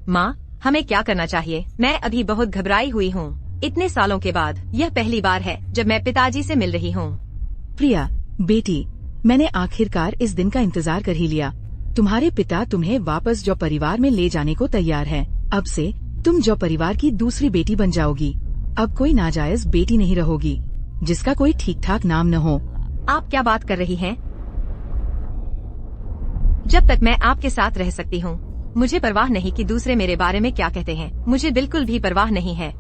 माँ, हमें क्या करना चाहिए? मैं अभी बहुत घबराई हुई हूँ। इतने सालों के बाद यह पहली बार है जब मैं पिताजी से मिल रही हूँ। प्रिया बेटी, मैंने आखिरकार इस दिन का इंतजार कर ही लिया। तुम्हारे पिता तुम्हें वापस जो परिवार में ले जाने को तैयार है। अब से तुम जो परिवार की दूसरी बेटी बन जाओगी। अब कोई नाजायज बेटी नहीं रहोगी जिसका कोई ठीक ठाक नाम न हो। आप क्या बात कर रही हैं? जब तक मैं आपके साथ रह सकती हूँ, मुझे परवाह नहीं कि दूसरे मेरे बारे में क्या कहते हैं। मुझे बिल्कुल भी परवाह नहीं है।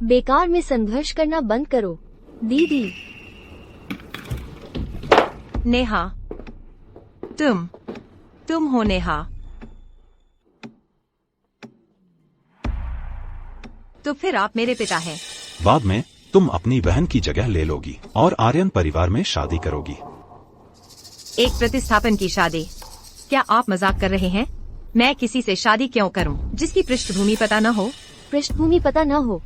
बेकार में संघर्ष करना बंद करो दीदी। नेहा, तुम हो नेहा। तो फिर आप मेरे पिता हैं। बाद में तुम अपनी बहन की जगह ले लोगी और आर्यन परिवार में शादी करोगी। एक प्रतिस्थापन की शादी? क्या आप मजाक कर रहे हैं? मैं किसी से शादी क्यों करूं जिसकी पृष्ठभूमि पता न हो? पृष्ठभूमि पता न हो?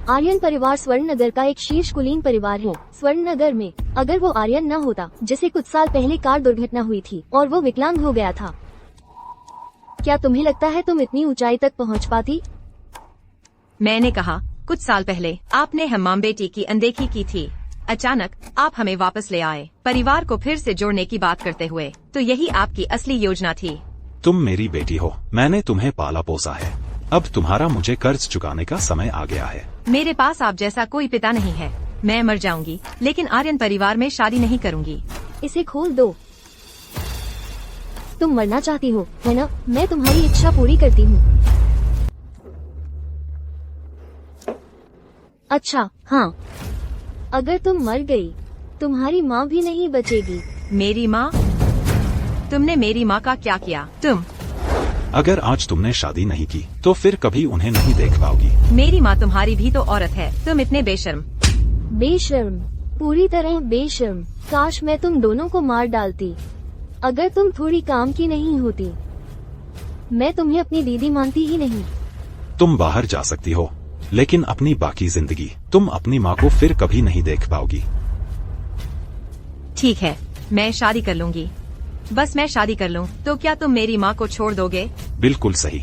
आर्यन परिवार स्वर्णनगर का एक शीर्ष कुलीन परिवार है। स्वर्णनगर में अगर वो आर्यन न होता, जिसे कुछ साल पहले कार दुर्घटना हुई थी और वो विकलांग हो गया था, क्या तुम्हें लगता है तुम इतनी ऊंचाई तक पहुंच पाती? मैंने कहा कुछ साल पहले आपने हमाम बेटी की अनदेखी की थी। अचानक आप हमें वापस ले आए, परिवार को फिर से जोड़ने की बात करते हुए। तो यही आपकी असली योजना थी। तुम मेरी बेटी हो, मैंने तुम्हें पाला पोसा है। अब तुम्हारा मुझे कर्ज चुकाने का समय आ गया है। मेरे पास आप जैसा कोई पिता नहीं है। मैं मर जाऊंगी लेकिन आर्यन परिवार में शादी नहीं करूंगी। इसे खोल दो। तुम मरना चाहती हो, है ना? मैं तुम्हारी इच्छा पूरी करती हूँ। अच्छा, हाँ। अगर तुम मर गई, तुम्हारी माँ भी नहीं बचेगी। मेरी माँ? तुमने मेरी माँ का क्या किया? अगर आज तुमने शादी नहीं की तो फिर कभी उन्हें नहीं देख पाओगी। मेरी माँ तुम्हारी भी तो औरत है। तुम इतने बेशर्म। बेशर्म, पूरी तरह बेशर्म। काश मैं तुम दोनों को मार डालती। अगर तुम थोड़ी काम की नहीं होती। मैं तुम्हें अपनी दीदी मानती ही नहीं। तुम बाहर जा सकती हो, लेकिन अपनी बाकी जिंदगी तुम अपनी माँ को फिर कभी नहीं देख पाओगी। ठीक है, मैं शादी कर लूंगी। बस मैं शादी कर लूं तो क्या तुम मेरी माँ को छोड़ दोगे? बिल्कुल सही।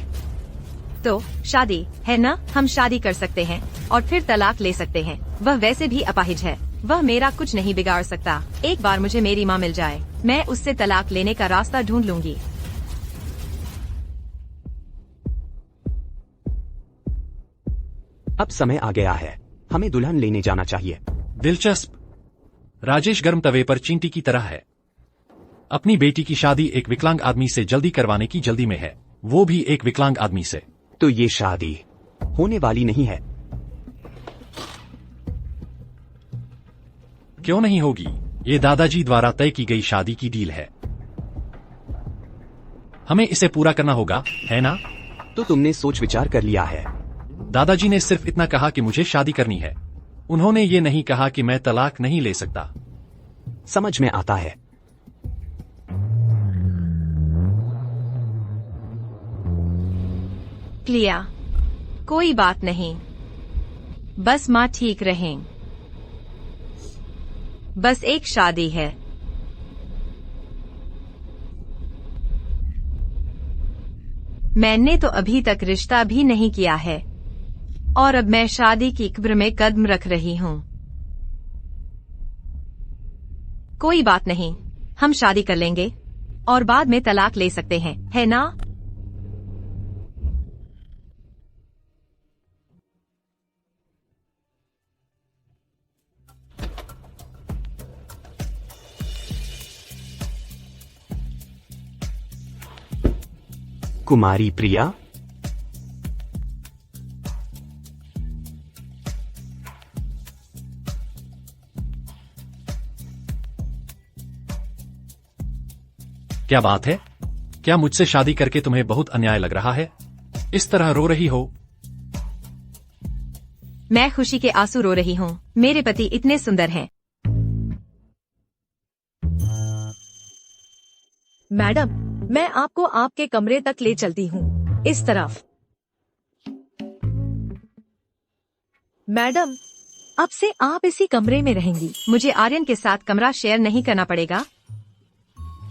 तो शादी है ना? हम शादी कर सकते हैं और फिर तलाक ले सकते हैं। वह वैसे भी अपाहिज है, वह मेरा कुछ नहीं बिगाड़ सकता। एक बार मुझे मेरी माँ मिल जाए, मैं उससे तलाक लेने का रास्ता ढूंढ लूंगी। अब समय आ गया है, हमें दुल्हन लेने जाना चाहिए। दिलचस्प। राजेश गर्म तवे पर चींटी की तरह है। अपनी बेटी की शादी एक विकलांग आदमी से जल्दी करवाने की जल्दी में है, वो भी एक विकलांग आदमी से। तो ये शादी होने वाली नहीं है। क्यों नहीं होगी? ये दादाजी द्वारा तय की गई शादी की डील है। हमें इसे पूरा करना होगा, है ना? तो तुमने सोच विचार कर लिया है? दादाजी ने सिर्फ इतना कहा कि मुझे शादी करनी है। उन्होंने ये नहीं कहा कि मैं तलाक नहीं ले सकता। समझ में आता है। लिया, कोई बात नहीं। बस माँ ठीक रहें। बस एक शादी है। मैंने तो अभी तक रिश्ता भी नहीं किया है और अब मैं शादी की कब्र में कदम रख रही हूँ। कोई बात नहीं, हम शादी कर लेंगे और बाद में तलाक ले सकते हैं, है ना? कुमारी प्रिया, क्या बात है? क्या मुझसे शादी करके तुम्हें बहुत अन्याय लग रहा है? इस तरह रो रही हो? मैं खुशी के आंसू रो रही हूँ। मेरे पति इतने सुंदर हैं। मैडम, मैं आपको आपके कमरे तक ले चलती हूँ। इस तरफ। मैडम, अब से आप इसी कमरे में रहेंगी। मुझे आर्यन के साथ कमरा शेयर नहीं करना पड़ेगा।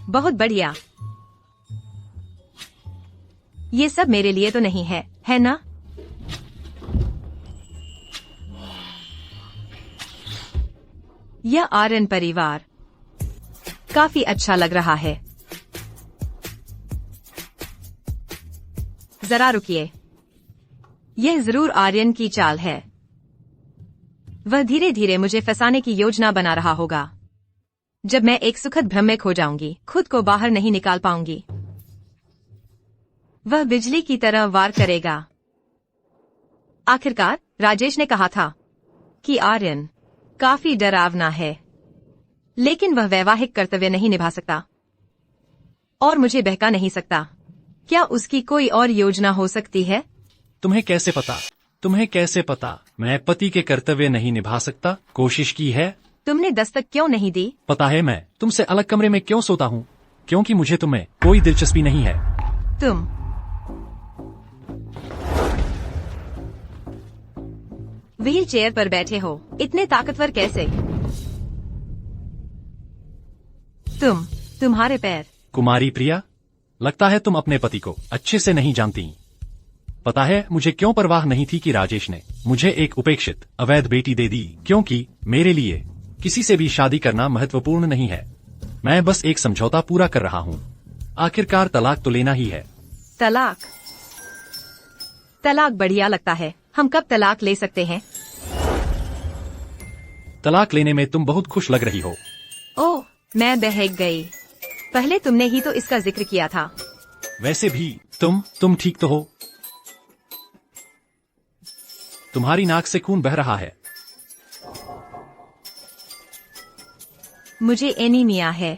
बहुत बढ़िया। ये सब मेरे लिए तो नहीं है ना? यह आर्यन परिवार काफी अच्छा लग रहा है। जरा रुकिए, यह जरूर आर्यन की चाल है। वह धीरे धीरे मुझे फंसाने की योजना बना रहा होगा। जब मैं एक सुखद भ्रम में खो जाऊंगी, खुद को बाहर नहीं निकाल पाऊंगी। वह बिजली की तरह वार करेगा। आखिरकार राजेश ने कहा था कि आर्यन काफी डरावना है, लेकिन वह वैवाहिक कर्तव्य नहीं निभा सकता और मुझे बहका नहीं सकता। क्या उसकी कोई और योजना हो सकती है? तुम्हें कैसे पता? तुम्हें कैसे पता मैं पति के कर्तव्य नहीं निभा सकता? कोशिश की है? तुमने दस्तक क्यों नहीं दी? पता है मैं तुमसे अलग कमरे में क्यों सोता हूँ? क्योंकि मुझे तुम्हें कोई दिलचस्पी नहीं है। तुम व्हील चेयर पर बैठे हो, इतने ताकतवर कैसे? तुम्हारे पैर। कुमारी प्रिया, लगता है तुम अपने पति को अच्छे से नहीं जानती। पता है मुझे क्यों परवाह नहीं थी कि राजेश ने मुझे एक उपेक्षित अवैध बेटी दे दी? क्योंकि मेरे लिए किसी से भी शादी करना महत्वपूर्ण नहीं है। मैं बस एक समझौता पूरा कर रहा हूँ। आखिरकार तलाक तो लेना ही है। तलाक बढ़िया लगता है। हम कब तलाक ले सकते हैं? तलाक लेने में तुम बहुत खुश लग रही हो। ओह, मैं बहक गई। पहले तुमने ही तो इसका जिक्र किया था। वैसे भी तुम ठीक तो हो? तुम्हारी नाक से खून बह रहा है। मुझे एनीमिया है।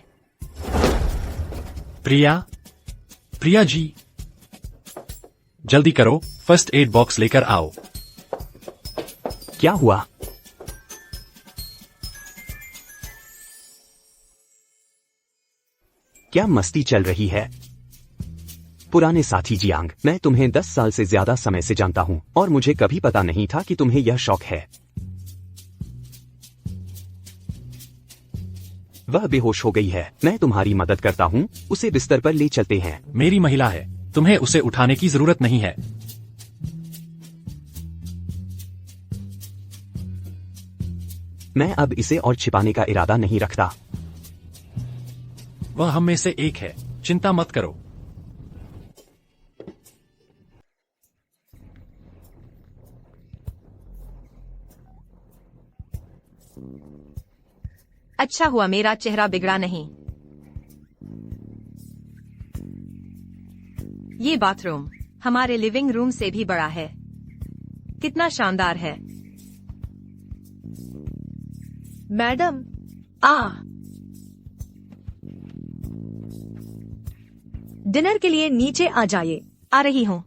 प्रिया जी, जल्दी करो, फर्स्ट एड बॉक्स लेकर आओ। क्या हुआ? क्या मस्ती चल रही है? पुराने साथी जियांग, मैं तुम्हें 10 साल से ज्यादा समय से जानता हूँ और मुझे कभी पता नहीं था कि तुम्हें यह शौक है। वह बेहोश हो गई है। मैं तुम्हारी मदद करता हूँ। उसे बिस्तर पर ले चलते हैं। मेरी महिला है, तुम्हें उसे उठाने की जरूरत नहीं है। मैं अब इसे और छिपाने का इरादा नहीं रखता। वह हम में से एक है, चिंता मत करो। अच्छा हुआ मेरा चेहरा बिगड़ा नहीं। ये बाथरूम हमारे लिविंग रूम से भी बड़ा है। कितना शानदार है। मैडम, डिनर के लिए नीचे आ जाइए। आ रही हूँ।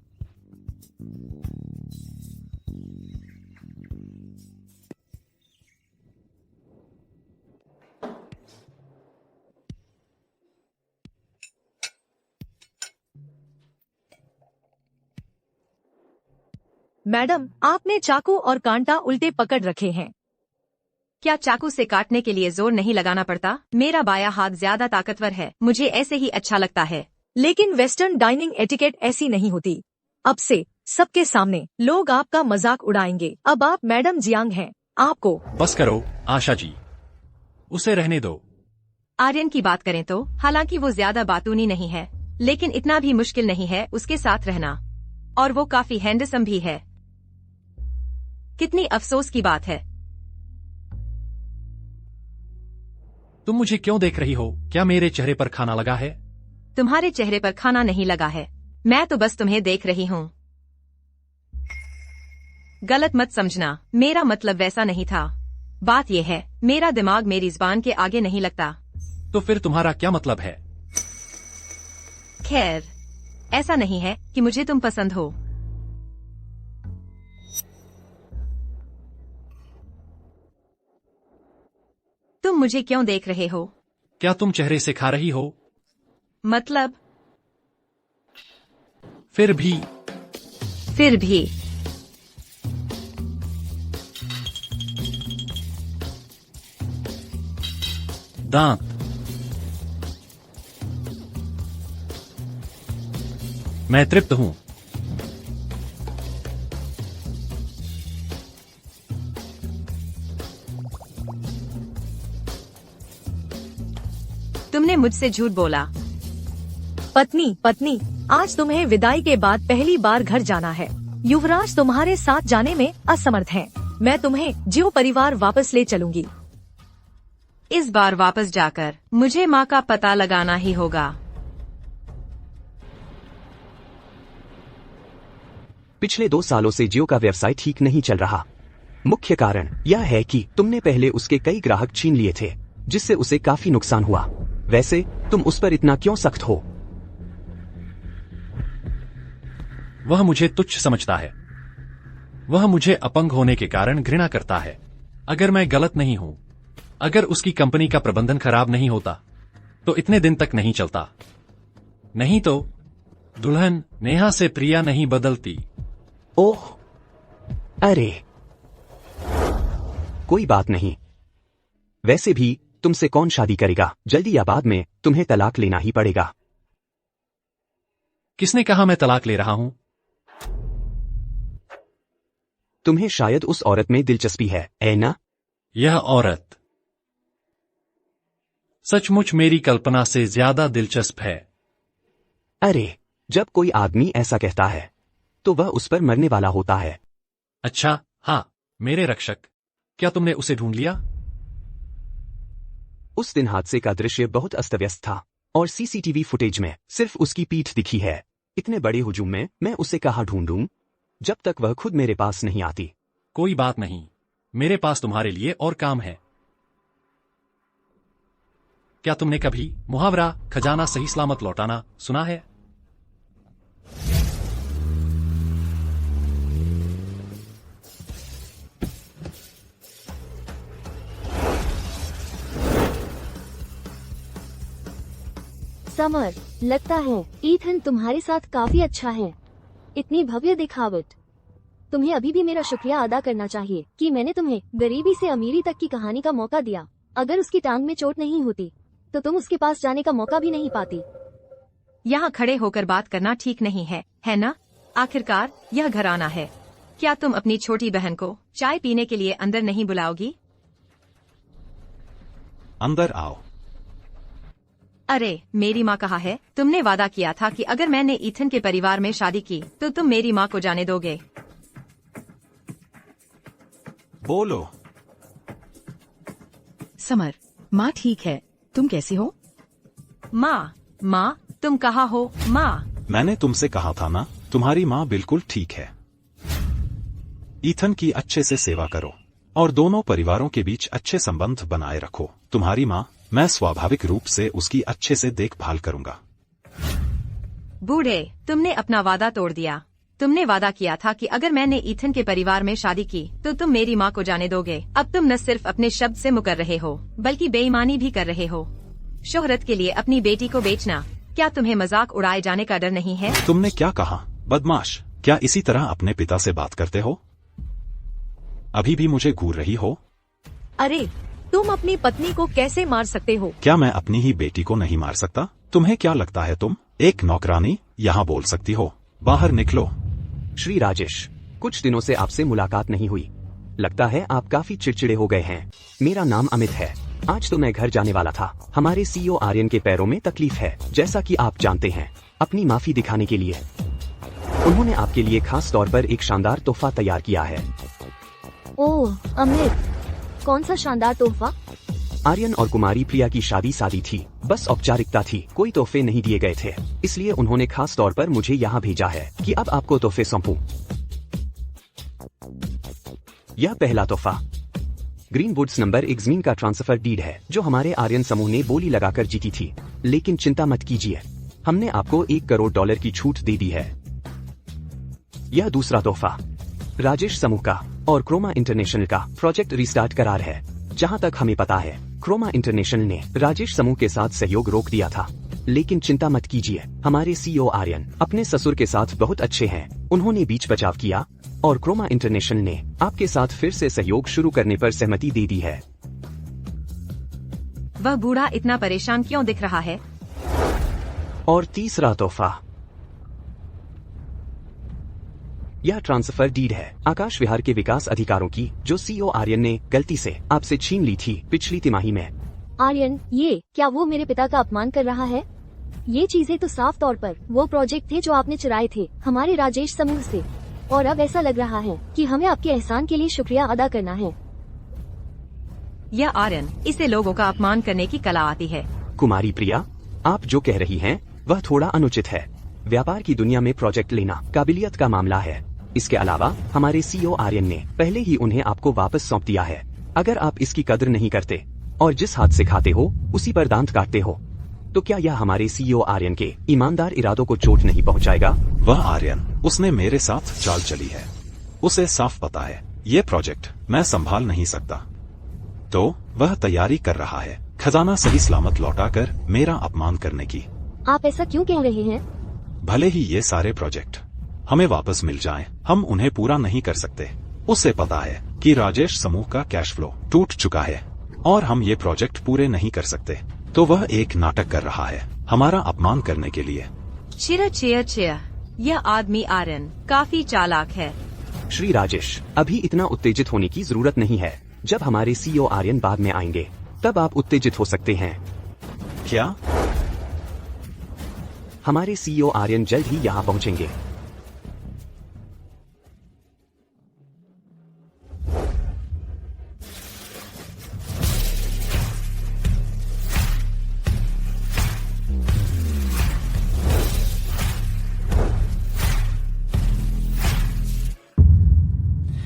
मैडम, आपने चाकू और कांटा उल्टे पकड़ रखे हैं। क्या चाकू से काटने के लिए जोर नहीं लगाना पड़ता? मेरा बायां हाथ ज्यादा ताकतवर है। मुझे ऐसे ही अच्छा लगता है। लेकिन वेस्टर्न डाइनिंग एटिकेट ऐसी नहीं होती। अब से सबके सामने लोग आपका मजाक उड़ाएंगे। अब आप मैडम जियांग हैं। आपको बस करो आशा जी, उसे रहने दो। आर्यन की बात करें तो हालांकि वो ज्यादा बातूनी नहीं है, लेकिन इतना भी मुश्किल नहीं है उसके साथ रहना। और वो काफी हैंडसम भी है। कितनी अफसोस की बात है। तुम मुझे क्यों देख रही हो? क्या मेरे चेहरे पर खाना लगा है? तुम्हारे चेहरे पर खाना नहीं लगा है। मैं तो बस तुम्हें देख रही हूँ। गलत मत समझना, मेरा मतलब वैसा नहीं था। बात यह है, मेरा दिमाग मेरी जुबान के आगे नहीं लगता। तो फिर तुम्हारा क्या मतलब है? खैर, ऐसा नहीं है कि मुझे तुम पसंद हो। तुम मुझे क्यों देख रहे हो? क्या तुम चेहरे से खा रही हो? मतलब? फिर भी दांत। मैं तृप्त हूं। तुमने मुझसे झूठ बोला। पत्नी, आज तुम्हें विदाई के बाद पहली बार घर जाना है। युवराज तुम्हारे साथ जाने में असमर्थ हैं। मैं तुम्हें जियो परिवार वापस ले चलूंगी। इस बार वापस जाकर मुझे माँ का पता लगाना ही होगा। पिछले 2 सालों से जियो का व्यवसाय ठीक नहीं चल रहा। मुख्य कारण यह है कि तुमने पहले उसके कई ग्राहक छीन लिए थे, जिससे उसे काफी नुकसान हुआ। वैसे तुम उस पर इतना क्यों सख्त हो? वह मुझे तुच्छ समझता है। वह मुझे अपंग होने के कारण घृणा करता है। अगर मैं गलत नहीं हूं, अगर उसकी कंपनी का प्रबंधन खराब नहीं होता तो इतने दिन तक नहीं चलता। नहीं तो दुल्हन नेहा से प्रिया नहीं बदलती। ओह, अरे कोई बात नहीं। वैसे भी तुमसे कौन शादी करेगा? जल्दी या बाद में तुम्हें तलाक लेना ही पड़ेगा। किसने कहा मैं तलाक ले रहा हूं? तुम्हें शायद उस औरत में दिलचस्पी है ना? यह औरत सचमुच मेरी कल्पना से ज्यादा दिलचस्प है। अरे, जब कोई आदमी ऐसा कहता है तो वह उस पर मरने वाला होता है। अच्छा, हाँ, मेरे रक्षक, क्या तुमने उसे ढूंढ लिया? उस दिन हादसे का दृश्य बहुत अस्त व्यस्त था और सीसीटीवी फुटेज में सिर्फ उसकी पीठ दिखी है। इतने बड़े हुजूम में मैं उसे कहाँ ढूंढूं जब तक वह खुद मेरे पास नहीं आती। कोई बात नहीं, मेरे पास तुम्हारे लिए और काम है। क्या तुमने कभी मुहावरा खजाना सही सलामत लौटाना सुना है? समर, लगता है ईथन तुम्हारे साथ काफी अच्छा है। इतनी भव्य दिखावट। तुम्हें अभी भी मेरा शुक्रिया अदा करना चाहिए कि मैंने तुम्हें गरीबी से अमीरी तक की कहानी का मौका दिया। अगर उसकी टांग में चोट नहीं होती तो तुम उसके पास जाने का मौका भी नहीं पाती। यहाँ खड़े होकर बात करना ठीक नहीं है ना? आखिरकार यह घराना है। क्या तुम अपनी छोटी बहन को चाय पीने के लिए अंदर नहीं बुलाओगी? अंदर आओ। अरे, मेरी माँ कहाँ है? तुमने वादा किया था कि अगर मैंने ईथन के परिवार में शादी की तो तुम मेरी माँ को जाने दोगे। बोलो। समर, माँ ठीक है। तुम कैसी हो? माँ, तुम कहाँ हो? माँ, मैंने तुमसे कहा था ना, तुम्हारी माँ बिल्कुल ठीक है। ईथन की अच्छे से सेवा करो और दोनों परिवारों के बीच अच्छे संबंध बनाए रखो। तुम्हारी माँ, मैं स्वाभाविक रूप से उसकी अच्छे से देखभाल करूंगा। बूढ़े, तुमने अपना वादा तोड़ दिया। तुमने वादा किया था कि अगर मैंने ईथन के परिवार में शादी की तो तुम मेरी माँ को जाने दोगे। अब तुम न सिर्फ अपने शब्द से मुकर रहे हो बल्कि बेईमानी भी कर रहे हो। शोहरत के लिए अपनी बेटी को बेचना। क्या तुम्हें मजाक उड़ाए जाने का डर नहीं है? तुमने क्या कहा? बदमाश, क्या इसी तरह अपने पिता से बात करते हो? अभी भी मुझे घूर रही हो? अरे, तुम अपनी पत्नी को कैसे मार सकते हो? क्या मैं अपनी ही बेटी को नहीं मार सकता? तुम्हें क्या लगता है तुम एक नौकरानी यहाँ बोल सकती हो? बाहर निकलो। श्री राजेश, कुछ दिनों से आपसे मुलाकात नहीं हुई। लगता है आप काफी चिड़चिड़े हो गए हैं। मेरा नाम अमित है। आज तो मैं घर जाने वाला था। हमारे सीईओ आर्यन के पैरों में तकलीफ है, जैसा कि आप जानते हैं। अपनी माफी दिखाने के लिए उन्होंने आपके लिए खास तौर पर एक शानदार तोहफा तैयार किया है। ओह अमित, कौन सा शानदार तोहफा? आर्यन और कुमारी प्रिया की शादी थी, बस औपचारिकता थी, कोई तोहफे नहीं दिए गए थे। इसलिए उन्होंने खास तौर पर मुझे यहाँ भेजा है कि अब आपको तोहफे सौंपूं। यह पहला तोहफा ग्रीनवुड्स नंबर 1 जमीन का ट्रांसफर डीड है, जो हमारे आर्यन समूह ने बोली लगाकर जीती थी। लेकिन चिंता मत कीजिए, हमने आपको $1 करोड़ की छूट दे दी है। यह दूसरा तोहफा राजेश समूह का और क्रोमा इंटरनेशनल का प्रोजेक्ट रिस्टार्ट करार है, जहाँ तक हमें पता है, क्रोमा इंटरनेशनल ने राजेश समूह के साथ सहयोग रोक दिया था। लेकिन चिंता मत कीजिए, हमारे सीईओ आर्यन अपने ससुर के साथ बहुत अच्छे हैं। उन्होंने बीच बचाव किया और क्रोमा इंटरनेशनल ने आपके साथ फिर से सहयोग शुरू करने पर सहमति दे दी है। वह बूढ़ा इतना परेशान क्यों दिख रहा है? और तीसरा तोहफा, यह ट्रांसफर डीड है आकाश विहार के विकास अधिकारों की, जो सीईओ आर्यन ने गलती से आपसे छीन ली थी पिछली तिमाही में। आर्यन, ये क्या वो मेरे पिता का अपमान कर रहा है? ये चीजें तो साफ तौर पर वो प्रोजेक्ट थे जो आपने चुराए थे हमारे राजेश समूह से, और अब ऐसा लग रहा है कि हमें आपके एहसान के लिए शुक्रिया अदा करना है। यह आर्यन, इसे लोगों का अपमान करने की कला आती है। कुमारी प्रिया, आप जो कह रही हैं वह थोड़ा अनुचित है। व्यापार की दुनिया में प्रोजेक्ट लेना काबिलियत का मामला है। इसके अलावा हमारे सीईओ आर्यन ने पहले ही उन्हें आपको वापस सौंप दिया है। अगर आप इसकी कदर नहीं करते और जिस हाथ से खाते हो उसी पर दांत काटते हो, तो क्या यह हमारे सीईओ आर्यन के ईमानदार इरादों को चोट नहीं पहुंचाएगा? वह आर्यन, उसने मेरे साथ चाल चली है। उसे साफ पता है ये प्रोजेक्ट मैं संभाल नहीं सकता, तो वह तैयारी कर रहा है खजाना सही सलामत लौटाकर मेरा अपमान करने की। आप ऐसा क्यों कह रहे हैं? भले ही ये सारे प्रोजेक्ट हमें वापस मिल जाएं, हम उन्हें पूरा नहीं कर सकते। उसे पता है कि राजेश समूह का कैश फ्लो टूट चुका है और हम ये प्रोजेक्ट पूरे नहीं कर सकते, तो वह एक नाटक कर रहा है हमारा अपमान करने के लिए। चिया, यह आदमी आर्यन काफी चालाक है। श्री राजेश, अभी इतना उत्तेजित होने की जरूरत नहीं है। जब हमारे सीईओ आर्यन बाद में आएंगे तब आप उत्तेजित हो सकते हैं। क्या? हमारे सीईओ आर्यन जल्द ही यहाँ पहुँचेंगे।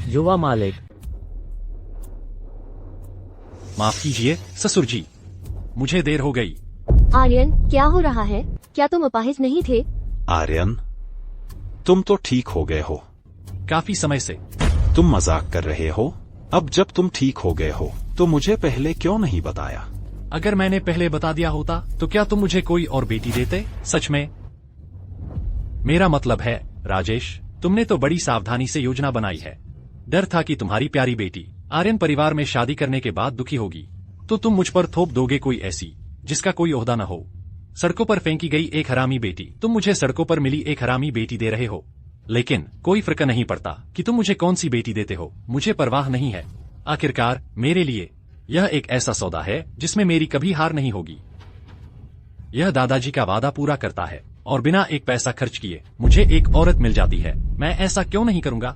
युवा मालिक, माफ कीजिए ससुर जी, मुझे देर हो गई। आर्यन, क्या हो रहा है? क्या तुम अपाहिज नहीं थे? आर्यन, तुम तो ठीक हो गए हो। काफी समय से। तुम मजाक कर रहे हो? अब जब तुम ठीक हो गए हो तो मुझे पहले क्यों नहीं बताया? अगर मैंने पहले बता दिया होता तो क्या तुम मुझे कोई और बेटी देते? सच में? मेरा मतलब है राजेश, तुमने तो बड़ी सावधानी से योजना बनाई है। डर था कि तुम्हारी प्यारी बेटी आर्यन परिवार में शादी करने के बाद दुखी होगी, तो तुम मुझ पर थोप दोगे कोई ऐसी जिसका कोई ओहदा न हो। सड़कों पर फेंकी गई एक हरामी बेटी, तुम मुझे सड़कों पर मिली एक हरामी बेटी दे रहे हो। लेकिन कोई फर्क नहीं पड़ता कि तुम मुझे कौन सी बेटी देते हो, मुझे परवाह नहीं है। आखिरकार मेरे लिए यह एक ऐसा सौदा है जिसमें मेरी कभी हार नहीं होगी। यह दादाजी का वादा पूरा करता है और बिना एक पैसा खर्च किए मुझे एक औरत मिल जाती है। मैं ऐसा क्यों नहीं करूंगा?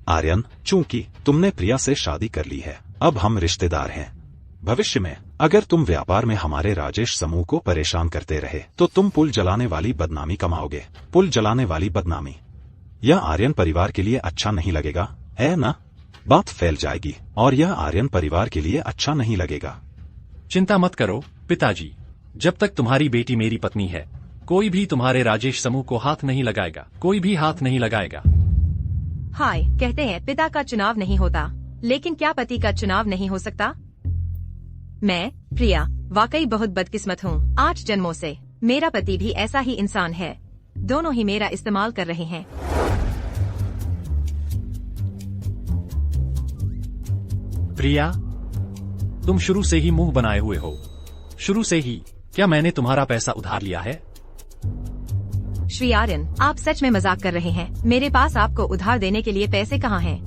आर्यन, चूंकि तुमने प्रिया से शादी कर ली है, अब हम रिश्तेदार हैं। भविष्य में अगर तुम व्यापार में हमारे राजेश समूह को परेशान करते रहे तो तुम पुल जलाने वाली बदनामी कमाओगे। पुल जलाने वाली बदनामी, यह आर्यन परिवार के लिए अच्छा नहीं लगेगा, है ना? बात फैल जाएगी और यह आर्यन परिवार के लिए अच्छा नहीं लगेगा। चिंता मत करो पिताजी, जब तक तुम्हारी बेटी मेरी पत्नी है, कोई भी तुम्हारे राजेश समूह को हाथ नहीं लगाएगा, कोई भी हाथ नहीं लगाएगा। हाय, कहते हैं पिता का चुनाव नहीं होता, लेकिन क्या पति का चुनाव नहीं हो सकता? मैं प्रिया वाकई बहुत बदकिस्मत हूँ। 8 जन्मों से मेरा पति भी ऐसा ही इंसान है। दोनों ही मेरा इस्तेमाल कर रहे हैं। प्रिया, तुम शुरू से ही मुंह बनाए हुए हो। शुरू से ही। क्या मैंने तुम्हारा पैसा उधार लिया है? श्री आर्यन, आप सच में मजाक कर रहे हैं। मेरे पास आपको उधार देने के लिए पैसे कहाँ हैं?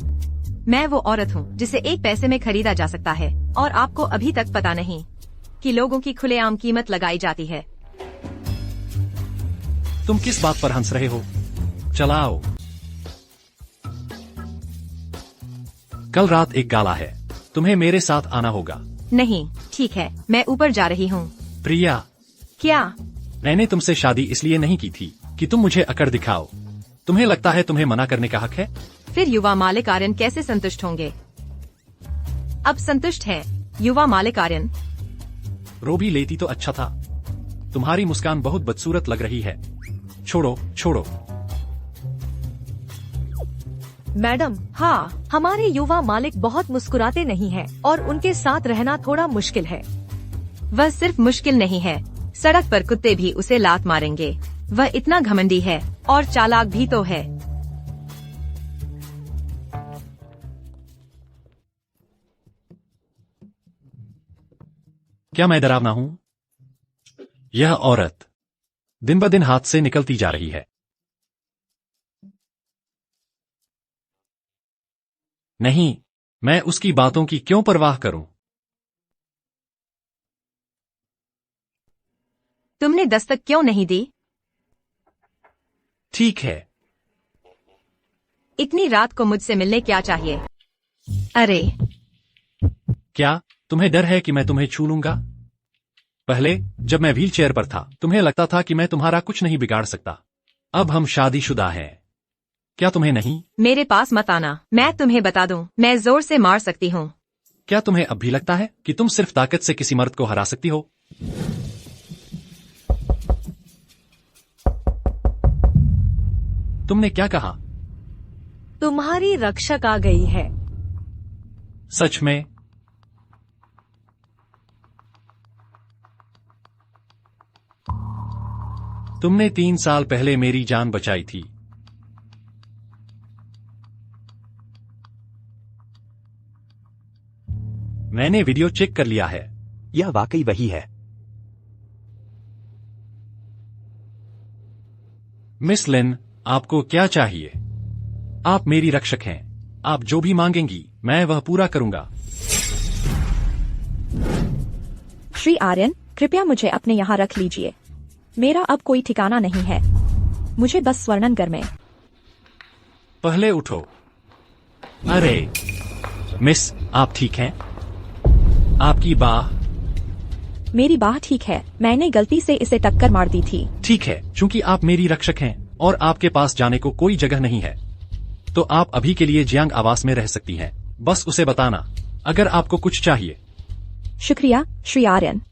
मैं वो औरत हूँ जिसे एक पैसे में खरीदा जा सकता है, और आपको अभी तक पता नहीं कि लोगों की खुलेआम कीमत लगाई जाती है। तुम किस बात पर हंस रहे हो? चलाओ। कल रात एक गाला है, तुम्हें मेरे साथ आना होगा। नहीं, ठीक है, मैं ऊपर जा रही हूँ। प्रिया, क्या? मैंने तुमसे शादी इसलिए नहीं की थी कि तुम मुझे अकड़ दिखाओ। तुम्हें लगता है तुम्हें मना करने का हक है? फिर युवा मालिक आर्यन कैसे संतुष्ट होंगे? अब संतुष्ट है युवा मालिक आर्यन। रो भी लेती तो अच्छा था। तुम्हारी मुस्कान बहुत बदसूरत लग रही है। छोड़ो छोड़ो। मैडम, हाँ, हमारे युवा मालिक बहुत मुस्कुराते नहीं हैं और उनके साथ रहना थोड़ा मुश्किल है। वह सिर्फ मुश्किल नहीं है, सड़क पर कुत्ते भी उसे लात मारेंगे। वह इतना घमंडी है और चालाक भी तो है। क्या मैं डरावना हूँ? यह औरत दिन ब दिन हाथ से निकलती जा रही है। नहीं, मैं उसकी बातों की क्यों परवाह करूं? तुमने दस्तक क्यों नहीं दी? ठीक है। इतनी रात को मुझसे मिलने क्या चाहिए? अरे, क्या तुम्हें डर है कि मैं तुम्हें छू लूंगा? पहले जब मैं व्हीलचेयर पर था, तुम्हें लगता था कि मैं तुम्हारा कुछ नहीं बिगाड़ सकता। अब हम शादीशुदा हैं। क्या तुम्हें नहीं? मेरे पास मत आना। मैं तुम्हें बता दूं, मैं जोर से मार सकती हूँ। क्या तुम्हें अब भी लगता है कि तुम सिर्फ ताकत से किसी मर्द को हरा सकती हो? तुमने क्या कहा? तुम्हारी रक्षक आ गई है। सच में? तुमने 3 साल पहले मेरी जान बचाई थी। मैंने वीडियो चेक कर लिया है। यह वाकई वही है। मिस लिन, आपको क्या चाहिए? आप मेरी रक्षक हैं। आप जो भी मांगेंगी, मैं वह पूरा करूंगा। श्री आर्यन, कृपया मुझे अपने यहाँ रख लीजिए। मेरा अब कोई ठिकाना नहीं है। मुझे बस स्वर्णनगर में। पहले उठो। अरे मिस, आप ठीक हैं? आपकी बाह? मेरी बाह ठीक है। मैंने गलती से इसे टक्कर मार दी थी। ठीक है, चूंकि आप मेरी रक्षक हैं और आपके पास जाने को कोई जगह नहीं है, तो आप अभी के लिए जियांग आवास में रह सकती हैं। बस उसे बताना अगर आपको कुछ चाहिए। शुक्रिया, श्री आर्यन।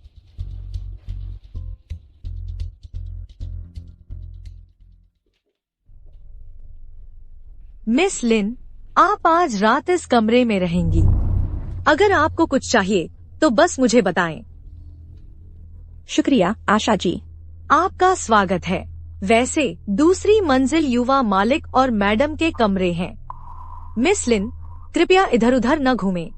मिस लिन, आप आज रात इस कमरे में रहेंगी। अगर आपको कुछ चाहिए तो बस मुझे बताएं। शुक्रिया, आशा जी। आपका स्वागत है। वैसे दूसरी मंजिल युवा मालिक और मैडम के कमरे हैं। मिस लिन, कृपया इधर उधर न घूमें।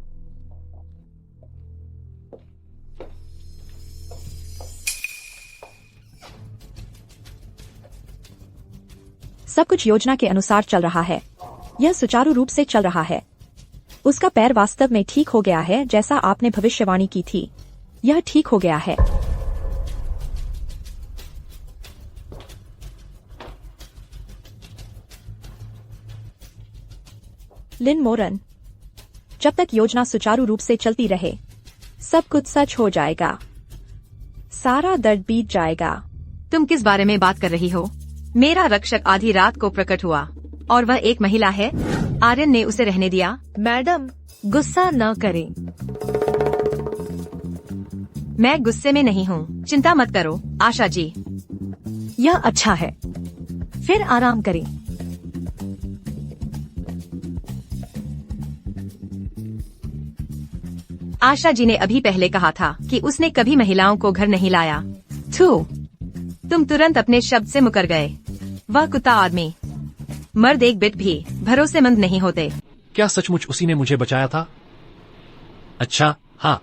सब कुछ योजना के अनुसार चल रहा है। यह सुचारू रूप से चल रहा है। उसका पैर वास्तव में ठीक हो गया है, जैसा आपने भविष्यवाणी की थी। यह ठीक हो गया है। लिन मोरन, जब तक योजना सुचारू रूप से चलती रहे, सब कुछ सच हो जाएगा। सारा दर्द बीत जाएगा। तुम किस बारे में बात कर रही हो? मेरा रक्षक आधी रात को प्रकट हुआ और वह एक महिला है। आर्यन ने उसे रहने दिया। मैडम, गुस्सा न करें। मैं गुस्से में नहीं हूँ, चिंता मत करो आशा जी। यह अच्छा है। फिर आराम करें। आशा जी ने अभी पहले कहा था कि उसने कभी महिलाओं को घर नहीं लाया। थू, तुम तुरंत अपने शब्द से मुकर गए। वह कुत्ता आदमी, मर्द एक बिट भी भरोसेमंद नहीं होते। क्या सचमुच उसी ने मुझे बचाया था? अच्छा, हाँ।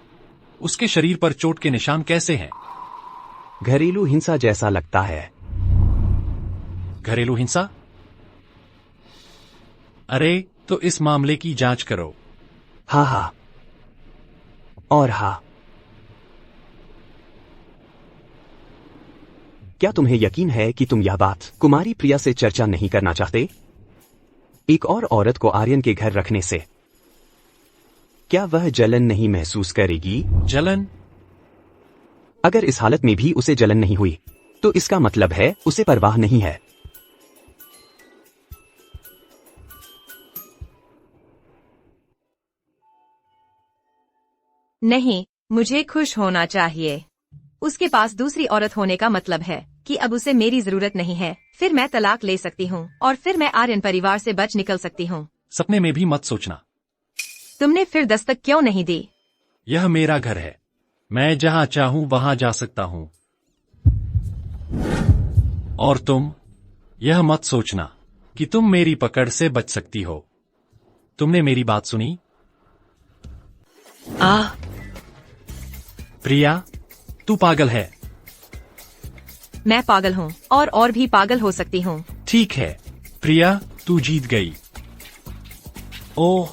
उसके शरीर पर चोट के निशान कैसे हैं? घरेलू हिंसा जैसा लगता है। घरेलू हिंसा? अरे, तो इस मामले की जांच करो। हाँ हाँ और हाँ। क्या तुम्हें यकीन है कि तुम यह बात कुमारी प्रिया से चर्चा नहीं करना चाहते? एक और औरत को आर्यन के घर रखने से क्या वह जलन नहीं महसूस करेगी? जलन? अगर इस हालत में भी उसे जलन नहीं हुई, तो इसका मतलब है उसे परवाह नहीं है। नहीं, मुझे खुश होना चाहिए। उसके पास दूसरी औरत होने का मतलब है कि अब उसे मेरी जरूरत नहीं है। फिर मैं तलाक ले सकती हूँ और फिर मैं आर्यन परिवार से बच निकल सकती हूँ। सपने में भी मत सोचना। तुमने फिर दस्तक क्यों नहीं दी? यह मेरा घर है, मैं जहां चाहूं वहां जा सकता हूं। और तुम यह मत सोचना कि तुम मेरी पकड़ से बच सकती हो। तुमने मेरी बात सुनी? प्रिया, तू पागल है। मैं पागल हूँ और भी पागल हो सकती हूँ। ठीक है प्रिया, तू जीत गई। ओह,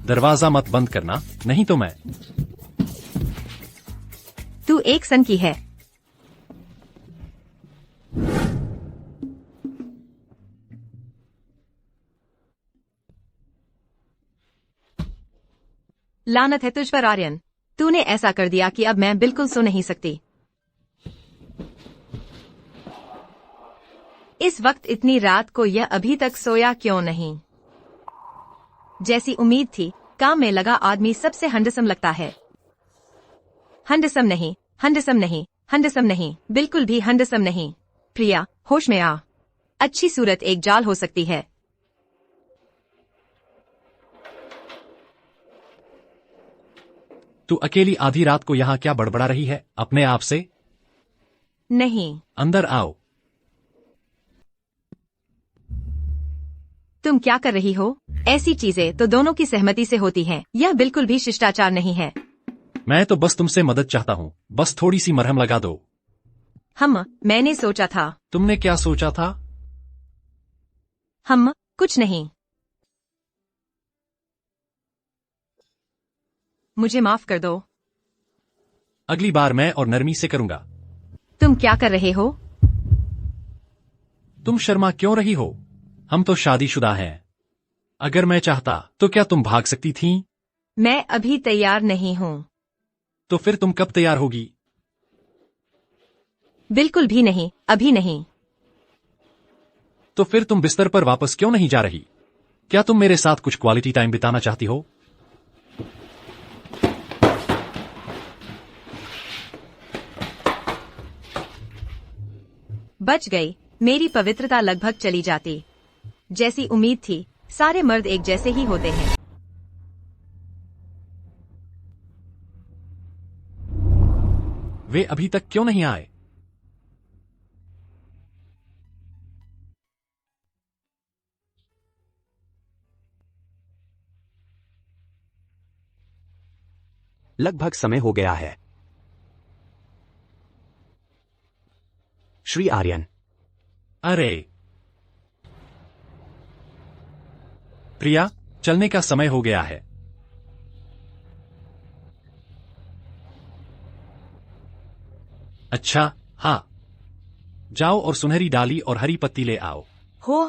दरवाजा मत बंद करना, नहीं तो मैं। तू एक सन की है। लानत है तुझ पर आर्यन, तूने ऐसा कर दिया कि अब मैं बिल्कुल सो नहीं सकती। इस वक्त इतनी रात को यह अभी तक सोया क्यों नहीं? जैसी उम्मीद थी, काम में लगा आदमी सबसे हंडसम लगता है। हंडसम नहीं, हंडसम नहीं, हंडसम नहीं, बिल्कुल भी हंडसम नहीं। प्रिया, होश में आ। अच्छी सूरत एक जाल हो सकती है। तू अकेली आधी रात को यहाँ क्या बड़बड़ा रही है अपने आप से? नहीं। अंदर आओ। तुम क्या कर रही हो? ऐसी चीजें तो दोनों की सहमति से होती हैं। यह बिल्कुल भी शिष्टाचार नहीं है। मैं तो बस तुमसे मदद चाहता हूँ, बस थोड़ी सी मरहम लगा दो। मैंने सोचा था। तुमने क्या सोचा था? कुछ नहीं। मुझे माफ कर दो। अगली बार मैं और नरमी से करूंगा। तुम क्या कर रहे हो? तुम शर्मा क्यों रही हो? हम तो शादीशुदा हैं। अगर मैं चाहता तो क्या तुम भाग सकती थीं? मैं अभी तैयार नहीं हूँ। तो फिर तुम कब तैयार होगी? बिल्कुल भी नहीं, अभी नहीं। तो फिर तुम बिस्तर पर वापस क्यों नहीं जा रही? क्या तुम मेरे साथ कुछ क्वालिटी टाइम बिताना चाहती हो? बच गई। मेरी पवित्रता लगभग चली जाती। जैसी उम्मीद थी, सारे मर्द एक जैसे ही होते हैं। वे अभी तक क्यों नहीं आए? लगभग समय हो गया है। श्री आर्यन। अरे प्रिया, चलने का समय हो गया है। अच्छा, हाँ, जाओ और सुनहरी डाली और हरी पत्ती ले आओ। हो।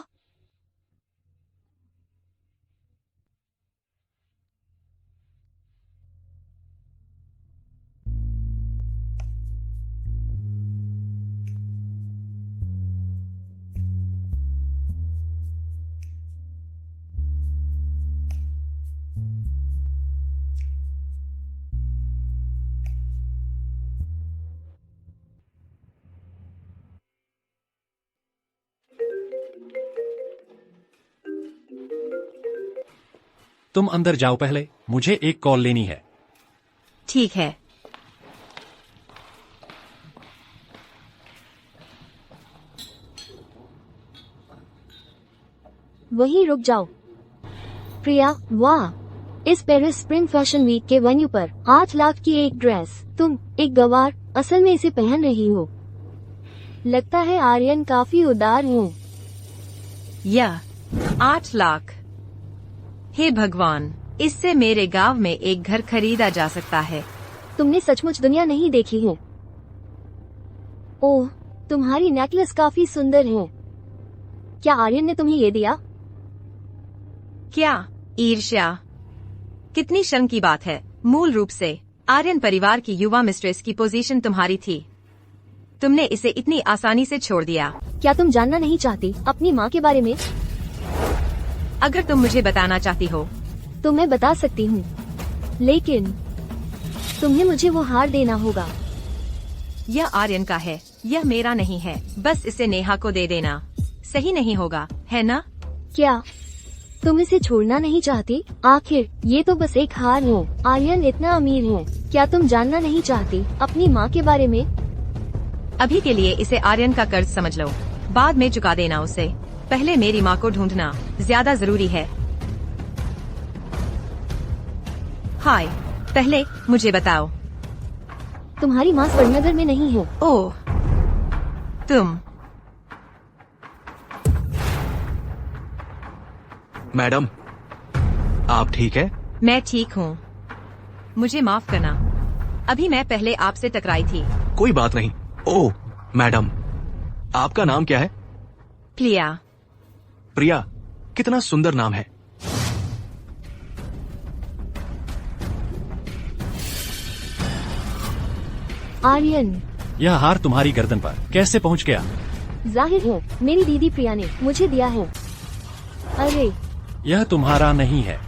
तुम अंदर जाओ पहले, मुझे एक कॉल लेनी है। ठीक है। वहीं रुक जाओ। प्रिया, वाह! इस पेरिस स्प्रिंग फैशन वीक के वेन्यू पर 8 लाख की एक ड्रेस। तुम एक गवार असल में इसे पहन रही हो। लगता है आर्यन काफी उदार हो। यह 8 लाख। हे भगवान, इससे मेरे गांव में एक घर खरीदा जा सकता है। तुमने सचमुच दुनिया नहीं देखी है। ओह, तुम्हारी नेकलेस काफी सुंदर है। क्या आर्यन ने तुम्हें ये दिया? क्या ईर्ष्या? कितनी शर्म की बात है। मूल रूप से आर्यन परिवार की युवा मिस्ट्रेस की पोजीशन तुम्हारी थी। तुमने इसे इतनी आसानी से छोड़ दिया। क्या तुम जानना नहीं चाहती अपनी माँ के बारे में? अगर तुम मुझे बताना चाहती हो तो मैं बता सकती हूँ, लेकिन तुम्हें मुझे वो हार देना होगा। यह आर्यन का है, यह मेरा नहीं है। बस इसे नेहा को दे देना। सही नहीं होगा, है ना? क्या तुम इसे छोड़ना नहीं चाहती? आखिर ये तो बस एक हार है। आर्यन इतना अमीर है, क्या तुम जानना नहीं चाहती अपनी माँ के बारे में? अभी के लिए इसे आर्यन का कर्ज समझ लो, बाद में चुका देना उसे। पहले मेरी माँ को ढूंढना ज्यादा जरूरी है। हाय, पहले मुझे बताओ। तुम्हारी माँ स्वर्णनगर में नहीं है। ओह, तुम। मैडम, आप ठीक है? मैं ठीक हूँ, मुझे माफ करना। अभी मैं पहले आपसे टकराई थी। कोई बात नहीं। ओह मैडम, आपका नाम क्या है? प्रिया। प्रिया, कितना सुंदर नाम है। आर्यन, यह हार तुम्हारी गर्दन पर कैसे पहुंच गया? जाहिर है मेरी दीदी प्रिया ने मुझे दिया है। अरे, यह तुम्हारा नहीं है।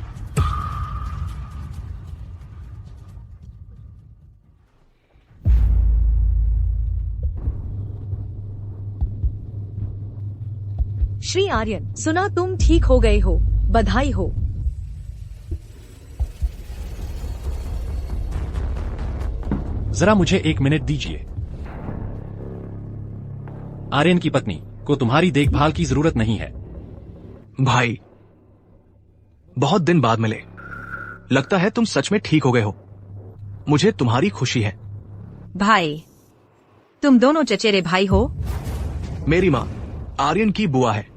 श्री आर्यन, सुना तुम ठीक हो गए हो, बधाई हो। जरा मुझे 1 मिनट दीजिए। आर्यन की पत्नी को तुम्हारी देखभाल की जरूरत नहीं है। भाई, बहुत दिन बाद मिले, लगता है तुम सच में ठीक हो गए हो। मुझे तुम्हारी खुशी है। भाई, तुम दोनों चचेरे भाई हो? मेरी माँ आर्यन की बुआ है।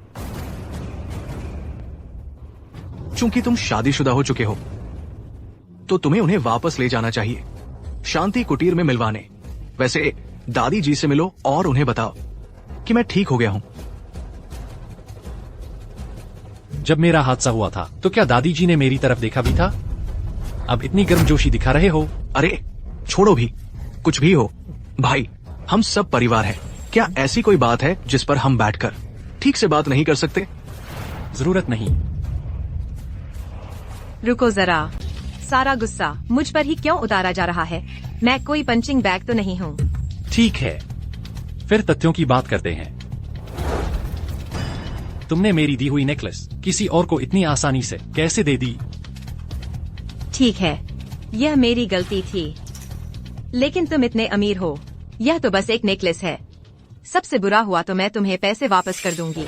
चूंकि तुम शादीशुदा हो चुके हो, तो तुम्हें उन्हें वापस ले जाना चाहिए, शांति कुटीर में मिलवाने। वैसे दादी जी से मिलो और उन्हें बताओ कि मैं ठीक हो गया हूं। जब मेरा हादसा हुआ था तो क्या दादी जी ने मेरी तरफ देखा भी था? अब इतनी गर्मजोशी दिखा रहे हो। अरे छोड़ो भी, कुछ भी हो भाई, हम सब परिवार हैं। क्या ऐसी कोई बात है जिस पर हम बैठकर ठीक से बात नहीं कर सकते? जरूरत नहीं। रुको जरा, सारा गुस्सा मुझ पर ही क्यों उतारा जा रहा है? मैं कोई पंचिंग बैग तो नहीं हूँ। ठीक है, फिर तथ्यों की बात करते हैं। तुमने मेरी दी हुई नेकलेस किसी और को इतनी आसानी से कैसे दे दी? ठीक है, यह मेरी गलती थी, लेकिन तुम इतने अमीर हो, यह तो बस एक नेकलेस है। सबसे बुरा हुआ तो मैं तुम्हें पैसे वापस कर दूंगी।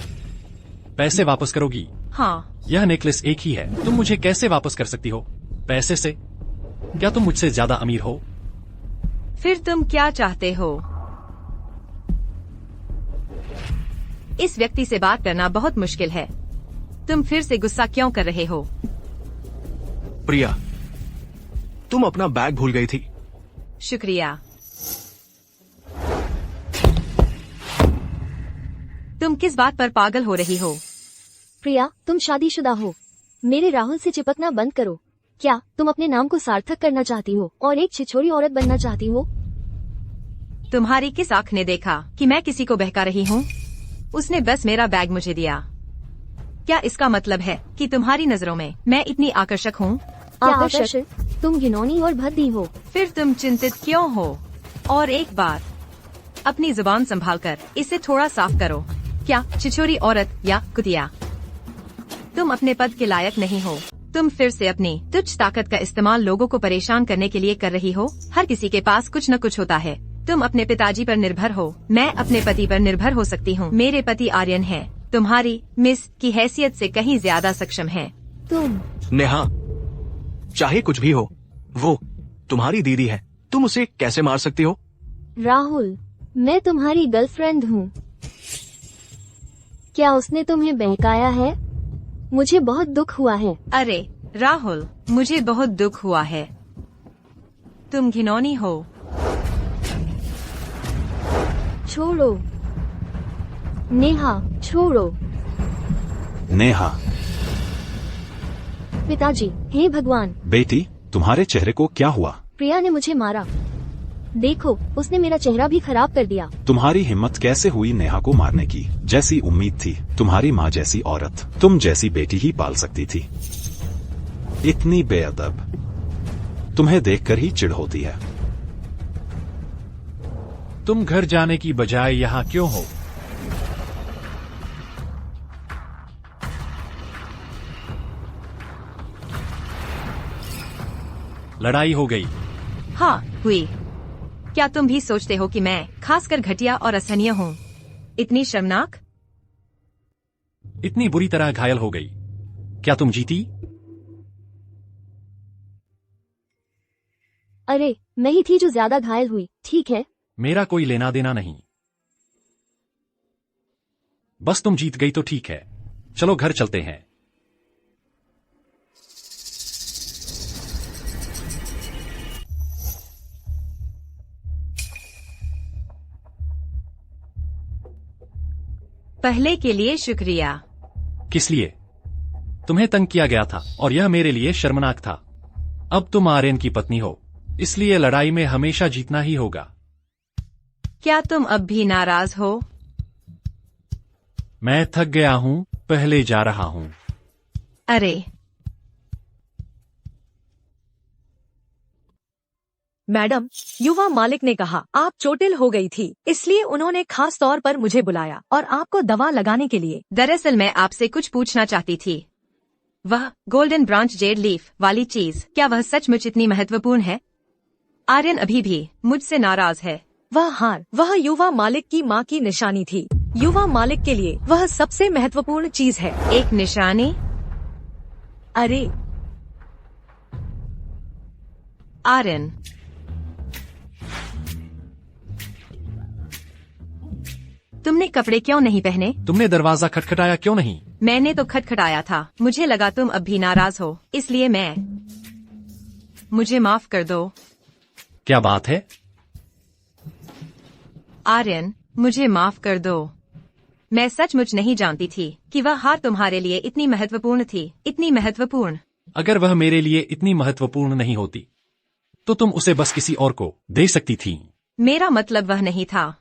पैसे वापस करोगी? हाँ। यह नेकलेस एक ही है, तुम मुझे कैसे वापस कर सकती हो? पैसे से? क्या तुम मुझसे ज्यादा अमीर हो? फिर तुम क्या चाहते हो? इस व्यक्ति से बात करना बहुत मुश्किल है। तुम फिर से गुस्सा क्यों कर रहे हो? प्रिया, तुम अपना बैग भूल गई थी। शुक्रिया। तुम किस बात पर पागल हो रही हो? प्रिया, तुम शादीशुदा हो। मेरे राहुल से चिपकना बंद करो। क्या तुम अपने नाम को सार्थक करना चाहती हो और एक छिछोरी औरत बनना चाहती हो? तुम्हारी किस आंख ने देखा कि मैं किसी को बहका रही हूँ? उसने बस मेरा बैग मुझे दिया। क्या इसका मतलब है कि तुम्हारी नजरों में मैं इतनी आकर्षक हूँ? आकर्षक? तुम घिनौनी और भद्दी हो। फिर तुम चिंतित क्यों हो? और एक बात, अपनी जुबान संभालकर इसे थोड़ा साफ करो। क्या छिछोरी औरत या कुतिया? तुम अपने पद के लायक नहीं हो। तुम फिर से अपनी तुच्छ ताकत का इस्तेमाल लोगों को परेशान करने के लिए कर रही हो। हर किसी के पास कुछ न कुछ होता है। तुम अपने पिताजी पर निर्भर हो, मैं अपने पति पर निर्भर हो सकती हूँ। मेरे पति आर्यन है, तुम्हारी मिस की हैसियत से कहीं ज्यादा सक्षम है। तुम नेहा, चाहे कुछ भी हो, वो तुम्हारी दीदी है, तुम उसे कैसे मार सकती हो? राहुल, मैं तुम्हारी गर्लफ्रेंड हूँ। क्या उसने तुम्हें बहकाया है? मुझे बहुत दुख हुआ है। अरे राहुल, मुझे बहुत दुख हुआ है। तुम घिनौनी हो। छोड़ो नेहा, छोड़ो। नेहा, पिताजी, हे भगवान, बेटी, तुम्हारे चेहरे को क्या हुआ? प्रिया ने मुझे मारा। देखो, उसने मेरा चेहरा भी खराब कर दिया। तुम्हारी हिम्मत कैसे हुई नेहा को मारने की? जैसी उम्मीद थी, तुम्हारी माँ जैसी औरत तुम जैसी बेटी ही पाल सकती थी। इतनी बेअदब, तुम्हें देखकर ही चिढ़ होती है। तुम घर जाने की बजाय यहाँ क्यों हो? लड़ाई हो गई। हाँ हुई। क्या तुम भी सोचते हो कि मैं खासकर घटिया और असहनीय हूँ? इतनी शर्मनाक? इतनी बुरी तरह घायल हो गई। क्या तुम जीती? अरे मैं ही थी जो ज्यादा घायल हुई, ठीक है। मेरा कोई लेना देना नहीं। बस तुम जीत गई तो ठीक है। चलो घर चलते हैं। पहले के लिए शुक्रिया। किस लिए? तुम्हें तंग किया गया था और यह मेरे लिए शर्मनाक था। अब तुम आर्यन की पत्नी हो, इसलिए लड़ाई में हमेशा जीतना ही होगा। क्या तुम अब भी नाराज हो? मैं थक गया हूँ, पहले जा रहा हूँ। अरे मैडम, युवा मालिक ने कहा आप चोटिल हो गई थी, इसलिए उन्होंने खास तौर पर मुझे बुलाया और आपको दवा लगाने के लिए। दरअसल मैं आपसे कुछ पूछना चाहती थी। वह गोल्डन ब्रांच जेड लीफ वाली चीज, क्या वह सचमुच इतनी महत्वपूर्ण है? आर्यन अभी भी मुझसे नाराज है। वह हार, वह युवा मालिक की माँ की निशानी थी। युवा मालिक के लिए वह सबसे महत्वपूर्ण चीज है। एक निशानी? अरे आर्यन, तुमने कपड़े क्यों नहीं पहने? तुमने दरवाजा खटखटाया क्यों नहीं? मैंने तो खटखटाया था। मुझे लगा तुम अब भी नाराज हो, इसलिए मुझे माफ कर दो। क्या बात है? आर्यन, मुझे माफ कर दो। मैं सचमुच नहीं जानती थी कि वह हार तुम्हारे लिए इतनी महत्वपूर्ण थी, इतनी महत्वपूर्ण। अगर वह मेरे लिए इतनी महत्वपूर्ण नहीं होती, तो तुम उसे बस किसी और को दे सकती थी। मेरा मतलब वह नहीं था।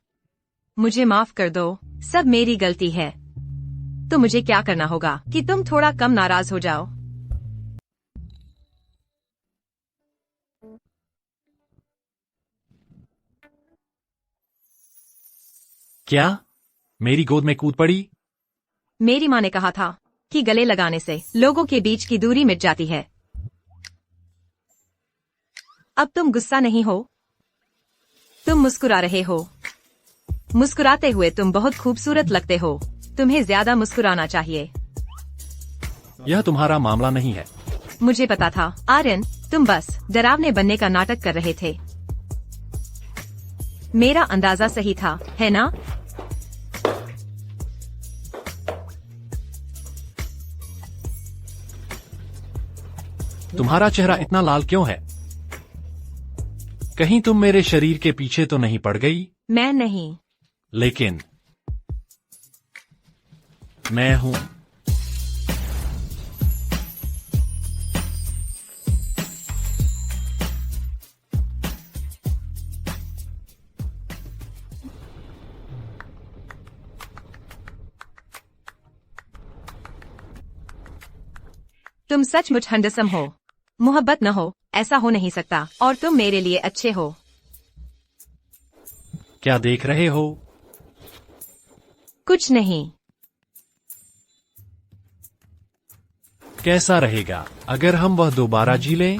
मुझे माफ कर दो, सब मेरी गलती है। तो मुझे क्या करना होगा कि तुम थोड़ा कम नाराज हो जाओ? क्या? मेरी गोद में कूद पड़ी? मेरी माँ ने कहा था कि गले लगाने से लोगों के बीच की दूरी मिट जाती है। अब तुम गुस्सा नहीं हो, तुम मुस्कुरा रहे हो। मुस्कुराते हुए तुम बहुत खूबसूरत लगते हो। तुम्हें ज्यादा मुस्कुराना चाहिए। यह तुम्हारा मामला नहीं है। मुझे पता था आर्यन, तुम बस डरावने बनने का नाटक कर रहे थे। मेरा अंदाजा सही था, है ना? तुम्हारा चेहरा इतना लाल क्यों है? कहीं तुम मेरे शरीर के पीछे तो नहीं पड़ गई? मैं नहीं। लेकिन मैं हूं। तुम सचमुच हैंडसम हो। मोहब्बत न हो, ऐसा हो नहीं सकता। और तुम मेरे लिए अच्छे हो। क्या देख रहे हो? कुछ नहीं। कैसा रहेगा अगर हम वह दोबारा जी लें?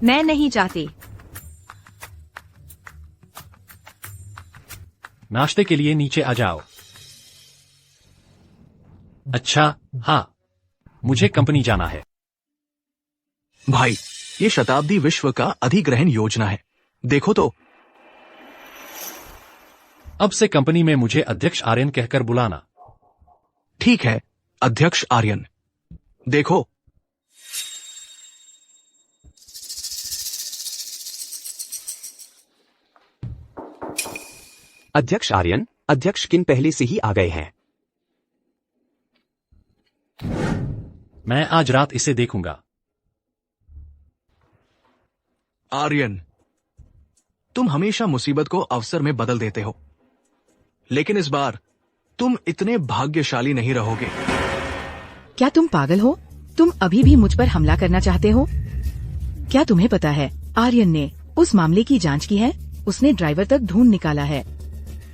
मैं नहीं चाहती। नाश्ते के लिए नीचे आ जाओ। अच्छा, हाँ, मुझे कंपनी जाना है। भाई, ये शताब्दी विश्व का अधिग्रहण योजना है। देखो तो। अब से कंपनी में मुझे अध्यक्ष आर्यन कहकर बुलाना। ठीक है, अध्यक्ष आर्यन। देखो। अध्यक्ष आर्यन, अध्यक्ष किन पहले से ही आ गए हैं। मैं आज रात इसे देखूंगा। आर्यन, तुम हमेशा मुसीबत को अवसर में बदल देते हो, लेकिन इस बार तुम इतने भाग्यशाली नहीं रहोगे। क्या तुम पागल हो? तुम अभी भी मुझ पर हमला करना चाहते हो? क्या तुम्हें पता है आर्यन ने उस मामले की जांच की है? उसने ड्राइवर तक ढूंढ निकाला है।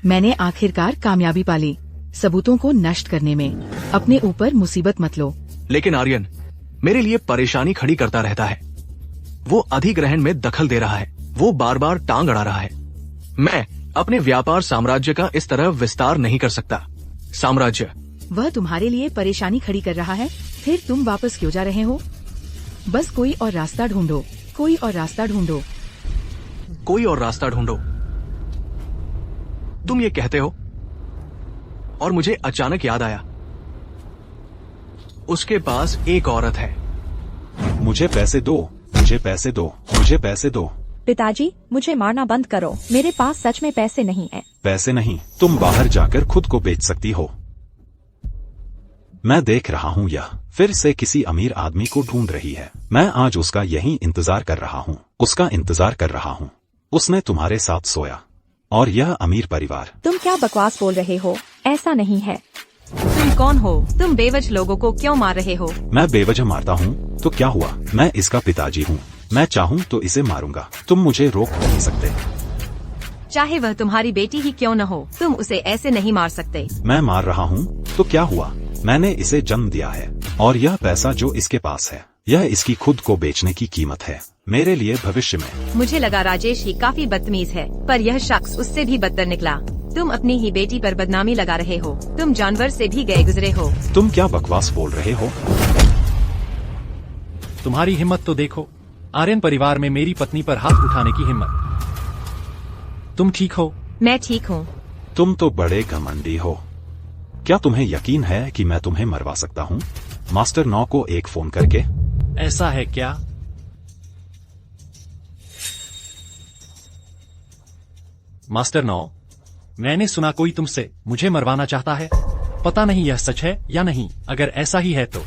मैंने आखिरकार कामयाबी पाली सबूतों को नष्ट करने में। अपने ऊपर मुसीबत मत लो। लेकिन आर्यन मेरे लिए परेशानी खड़ी करता रहता है। वो अधिग्रहण में दखल दे रहा है। वो बार बार टांग अड़ा रहा है। मैं अपने व्यापार साम्राज्य का इस तरह विस्तार नहीं कर सकता। साम्राज्य वह तुम्हारे लिए परेशानी खड़ी कर रहा है, फिर तुम वापस क्यों जा रहे हो? बस कोई और रास्ता ढूंढो, कोई और रास्ता ढूंढो। कोई और रास्ता ढूंढो, तुम ये कहते हो, और मुझे अचानक याद आया, उसके पास एक औरत है। मुझे पैसे दो, मुझे पैसे दो, मुझे पैसे दो। पिताजी, मुझे मारना बंद करो, मेरे पास सच में पैसे नहीं है। पैसे नहीं, तुम बाहर जाकर खुद को बेच सकती हो। मैं देख रहा हूँ यह फिर से किसी अमीर आदमी को ढूंढ रही है। मैं आज उसका यही इंतजार कर रहा हूँ, उसका इंतजार कर रहा हूँ। उसने तुम्हारे साथ सोया, और यह अमीर परिवार। तुम क्या बकवास बोल रहे हो? ऐसा नहीं है। तुम कौन हो? तुम बेवजह लोगों को क्यों मार रहे हो? मैं बेवजह मारता हूँ तो क्या हुआ? मैं इसका पिताजी हूँ, मैं चाहूँ तो इसे मारूंगा। तुम मुझे रोक नहीं सकते। चाहे वह तुम्हारी बेटी ही क्यों न हो, तुम उसे ऐसे नहीं मार सकते। मैं मार रहा हूँ तो क्या हुआ? मैंने इसे जन्म दिया है, और यह पैसा जो इसके पास है, यह इसकी खुद को बेचने की कीमत है मेरे लिए भविष्य में। मुझे लगा राजेश ही काफी बदतमीज है, पर यह शख्स उससे भी बदतर निकला। तुम अपनी ही बेटी पर बदनामी लगा रहे हो। तुम जानवर से भी गए गुजरे हो। तुम क्या बकवास बोल रहे हो? तुम्हारी हिम्मत तो देखो, आर्यन परिवार में मेरी पत्नी पर हाथ उठाने की हिम्मत। तुम ठीक हो? मैं ठीक हूँ। तुम तो बड़े घमंडी हो। क्या तुम्हें यकीन है कि मैं तुम्हें मरवा सकता हूँ? मास्टर 9 को एक फोन करके। ऐसा है क्या? मास्टर 9, मैंने सुना कोई तुमसे मुझे मरवाना चाहता है। पता नहीं यह सच है या नहीं। अगर ऐसा ही है तो।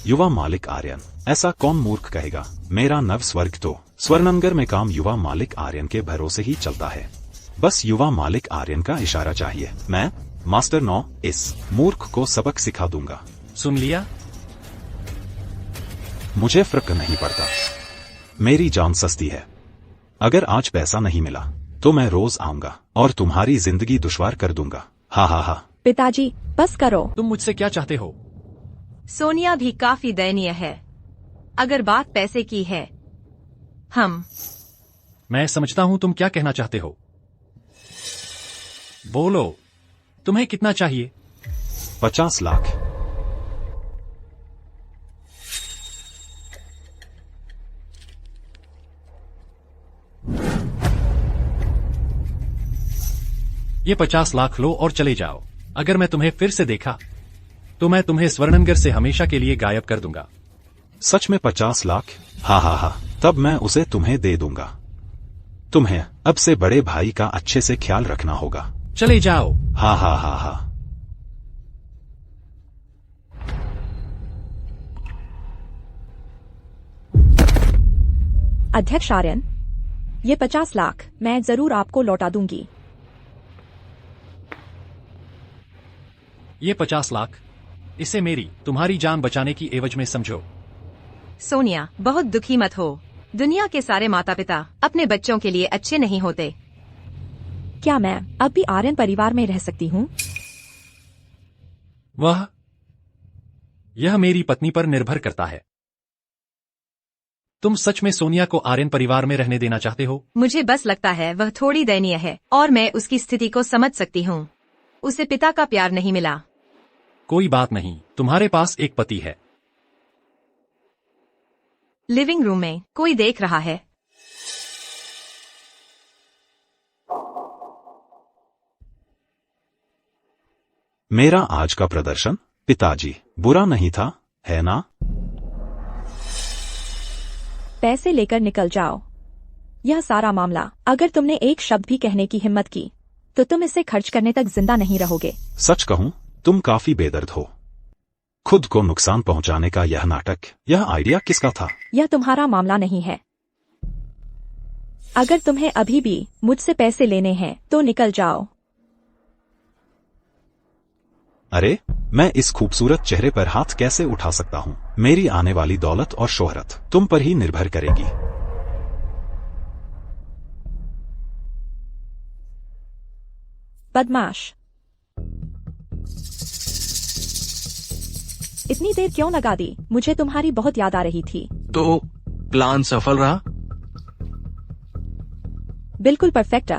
युवा मालिक आर्यन, ऐसा कौन मूर्ख कहेगा? मेरा नव स्वर्ग तो स्वर्णनगर में काम युवा मालिक आर्यन के भरोसे ही चलता है। बस युवा मालिक आर्यन का इशारा चाहिए, मैं मास्टर 9 इस मूर्ख को सबक सिखा दूंगा। सुन लिया? मुझे फर्क नहीं पड़ता, मेरी जान सस्ती है। अगर आज पैसा नहीं मिला तो मैं रोज आऊंगा और तुम्हारी जिंदगी दुश्वार कर दूंगा। हा हा हा। पिताजी, बस करो। तुम मुझसे क्या चाहते हो? सोनिया भी काफी दयनीय है। अगर बात पैसे की है, मैं समझता हूँ तुम क्या कहना चाहते हो। बोलो, तुम्हें कितना चाहिए? 50 लाख। ये 50 लाख लो और चले जाओ। अगर मैं तुम्हें फिर से देखा तो मैं तुम्हें स्वर्णनगर से हमेशा के लिए गायब कर दूंगा। सच में 50 लाख? हा हा हा। तब मैं उसे तुम्हें दे दूंगा। तुम्हें अब से बड़े भाई का अच्छे से ख्याल रखना होगा। चले जाओ। हा हा हा हा। अध्यक्ष आर्यन, ये 50 लाख मैं जरूर आपको लौटा दूंगी। ये 50 लाख, इसे मेरी तुम्हारी जान बचाने की एवज में समझो। सोनिया, बहुत दुखी मत हो। दुनिया के सारे माता पिता अपने बच्चों के लिए अच्छे नहीं होते। क्या मैं अब भी आर्यन परिवार में रह सकती हूँ? यह मेरी पत्नी पर निर्भर करता है। तुम सच में सोनिया को आर्यन परिवार में रहने देना चाहते हो? मुझे बस लगता है वह थोड़ी दयनीय है, और मैं उसकी स्थिति को समझ सकती हूँ। उसे पिता का प्यार नहीं मिला। कोई बात नहीं, तुम्हारे पास एक पति है। लिविंग रूम में कोई देख रहा है। मेरा आज का प्रदर्शन पिताजी बुरा नहीं था, है ना? पैसे लेकर निकल जाओ। यह सारा मामला अगर तुमने एक शब्द भी कहने की हिम्मत की तो तुम इसे खर्च करने तक जिंदा नहीं रहोगे। सच कहूं, तुम काफी बेदर्द हो। खुद को नुकसान पहुंचाने का यह नाटक, यह आइडिया किसका था? यह तुम्हारा मामला नहीं है। अगर तुम्हें अभी भी मुझसे पैसे लेने हैं तो निकल जाओ। अरे, मैं इस खूबसूरत चेहरे पर हाथ कैसे उठा सकता हूँ? मेरी आने वाली दौलत और शोहरत तुम पर ही निर्भर करेगी। बदमाश, इतनी देर क्यों लगा दी? मुझे तुम्हारी बहुत याद आ रही थी। तो प्लान सफल रहा? बिल्कुल परफेक्ट।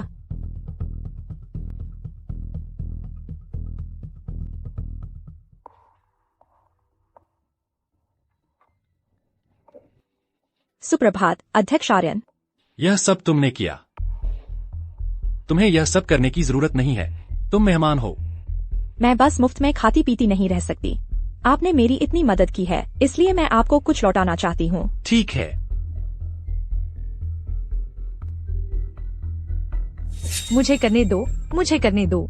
सुप्रभात अध्यक्ष आर्यन। यह सब तुमने किया। तुम्हें यह सब करने की जरूरत नहीं है, तुम मेहमान हो। मैं बस मुफ्त में खाती पीती नहीं रह सकती। आपने मेरी इतनी मदद की है, इसलिए मैं आपको कुछ लौटाना चाहती हूँ। ठीक है। मुझे करने दो, मुझे करने दो।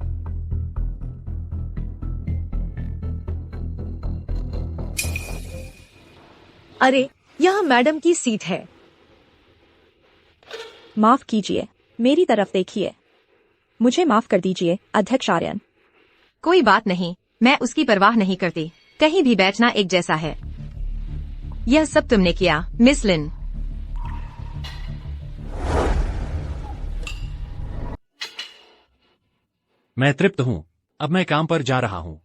अरे यह मैडम की सीट है। माफ कीजिए, मेरी तरफ देखिए। मुझे माफ कर दीजिए अध्यक्ष आर्यन। कोई बात नहीं, मैं उसकी परवाह नहीं करती। कहीं भी बैठना एक जैसा है। यह सब तुमने किया, मिस लिन। मैं तृप्त हूँ। अब मैं काम पर जा रहा हूँ।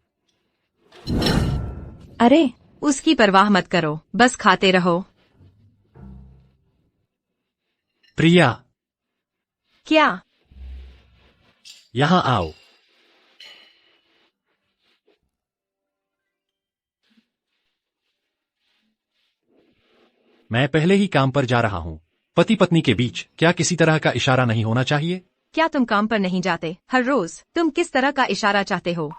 अरे उसकी परवाह मत करो, बस खाते रहो। प्रिया, क्या? यहाँ आओ। मैं पहले ही काम पर जा रहा हूँ। पति पत्नी के बीच क्या किसी तरह का इशारा नहीं होना चाहिए? क्या तुम काम पर नहीं जाते हर रोज? तुम किस तरह का इशारा चाहते हो?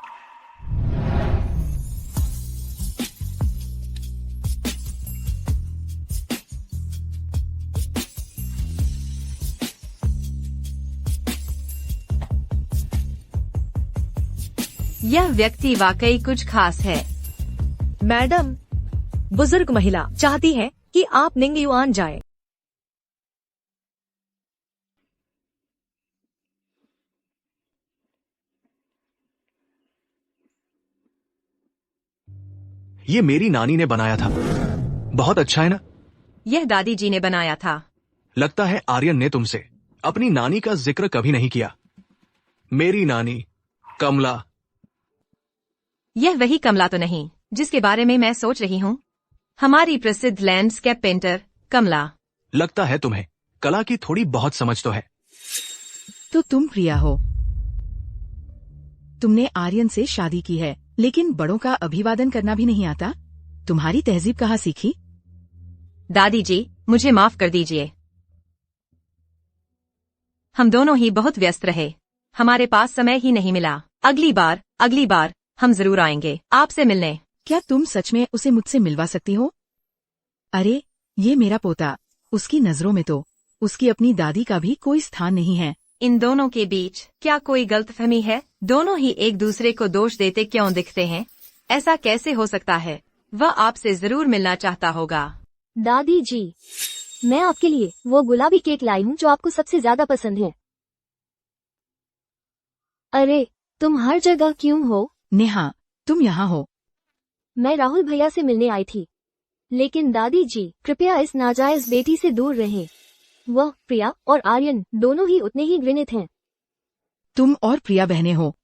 यह व्यक्ति वाकई कुछ खास है। मैडम, बुजुर्ग महिला चाहती है कि आप निंगयुआन जाएं। ये मेरी नानी ने बनाया था। बहुत अच्छा है ना? यह दादी जी ने बनाया था। लगता है आर्यन ने तुमसे अपनी नानी का जिक्र कभी नहीं किया। मेरी नानी कमला। यह वही कमला तो नहीं जिसके बारे में मैं सोच रही हूँ? हमारी प्रसिद्ध लैंडस्केप पेंटर कमला। लगता है तुम्हें कला की थोड़ी बहुत समझ तो है। तो तुम प्रिया हो। तुमने आर्यन से शादी की है, लेकिन बड़ों का अभिवादन करना भी नहीं आता। तुम्हारी तहजीब कहाँ सीखी? दादी जी, मुझे माफ कर दीजिए। हम दोनों ही बहुत व्यस्त रहे। हमारे पास समय ही नहीं मिला। अगली बार हम जरूर आएंगे आपसे मिलने। क्या तुम सच में उसे मुझसे मिलवा सकती हो? अरे, ये मेरा पोता। उसकी नजरों में तो उसकी अपनी दादी का भी कोई स्थान नहीं है। इन दोनों के बीच क्या कोई गलतफहमी है? दोनों ही एक दूसरे को दोष देते क्यों दिखते हैं? ऐसा कैसे हो सकता है? वह आपसे जरूर मिलना चाहता होगा। दादी जी, मैं आपके लिए वो गुलाबी केक लाई हूँ जो आपको सबसे ज्यादा पसंद है। अरे, तुम हर जगह क्यों हो? नेहा, तुम यहाँ हो। मैं राहुल भैया से मिलने आई थी। लेकिन दादी जी, कृपया इस नाजायज बेटी से दूर रहें। वह प्रिया और आर्यन दोनों ही उतने ही घृणित हैं। तुम और प्रिया बहनें हो।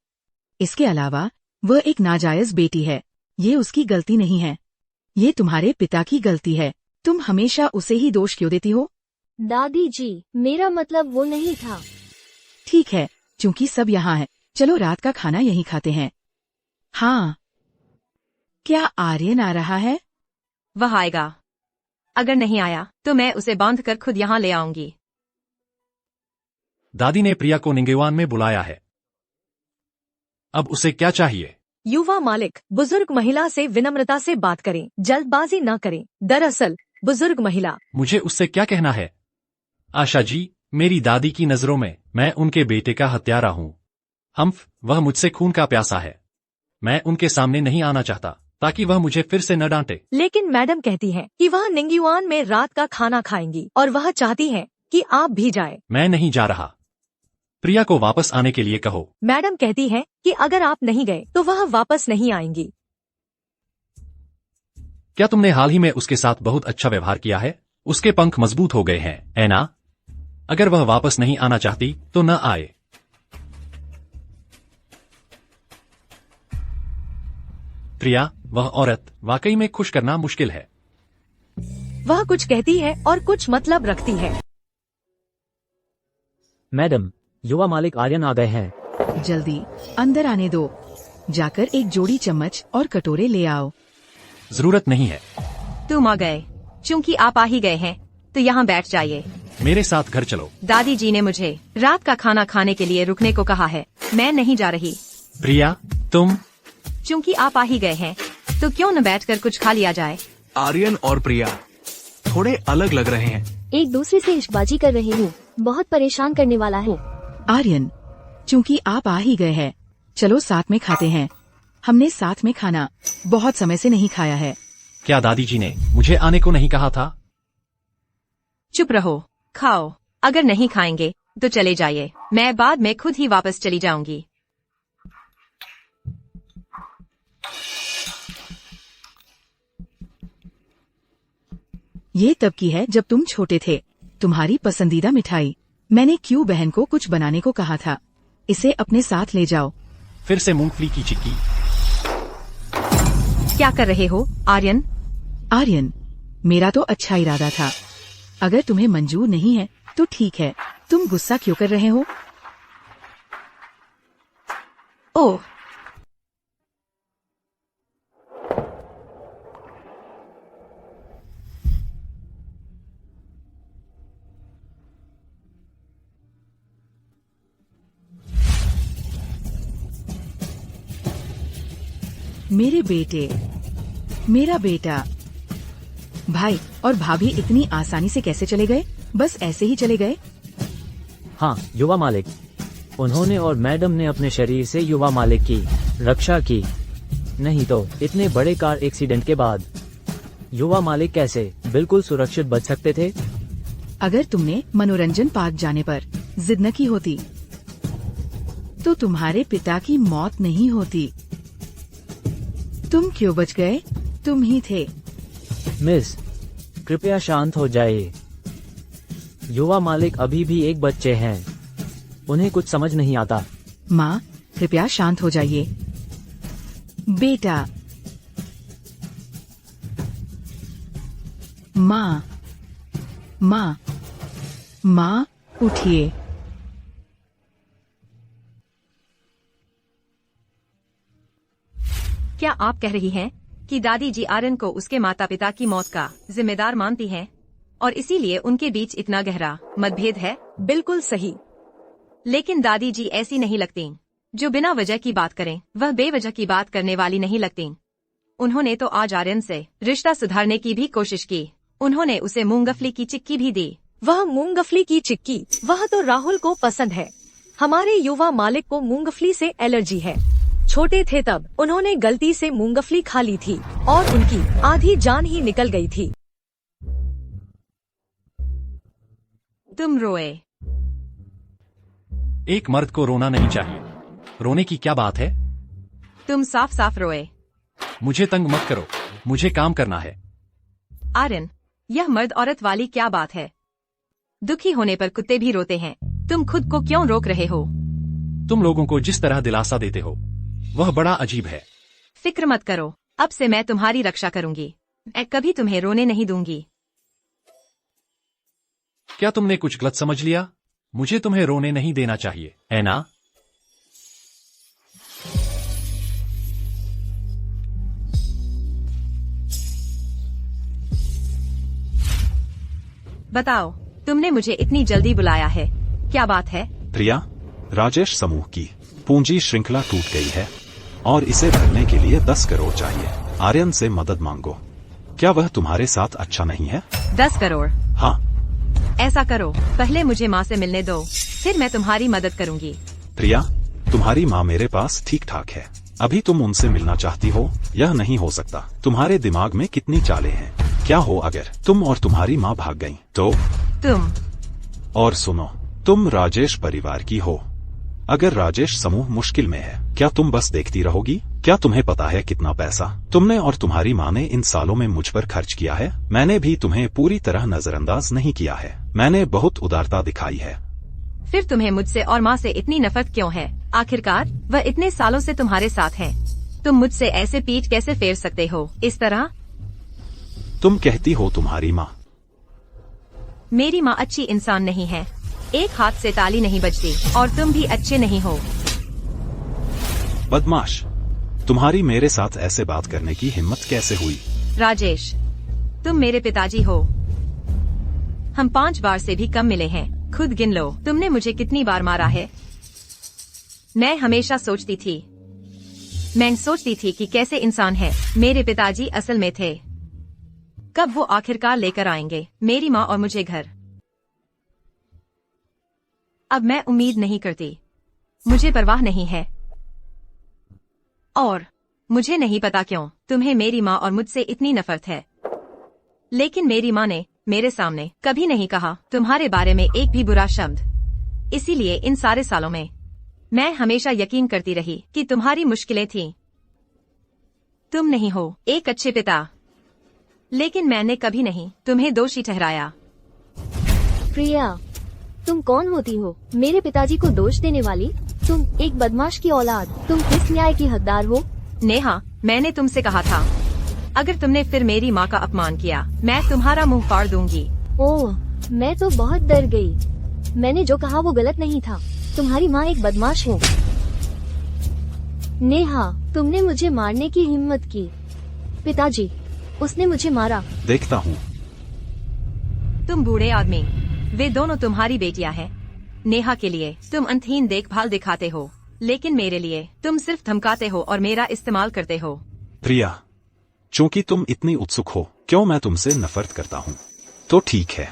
इसके अलावा वह एक नाजायज बेटी है। ये उसकी गलती नहीं है, ये तुम्हारे पिता की गलती है। तुम हमेशा उसे ही दोष क्यों देती हो? दादी जी, मेरा मतलब वो नहीं था। ठीक है, क्योंकि सब यहाँ है, चलो रात का खाना यहीं खाते हैं। हाँ, क्या आर्यन आ रहा है? वह आएगा। अगर नहीं आया तो मैं उसे बांधकर खुद यहाँ ले आऊंगी। दादी ने प्रिया को निंगेवान में बुलाया है। अब उसे क्या चाहिए? युवा मालिक, बुजुर्ग महिला से विनम्रता से बात करें, जल्दबाजी न करें। दरअसल बुजुर्ग महिला। मुझे उससे क्या कहना है? आशा जी, मेरी दादी की नजरों में मैं उनके बेटे का हत्यारा हूँ। वह मुझसे खून का प्यासा है। मैं उनके सामने नहीं आना चाहता ताकि वह मुझे फिर से न डांटे। लेकिन मैडम कहती हैं कि वह निंगयुआन में रात का खाना खाएंगी और वह चाहती हैं कि आप भी जाएं। मैं नहीं जा रहा। प्रिया को वापस आने के लिए कहो। मैडम कहती हैं कि अगर आप नहीं गए तो वह वापस नहीं आएंगी। क्या तुमने हाल ही में उसके साथ बहुत अच्छा व्यवहार किया है? उसके पंख मजबूत हो गए हैं, है ना? अगर वह वापस नहीं आना चाहती तो न आए। प्रिया, वह औरत वाकई में खुश करना मुश्किल है। वह कुछ कहती है और कुछ मतलब रखती है। मैडम, युवा मालिक आर्यन आ गए हैं। जल्दी अंदर आने दो। जाकर एक जोड़ी चम्मच और कटोरे ले आओ। जरूरत नहीं है। तुम आ गए। चूंकि आप आ ही गए हैं तो यहाँ बैठ जाइए। मेरे साथ घर चलो। दादी जी ने मुझे रात का खाना खाने के लिए रुकने को कहा है। मैं नहीं जा रही। प्रिया, तुम। चूंकि आप आ ही गए हैं तो क्यों न बैठकर कुछ खा लिया जाए। आर्यन और प्रिया थोड़े अलग लग रहे हैं। एक दूसरे से इश्कबाजी कर रहे हूँ। बहुत परेशान करने वाला है। आर्यन, चूंकि आप आ ही गए हैं, चलो साथ में खाते हैं। हमने साथ में खाना बहुत समय से नहीं खाया है। क्या दादी जी ने मुझे आने को नहीं कहा था? चुप रहो, खाओ। अगर नहीं खाएंगे तो चले जाइए। मैं बाद में खुद ही वापस चली जाऊंगी। ये तब की है जब तुम छोटे थे। तुम्हारी पसंदीदा मिठाई। मैंने क्यों बहन को कुछ बनाने को कहा था। इसे अपने साथ ले जाओ। फिर से मूंगफली की चिक्की। क्या कर रहे हो आर्यन? आर्यन, मेरा तो अच्छा इरादा था। अगर तुम्हें मंजूर नहीं है तो ठीक है। तुम गुस्सा क्यों कर रहे हो? ओह, मेरे बेटे, मेरा बेटा। भाई और भाभी इतनी आसानी से कैसे चले गए? बस ऐसे ही चले गए? हाँ युवा मालिक, उन्होंने और मैडम ने अपने शरीर से युवा मालिक की रक्षा की। नहीं तो इतने बड़े कार एक्सीडेंट के बाद युवा मालिक कैसे बिल्कुल सुरक्षित बच सकते थे? अगर तुमने मनोरंजन पार्क जाने पर जिद न की होती तो तुम्हारे पिता की मौत नहीं होती। तुम क्यों बच गए? तुम ही थे। मिस, कृपया शांत हो जाइए। युवा मालिक अभी भी एक बच्चे हैं। उन्हें कुछ समझ नहीं आता। माँ, कृपया शांत हो जाइए। बेटा, माँ, माँ, माँ, उठिए। क्या आप कह रही हैं कि दादी जी आर्यन को उसके माता पिता की मौत का जिम्मेदार मानती हैं और इसीलिए उनके बीच इतना गहरा मतभेद है? बिल्कुल सही। लेकिन दादी जी ऐसी नहीं लगती। जो बिना वजह की बात करें वह बेवजह की बात करने वाली नहीं लगती। उन्होंने तो आज आर्यन से रिश्ता सुधारने की भी कोशिश की। उन्होंने उसे मूंगफली की चिक्की भी दी। वह मूंगफली की चिक्की, वह तो राहुल को पसंद है। हमारे युवा मालिक को मूंगफली से एलर्जी है। छोटे थे तब उन्होंने गलती से मूंगफली खा ली थी और उनकी आधी जान ही निकल गई थी। तुम रोए। एक मर्द को रोना नहीं चाहिए। रोने की क्या बात है? तुम साफ साफ रोए। मुझे तंग मत करो, मुझे काम करना है। आर्यन, यह मर्द औरत वाली क्या बात है? दुखी होने पर कुत्ते भी रोते हैं। तुम खुद को क्यों रोक रहे हो? तुम लोगों को जिस तरह दिलासा देते हो वह बड़ा अजीब है। फिक्र मत करो, अब से मैं तुम्हारी रक्षा करूंगी। मैं कभी तुम्हें रोने नहीं दूंगी। क्या तुमने कुछ गलत समझ लिया? मुझे तुम्हें रोने नहीं देना चाहिए, है ना? बताओ, तुमने मुझे इतनी जल्दी बुलाया है, क्या बात है? प्रिया, राजेश समूह की पूंजी श्रृंखला टूट गई है और इसे भरने के लिए 10 करोड़ चाहिए। आर्यन से मदद मांगो। क्या वह तुम्हारे साथ अच्छा नहीं है? 10 करोड़? हाँ। ऐसा करो, पहले मुझे माँ से मिलने दो, फिर मैं तुम्हारी मदद करूंगी। प्रिया, तुम्हारी माँ मेरे पास ठीक ठाक है। अभी तुम उनसे मिलना चाहती हो? यह नहीं हो सकता। तुम्हारे दिमाग में कितनी चालें हैं। क्या हो अगर तुम और तुम्हारी माँ भाग गईं तो? तुम और सुनो, तुम राजेश परिवार की हो। अगर राजेश समूह मुश्किल में है, क्या तुम बस देखती रहोगी? क्या तुम्हें पता है कितना पैसा तुमने और तुम्हारी माँ ने इन सालों में मुझ पर खर्च किया है? मैंने भी तुम्हें पूरी तरह नजरअंदाज नहीं किया है। मैंने बहुत उदारता दिखाई है। फिर तुम्हें मुझसे और माँ से इतनी नफरत क्यों है? आखिरकार वह इतने सालों से तुम्हारे साथ है। तुम मुझसे ऐसे पीठ कैसे फेर सकते हो इस तरह? तुम कहती हो तुम्हारी माँ। मेरी माँ अच्छी इंसान नहीं है। एक हाथ से ताली नहीं बजती और तुम भी अच्छे नहीं हो। बदमाश, तुम्हारी मेरे साथ ऐसे बात करने की हिम्मत कैसे हुई? राजेश, तुम मेरे पिताजी हो। हम 5 बार से भी कम मिले हैं। खुद गिन लो, तुमने मुझे कितनी बार मारा है। मैं हमेशा सोचती थी कि कैसे इंसान है। मेरे पिताजी असल में थे। कब वो आखिरकार लेकर आएंगे मेरी माँ और मुझे घर? अब मैं उम्मीद नहीं करती। मुझे परवाह नहीं है। और मुझे नहीं पता क्यों तुम्हें मेरी माँ और मुझसे इतनी नफरत है। लेकिन मेरी माँ ने मेरे सामने कभी नहीं कहा तुम्हारे बारे में एक भी बुरा शब्द। इसीलिए इन सारे सालों में मैं हमेशा यकीन करती रही कि तुम्हारी मुश्किलें थीं। तुम नहीं हो एक अच्छे पिता। लेकिन मैंने कभी नहीं तुम्हें दोषी ठहराया। प्रिया, तुम कौन होती हो मेरे पिताजी को दोष देने वाली? तुम एक बदमाश की औलाद। तुम किस न्याय की हकदार हो? नेहा, मैंने तुमसे कहा था अगर तुमने फिर मेरी माँ का अपमान किया मैं तुम्हारा मुंह फाड़ दूंगी। ओह, मैं तो बहुत डर गई। मैंने जो कहा वो गलत नहीं था। तुम्हारी माँ एक बदमाश है। नेहा, तुमने मुझे मारने की हिम्मत की। पिताजी, उसने मुझे मारा। देखता हूँ। तुम बूढ़े आदमी, वे दोनों तुम्हारी बेटियां हैं। नेहा के लिए तुम अंतहीन देखभाल दिखाते हो, लेकिन मेरे लिए तुम सिर्फ धमकाते हो और मेरा इस्तेमाल करते हो। प्रिया, चूंकि तुम इतनी उत्सुक हो क्यों मैं तुमसे नफरत करता हूँ, तो ठीक है,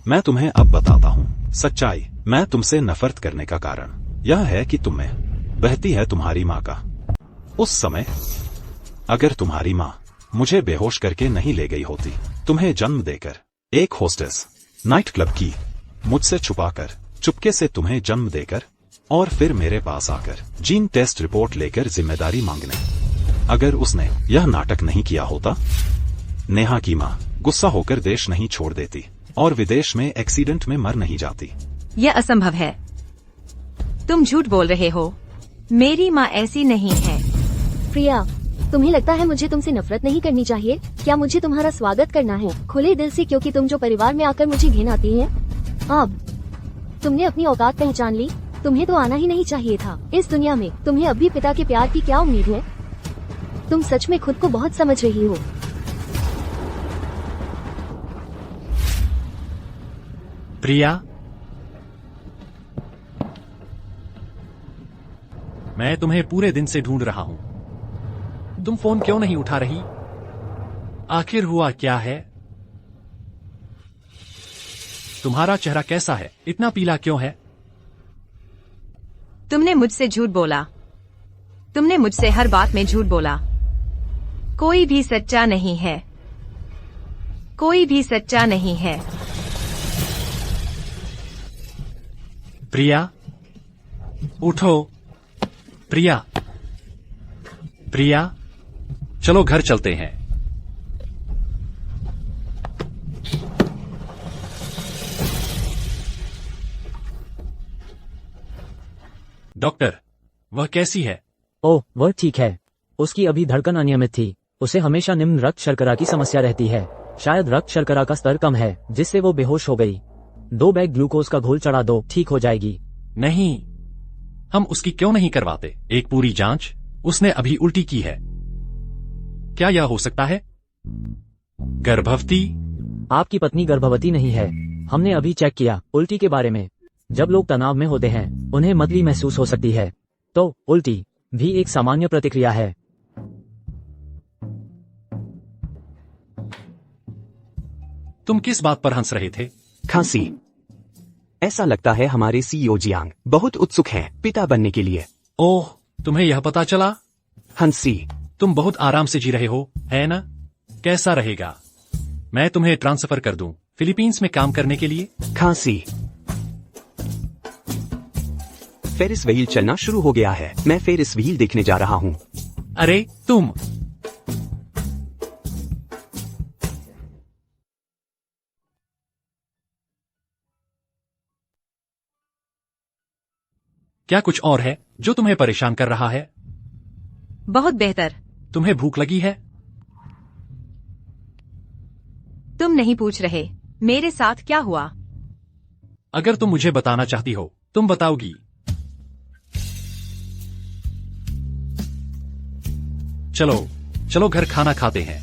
मैं तुम्हें अब बताता हूँ सच्चाई। मैं तुमसे नफरत करने का कारण यह है कि तुम में बहती है तुम्हारी माँ का। उस समय अगर तुम्हारी माँ मुझे बेहोश करके नहीं ले गई होती, तुम्हें जन्म देकर एक होस्टेस नाइट क्लब की मुझसे छुपाकर चुपके से तुम्हें जन्म देकर और फिर मेरे पास आकर जीन टेस्ट रिपोर्ट लेकर जिम्मेदारी मांगने, अगर उसने यह नाटक नहीं किया होता, नेहा की माँ गुस्सा होकर देश नहीं छोड़ देती और विदेश में एक्सीडेंट में मर नहीं जाती। यह असंभव है। तुम झूठ बोल रहे हो। मेरी माँ ऐसी नहीं है। प्रिया, तुम्हें लगता है मुझे तुमसे नफरत नहीं करनी चाहिए? क्या मुझे तुम्हारा स्वागत करना है खुले दिल से, क्योंकि तुम जो परिवार में आकर मुझे घिन आती है? अब तुमने अपनी औकात पहचान ली। तुम्हें तो आना ही नहीं चाहिए था इस दुनिया में। तुम्हें अब भी पिता के प्यार की क्या उम्मीद है? तुम सच में खुद को बहुत समझ रही हो। प्रिया, मैं तुम्हें पूरे दिन से ढूंढ रहा हूं। तुम फोन क्यों नहीं उठा रही? आखिर हुआ क्या है? तुम्हारा चेहरा कैसा है? इतना पीला क्यों है? तुमने मुझसे झूठ बोला। तुमने मुझसे हर बात में झूठ बोला। कोई भी सच्चा नहीं है। कोई भी सच्चा नहीं है। प्रिया, उठो। प्रिया, प्रिया, चलो घर चलते हैं। डॉक्टर, वह कैसी है? ओह, वह ठीक है। उसकी अभी धड़कन अनियमित थी। उसे हमेशा निम्न रक्त शर्करा की समस्या रहती है। शायद रक्त शर्करा का स्तर कम है, जिससे वो बेहोश हो गई। 2 बैग ग्लूकोज का घोल चढ़ा दो, ठीक हो जाएगी। नहीं, हम उसकी क्यों नहीं करवाते एक पूरी जांच? उसने अभी उल्टी की है। क्या यह हो सकता है? गर्भवती? आपकी पत्नी गर्भवती नहीं है। हमने अभी चेक किया। उल्टी के बारे में, जब लोग तनाव में होते हैं उन्हें मतली महसूस हो सकती है, तो उल्टी भी एक सामान्य प्रतिक्रिया है। तुम किस बात पर हंस रहे थे? खांसी। ऐसा लगता है हमारे सीईओ जियांग बहुत उत्सुक हैं पिता बनने के लिए। ओह, तुम्हें यह पता चला? हंसी, तुम बहुत आराम से जी रहे हो, है ना? कैसा रहेगा? मैं तुम्हें ट्रांसफर कर दूं फिलीपींस में काम करने के लिए। खांसी। फेरिस व्हील चलना शुरू हो गया है। मैं फेरिस व्हील देखने जा रहा हूँ। अरे तुम, क्या कुछ और है जो तुम्हें परेशान कर रहा है? बहुत बेहतर। तुम्हें भूख लगी है? तुम नहीं पूछ रहे मेरे साथ क्या हुआ? अगर तुम मुझे बताना चाहती हो तुम बताओगी। चलो चलो घर खाना खाते हैं।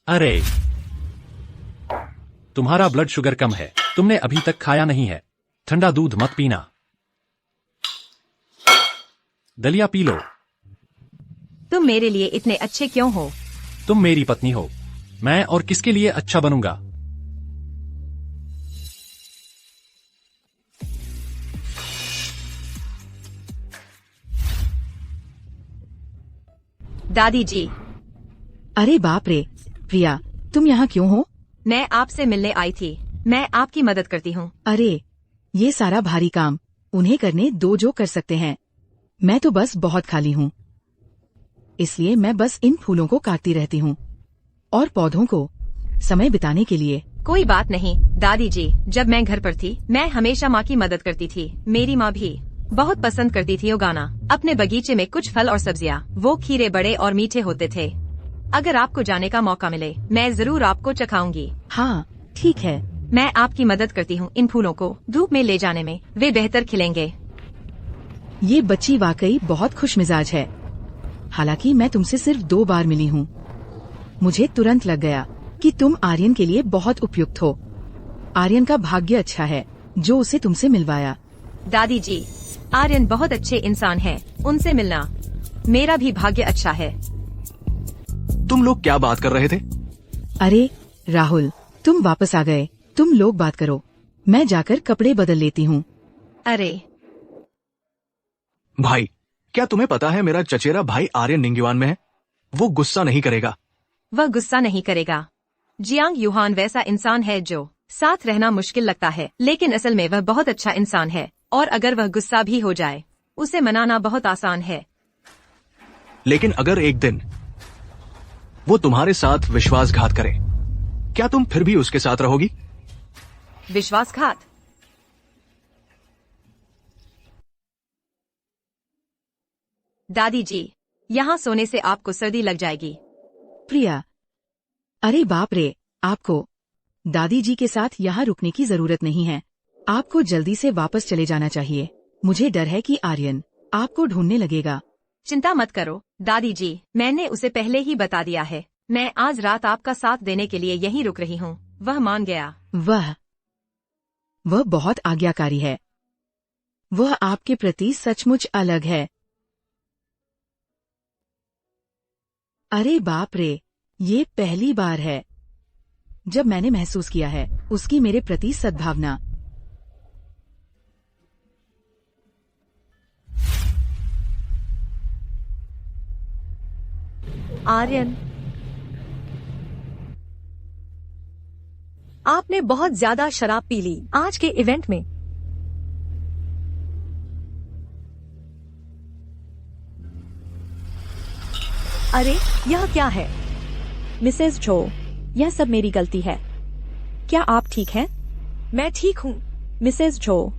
अरे तुम्हारा ब्लड शुगर कम है, तुमने अभी तक खाया नहीं है। ठंडा दूध मत पीना, दलिया पी लो। तुम मेरे लिए इतने अच्छे क्यों हो? तुम मेरी पत्नी हो, मैं और किसके लिए अच्छा बनूंगा? दादी जी। अरे बाप रे, प्रिया तुम यहाँ क्यों हो? मैं आपसे मिलने आई थी, मैं आपकी मदद करती हूँ। अरे ये सारा भारी काम उन्हें करने दो जो कर सकते हैं। मैं तो बस बहुत खाली हूँ, इसलिए मैं बस इन फूलों को काटती रहती हूँ और पौधों को समय बिताने के लिए। कोई बात नहीं दादी जी, जब मैं घर पर थी मैं हमेशा माँ की मदद करती थी। मेरी माँ भी बहुत पसंद करती थी उगाना अपने बगीचे में कुछ फल और सब्जियाँ। वो खीरे बड़े और मीठे होते थे। अगर आपको जाने का मौका मिले मैं जरूर आपको चखाऊंगी। हाँ ठीक है। मैं आपकी मदद करती हूँ इन फूलों को धूप में ले जाने में, वे बेहतर खिलेंगे। ये बच्ची वाकई बहुत खुशमिजाज है। हालांकि मैं तुमसे सिर्फ 2 बार मिली हूँ। मुझे तुरंत लग गया कि तुम आर्यन के लिए बहुत उपयुक्त हो। आर्यन का भाग्य अच्छा है जो उसे तुमसे मिलवाया। दादी जी, आर्यन बहुत अच्छे इंसान हैं, उनसे मिलना मेरा भी भाग्य अच्छा है। तुम लोग क्या बात कर रहे थे? अरे राहुल, तुम वापस आ गए। तुम लोग बात करो, मैं जाकर कपड़े बदल लेती हूँ। अरे भाई, क्या तुम्हें पता है मेरा चचेरा भाई आर्यन निंगीवान में है? वो गुस्सा नहीं करेगा। वह गुस्सा नहीं करेगा। जियांग यूहान वैसा इंसान है जो साथ रहना मुश्किल लगता है, लेकिन असल में वह बहुत अच्छा इंसान है और अगर वह गुस्सा भी हो जाए उसे मनाना बहुत आसान है। लेकिन अगर एक दिन वो तुम्हारे साथ विश्वासघात करे, क्या तुम फिर भी उसके साथ रहोगी? विश्वासघात? दादी जी, यहाँ सोने से आपको सर्दी लग जाएगी। प्रिया, अरे बाप रे, आपको दादी जी के साथ यहाँ रुकने की जरूरत नहीं है। आपको जल्दी से वापस चले जाना चाहिए। मुझे डर है कि आर्यन आपको ढूंढने लगेगा। चिंता मत करो दादी जी, मैंने उसे पहले ही बता दिया है। मैं आज रात आपका साथ देने के लिए यहीं रुक रही हूँ। वह मान गया। वह बहुत आज्ञाकारी है। वह आपके प्रति सचमुच अलग है। अरे बाप रे, ये पहली बार है जब मैंने महसूस किया है उसकी मेरे प्रति सद्भावना। आर्यन, आपने बहुत ज्यादा शराब पी ली आज के इवेंट में। अरे यह क्या है? मिसेस जो, यह सब मेरी गलती है। क्या आप ठीक हैं? मैं ठीक हूँ। मिसेस जो,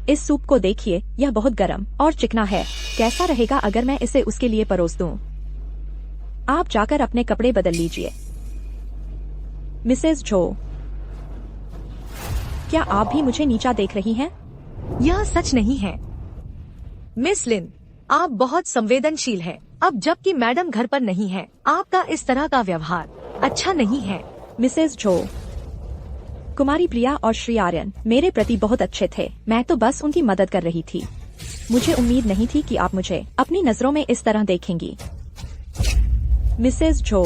इस सूप को देखिए, यह बहुत गर्म और चिकना है। कैसा रहेगा अगर मैं इसे उसके लिए परोस दूं? आप जाकर अपने कपड़े बदल लीजिए। मिसेस जो, क्या आप भी मुझे नीचा देख रही हैं? यह सच नहीं है। मिस लिन, आप बहुत संवेदनशील हैं। अब जबकि मैडम घर पर नहीं है, आपका इस तरह का व्यवहार अच्छा नहीं है। मिसेस जो, कुमारी प्रिया और श्री आर्यन मेरे प्रति बहुत अच्छे थे। मैं तो बस उनकी मदद कर रही थी। मुझे उम्मीद नहीं थी कि आप मुझे अपनी नजरों में इस तरह देखेंगी। मिसेस जो,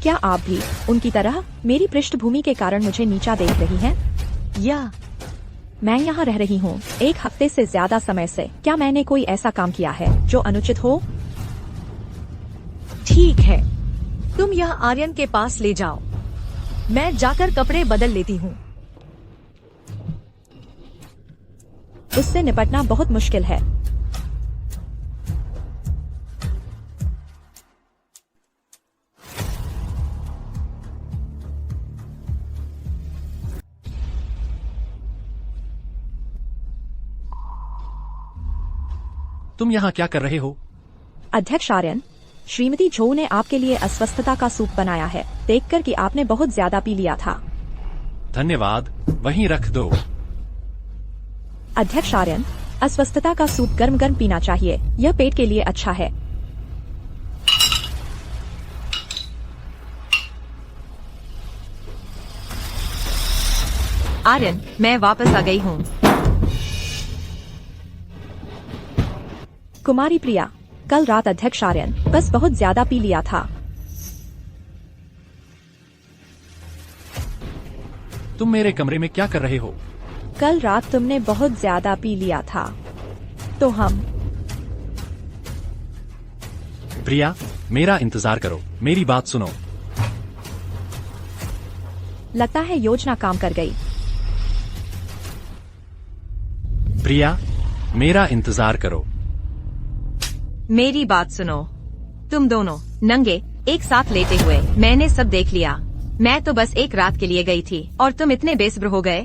क्या आप भी उनकी तरह मेरी पृष्ठभूमि के कारण मुझे नीचा देख रही हैं? या मैं यहाँ रह रही हूँ 1 हफ्ते से ज्यादा समय से। क्या मैंने कोई ऐसा काम किया है जो अनुचित हो? ठीक है, तुम यह आर्यन के पास ले जाओ। मैं जाकर कपड़े बदल लेती हूँ। उससे निपटना बहुत मुश्किल है। तुम यहाँ क्या कर रहे हो? अध्यक्ष आर्यन, श्रीमती जो ने आपके लिए अस्वस्थता का सूप बनाया है। देखकर कि आपने बहुत ज्यादा पी लिया था। धन्यवाद, वहीं रख दो। अध्यक्ष आर्यन, अस्वस्थता का सूप गर्म गर्म पीना चाहिए, यह पेट के लिए अच्छा है। आर्यन, मैं वापस आ गई हूँ। कुमारी प्रिया, कल रात अध्यक्ष आर्यन बस बहुत ज्यादा पी लिया था। तुम मेरे कमरे में क्या कर रहे हो? कल रात तुमने बहुत ज्यादा पी लिया था, तो हम। प्रिया, मेरा इंतजार करो, मेरी बात सुनो। लगता है योजना काम कर गई। प्रिया, मेरा इंतजार करो। मेरी बात सुनो। तुम दोनों नंगे एक साथ लेटे हुए मैंने सब देख लिया। मैं तो बस एक रात के लिए गई थी और तुम इतने बेसब्र हो गए।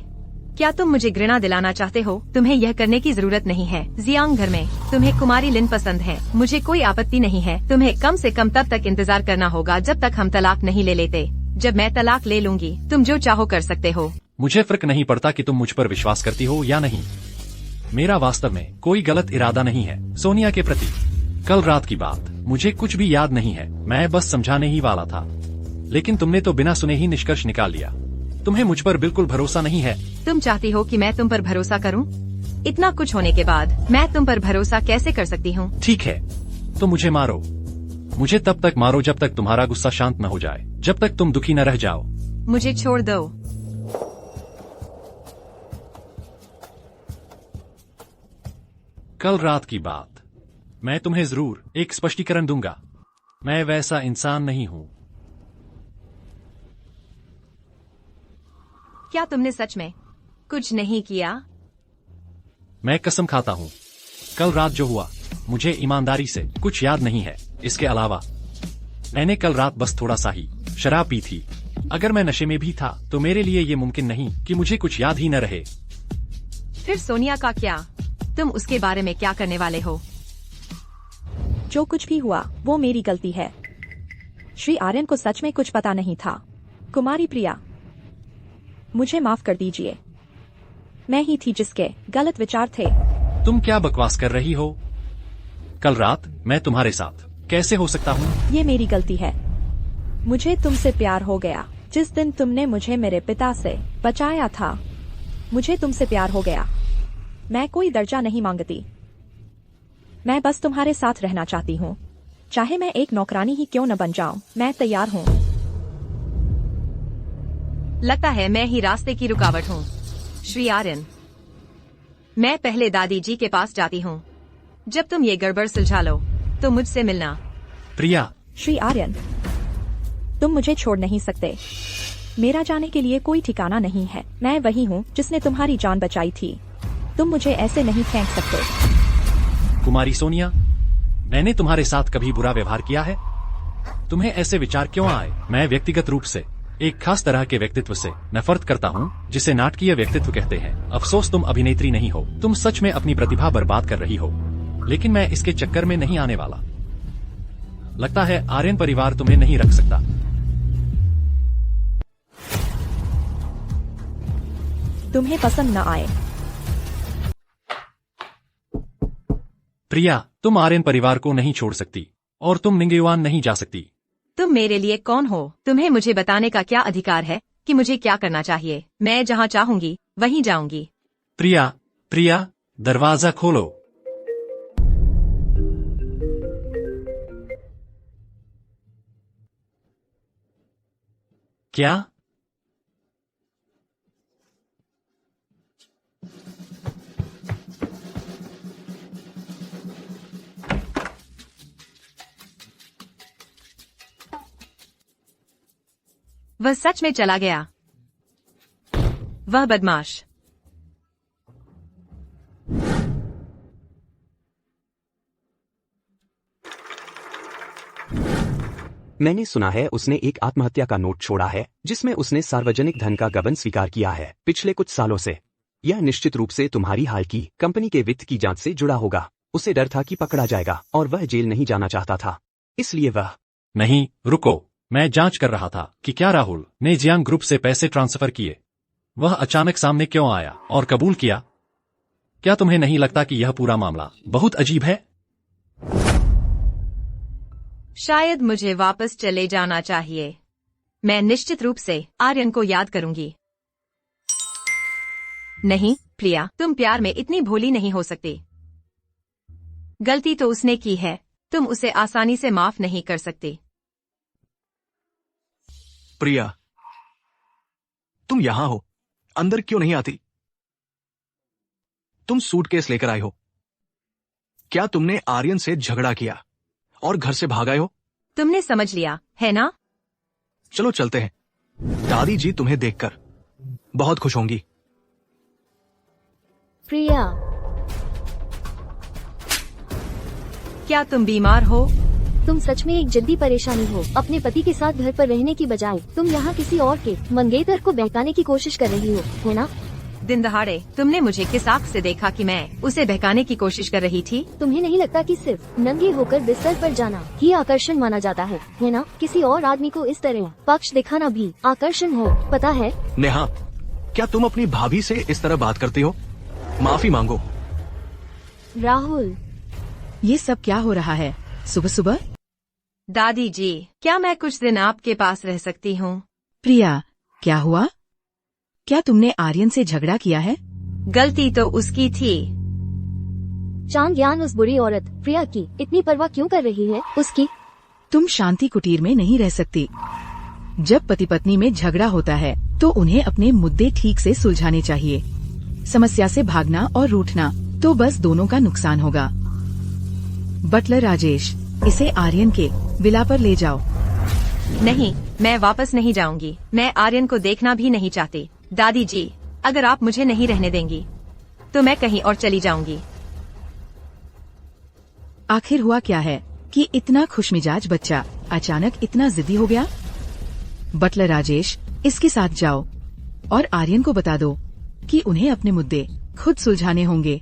क्या तुम मुझे घृणा दिलाना चाहते हो? तुम्हें यह करने की जरूरत नहीं है। जियांग घर में तुम्हें कुमारी लिन पसंद है, मुझे कोई आपत्ति नहीं है। तुम्हें कम से कम तब तक इंतजार करना होगा जब तक हम तलाक नहीं ले लेते। जब मैं तलाक ले लूंगी तुम जो चाहो कर सकते हो। मुझे फर्क नहीं पड़ता कि तुम मुझ पर विश्वास करती हो या नहीं। मेरा वास्तव में कोई गलत इरादा नहीं है सोनिया के प्रति। कल रात की बात मुझे कुछ भी याद नहीं है, मैं बस समझाने ही वाला था, लेकिन तुमने तो बिना सुने ही निष्कर्ष निकाल लिया। तुम्हें मुझ पर बिल्कुल भरोसा नहीं है। तुम चाहती हो कि मैं तुम पर भरोसा करूं? इतना कुछ होने के बाद मैं तुम पर भरोसा कैसे कर सकती हूं? ठीक है, तो मुझे मारो। मुझे तब तक मारो जब तक तुम्हारा गुस्सा शांत न हो जाए, जब तक तुम दुखी न रह जाओ। मुझे छोड़ दो। कल रात की बात मैं तुम्हें जरूर एक स्पष्टीकरण दूंगा। मैं वैसा इंसान नहीं हूँ। क्या तुमने सच में कुछ नहीं किया? मैं कसम खाता हूँ, कल रात जो हुआ मुझे ईमानदारी से कुछ याद नहीं है। इसके अलावा मैंने कल रात बस थोड़ा सा ही शराब पी थी। अगर मैं नशे में भी था तो मेरे लिए ये मुमकिन नहीं कि मुझे कुछ याद ही न रहे। फिर सोनिया का क्या? तुम उसके बारे में क्या करने वाले हो? जो कुछ भी हुआ वो मेरी गलती है। श्री आर्यन को सच में कुछ पता नहीं था। कुमारी प्रिया, मुझे माफ कर दीजिए। मैं ही थी जिसके गलत विचार थे। तुम क्या बकवास कर रही हो? कल रात मैं तुम्हारे साथ कैसे हो सकता हूँ? ये मेरी गलती है। मुझे तुमसे प्यार हो गया जिस दिन तुमने मुझे मेरे पिता से बचाया था। मुझे तुमसे प्यार हो गया। मैं कोई दर्जा नहीं मांगती। मैं बस तुम्हारे साथ रहना चाहती हूँ, चाहे मैं एक नौकरानी ही क्यों न बन जाऊँ। मैं तैयार हूँ। लगता है मैं ही रास्ते की रुकावट हूँ। श्री आर्यन, मैं पहले दादी जी के पास जाती हूँ। जब तुम ये गड़बड़ सुलझा लो तो मुझसे मिलना। प्रिया, श्री आर्यन, तुम मुझे छोड़ नहीं सकते। मेरा जाने के लिए कोई ठिकाना नहीं है। मैं वही हूँ जिसने तुम्हारी जान बचाई थी। तुम मुझे ऐसे नहीं फेंक सकते। कुमारी सोनिया, मैंने तुम्हारे साथ कभी बुरा व्यवहार किया है? तुम्हें ऐसे विचार क्यों आए? मैं व्यक्तिगत रूप से एक खास तरह के व्यक्तित्व से नफरत करता हूँ जिसे नाटकीय व्यक्तित्व कहते हैं। अफसोस तुम अभिनेत्री नहीं हो। तुम सच में अपनी प्रतिभा बर्बाद कर रही हो, लेकिन मैं इसके चक्कर में नहीं आने वाला। लगता है आर्यन परिवार तुम्हें नहीं रख सकता। तुम्हें पसंद न आए। प्रिया, तुम आर्यन परिवार को नहीं छोड़ सकती और तुम निंगयुआन नहीं जा सकती। तुम मेरे लिए कौन हो? तुम्हें मुझे बताने का क्या अधिकार है कि मुझे क्या करना चाहिए? मैं जहाँ चाहूंगी वहीं जाऊंगी। प्रिया, प्रिया, दरवाजा खोलो। क्या? वह सच में चला गया। वह बदमाश। मैंने सुना है उसने एक आत्महत्या का नोट छोड़ा है जिसमें उसने सार्वजनिक धन का गबन स्वीकार किया है पिछले कुछ सालों से। यह निश्चित रूप से तुम्हारी हाल की कंपनी के वित्त की जांच से जुड़ा होगा। उसे डर था कि पकड़ा जाएगा और वह जेल नहीं जाना चाहता था, इसलिए वह। नहीं, रुको, मैं जांच कर रहा था कि क्या राहुल ने जियांग ग्रुप से पैसे ट्रांसफर किए। वह अचानक सामने क्यों आया और कबूल किया? क्या तुम्हें नहीं लगता कि यह पूरा मामला बहुत अजीब है? शायद मुझे वापस चले जाना चाहिए। मैं निश्चित रूप से आर्यन को याद करूंगी। नहीं प्रिया, तुम प्यार में इतनी भोली नहीं हो सकती। गलती तो उसने की है, तुम उसे आसानी से माफ नहीं कर सकती। प्रिया, तुम यहां हो, अंदर क्यों नहीं आती? तुम सूटकेस लेकर आई हो। क्या तुमने आर्यन से झगड़ा किया और घर से भाग आए हो? तुमने समझ लिया है ना? चलो चलते हैं। दादी जी तुम्हें देखकर बहुत खुश होंगी। प्रिया, क्या तुम बीमार हो? तुम सच में एक जद्दी परेशानी हो। अपने पति के साथ घर पर रहने की बजाय तुम यहाँ किसी और के मंगेतर को बहकाने की कोशिश कर रही हो, है ना? दिन दहाड़े तुमने मुझे किस आंख से देखा कि मैं उसे बहकाने की कोशिश कर रही थी? तुम्हें नहीं लगता कि सिर्फ नंगे होकर बिस्तर पर जाना ही आकर्षण माना जाता है ना? किसी और आदमी को इस तरह पक्ष दिखाना भी आकर्षण हो, पता है? नेहा, क्या तुम अपनी भाभी से इस तरह बात करती हो? माफी मांगो। राहुल, ये सब क्या हो रहा है सुबह सुबह? दादी जी, क्या मैं कुछ दिन आपके पास रह सकती हूँ? प्रिया, क्या हुआ? क्या तुमने आर्यन से झगड़ा किया है? गलती तो उसकी थी। चांद ज्ञान उस बुरी औरत प्रिया की इतनी परवाह क्यों कर रही है उसकी? तुम शांति कुटीर में नहीं रह सकती। जब पति पत्नी में झगड़ा होता है तो उन्हें अपने मुद्दे ठीक से सुलझाने चाहिए। समस्या से भागना और रूठना तो बस दोनों का नुकसान होगा। बटलर राजेश, इसे आर्यन के विला पर ले जाओ। नहीं, मैं वापस नहीं जाऊंगी। मैं आर्यन को देखना भी नहीं चाहती। दादी जी, अगर आप मुझे नहीं रहने देंगी तो मैं कहीं और चली जाऊंगी। आखिर हुआ क्या है कि इतना खुशमिजाज बच्चा अचानक इतना जिद्दी हो गया? बटलर राजेश, इसके साथ जाओ और आर्यन को बता दो कि उन्हें अपने मुद्दे खुद सुलझाने होंगे।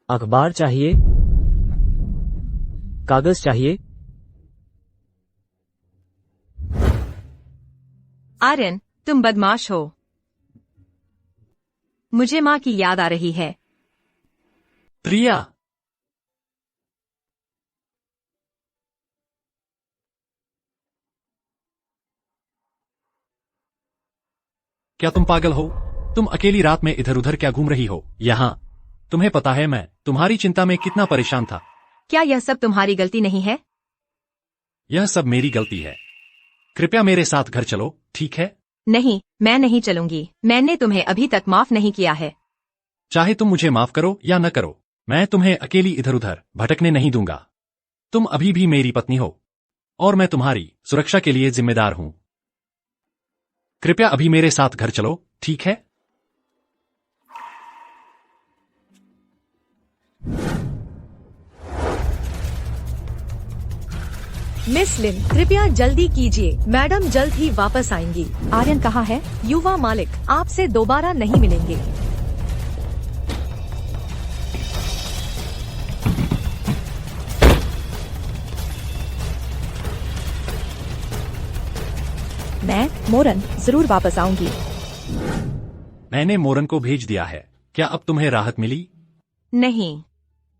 अखबार चाहिए? कागज चाहिए? आर्यन, तुम बदमाश हो। मुझे माँ की याद आ रही है। प्रिया, क्या तुम पागल हो? तुम अकेली रात में इधर उधर क्या घूम रही हो यहाँ? तुम्हें पता है मैं तुम्हारी चिंता में कितना परेशान था। क्या यह सब तुम्हारी गलती नहीं है? यह सब मेरी गलती है। कृपया मेरे साथ घर चलो, ठीक है? नहीं, मैं नहीं चलूंगी। मैंने तुम्हें अभी तक माफ नहीं किया है। चाहे तुम मुझे माफ करो या न करो, मैं तुम्हें अकेली इधर उधर भटकने नहीं दूंगा। तुम अभी भी मेरी पत्नी हो और मैं तुम्हारी सुरक्षा के लिए जिम्मेदार हूं। कृपया अभी मेरे साथ घर चलो, ठीक है? मिस लिन, कृपया जल्दी कीजिए, मैडम जल्द ही वापस आएंगी। आर्यन कहाँ है? युवा मालिक आपसे दोबारा नहीं मिलेंगे। मैं मोरन जरूर वापस आऊंगी। मैंने मोरन को भेज दिया है। क्या अब तुम्हें राहत मिली? नहीं,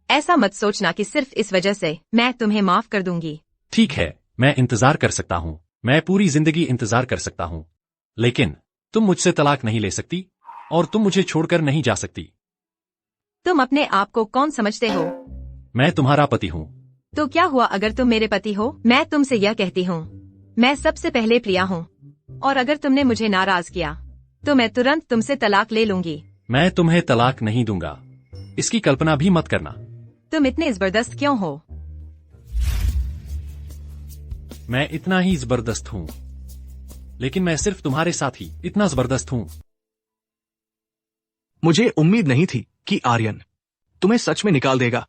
ऐसा मत सोचना कि सिर्फ इस वजह से मैं तुम्हें माफ कर दूंगी। ठीक है, मैं इंतजार कर सकता हूँ। मैं पूरी जिंदगी इंतजार कर सकता हूँ, लेकिन तुम मुझसे तलाक नहीं ले सकती और तुम मुझे छोड़कर नहीं जा सकती। तुम अपने आप को कौन समझते हो? मैं तुम्हारा पति हूँ। तो क्या हुआ अगर तुम मेरे पति हो? मैं तुमसे यह कहती हूँ, मैं सबसे पहले प्रिया हूँ और अगर तुमने मुझे नाराज किया तो मैं तुरंत तुमसे तलाक ले लूंगी। मैं तुम्हें तलाक नहीं दूंगा, इसकी कल्पना भी मत करना। तुम इतने जबरदस्त क्यों हो? मैं इतना ही जबरदस्त हूँ, लेकिन मैं सिर्फ तुम्हारे साथ ही इतना जबरदस्त हूँ। मुझे उम्मीद नहीं थी कि आर्यन तुम्हें सच में निकाल देगा।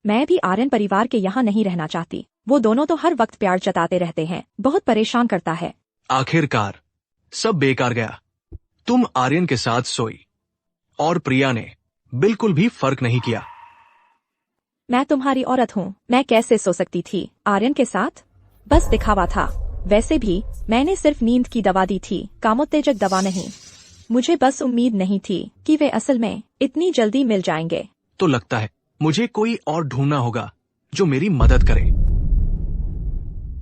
मैं भी आर्यन परिवार के यहाँ नहीं रहना चाहती। वो दोनों तो हर वक्त प्यार जताते रहते हैं, बहुत परेशान करता है। आखिरकार सब बेकार गया। तुम आर्यन के साथ सोई और प्रिया ने बिल्कुल भी फर्क नहीं किया। मैं तुम्हारी औरत हूँ, मैं कैसे सो सकती थी आर्यन के साथ? बस दिखावा था। वैसे भी मैंने सिर्फ नींद की दवा दी थी, कामोत्तेजक दवा नहीं। मुझे बस उम्मीद नहीं थी कि वे असल में इतनी जल्दी मिल जाएंगे। तो लगता है मुझे कोई और ढूंढना होगा जो मेरी मदद करे।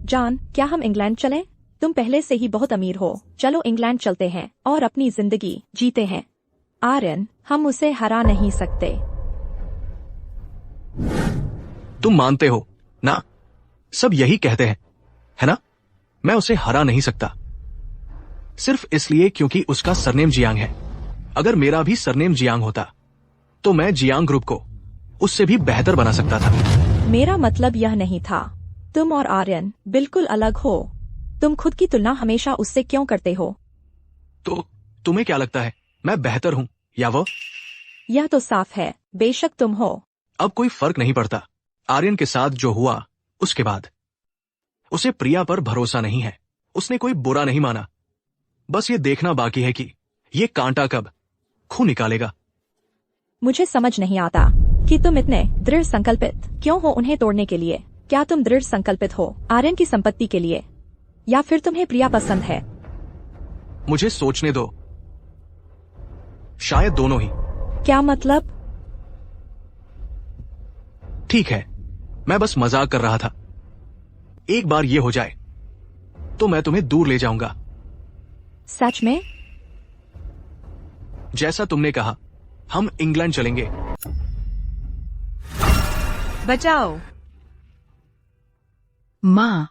जॉन, क्या हम इंग्लैंड चलें? तुम पहले से ही बहुत अमीर हो। चलो इंग्लैंड चलते हैं और अपनी जिंदगी जीते हैं। आर्यन, हम उसे हरा नहीं सकते। तुम मानते हो ना? सब यही कहते हैं, है ना? मैं उसे हरा नहीं सकता, सिर्फ इसलिए क्योंकि उसका सरनेम जियांग है। अगर मेरा भी सरनेम जियांग होता तो मैं जियांग ग्रुप को उससे भी बेहतर बना सकता था। मेरा मतलब यह नहीं था। तुम और आर्यन बिल्कुल अलग हो। तुम खुद की तुलना हमेशा उससे क्यों करते हो? तो तुम्हें क्या लगता है, मैं बेहतर हूं या वो? यह तो साफ है, बेशक तुम हो। अब कोई फर्क नहीं पड़ता। आर्यन के साथ जो हुआ उसके बाद उसे प्रिया पर भरोसा नहीं है। उसने कोई बुरा नहीं माना। बस ये देखना बाकी है कि ये कांटा कब खून निकालेगा। मुझे समझ नहीं आता कि तुम इतने दृढ़ संकल्पित क्यों हो उन्हें तोड़ने के लिए। क्या तुम दृढ़ संकल्पित हो आर्यन की संपत्ति के लिए, या फिर तुम्हें प्रिया पसंद है? मुझे सोचने दो। शायद दोनों ही। क्या मतलब? ठीक है, मैं बस मजाक कर रहा था। एक बार ये हो जाए तो मैं तुम्हें दूर ले जाऊंगा। सच में? जैसा तुमने कहा, हम इंग्लैंड चलेंगे। बचाओ। माँ,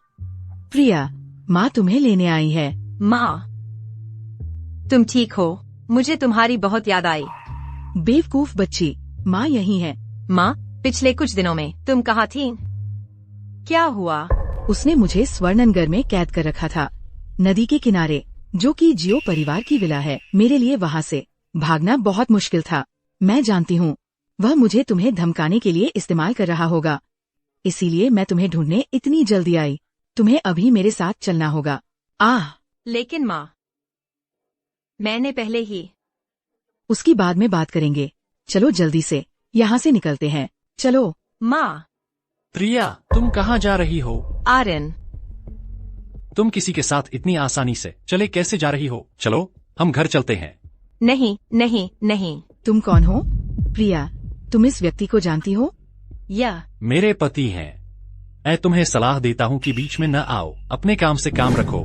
प्रिया, माँ तुम्हें लेने आई है। माँ, तुम ठीक हो? मुझे तुम्हारी बहुत याद आई। बेवकूफ बच्ची, माँ यही है। माँ, पिछले कुछ दिनों में तुम कहाँ थी? क्या हुआ? उसने मुझे स्वर्णनगर में कैद कर रखा था, नदी के किनारे, जो कि जियो परिवार की विला है। मेरे लिए वहाँ से भागना बहुत मुश्किल था। मैं जानती हूँ वह मुझे तुम्हें धमकाने के लिए इस्तेमाल कर रहा होगा, इसीलिए मैं तुम्हें ढूंढने इतनी जल्दी आई। तुम्हें अभी मेरे साथ चलना होगा। लेकिन माँ, मैंने पहले ही। उसकी बाद में बात करेंगे। चलो जल्दी से यहाँ से निकलते हैं। चलो। माँ। प्रिया, तुम कहाँ जा रही हो? आर्यन। तुम किसी के साथ इतनी आसानी से चले कैसे जा रही हो? चलो, हम घर चलते हैं। नहीं नहीं नहीं। तुम कौन हो? प्रिया, तुम इस व्यक्ति को जानती हो? या मेरे पति हैं। मैं तुम्हें सलाह देता हूँ कि बीच में न आओ। अपने काम से काम रखो।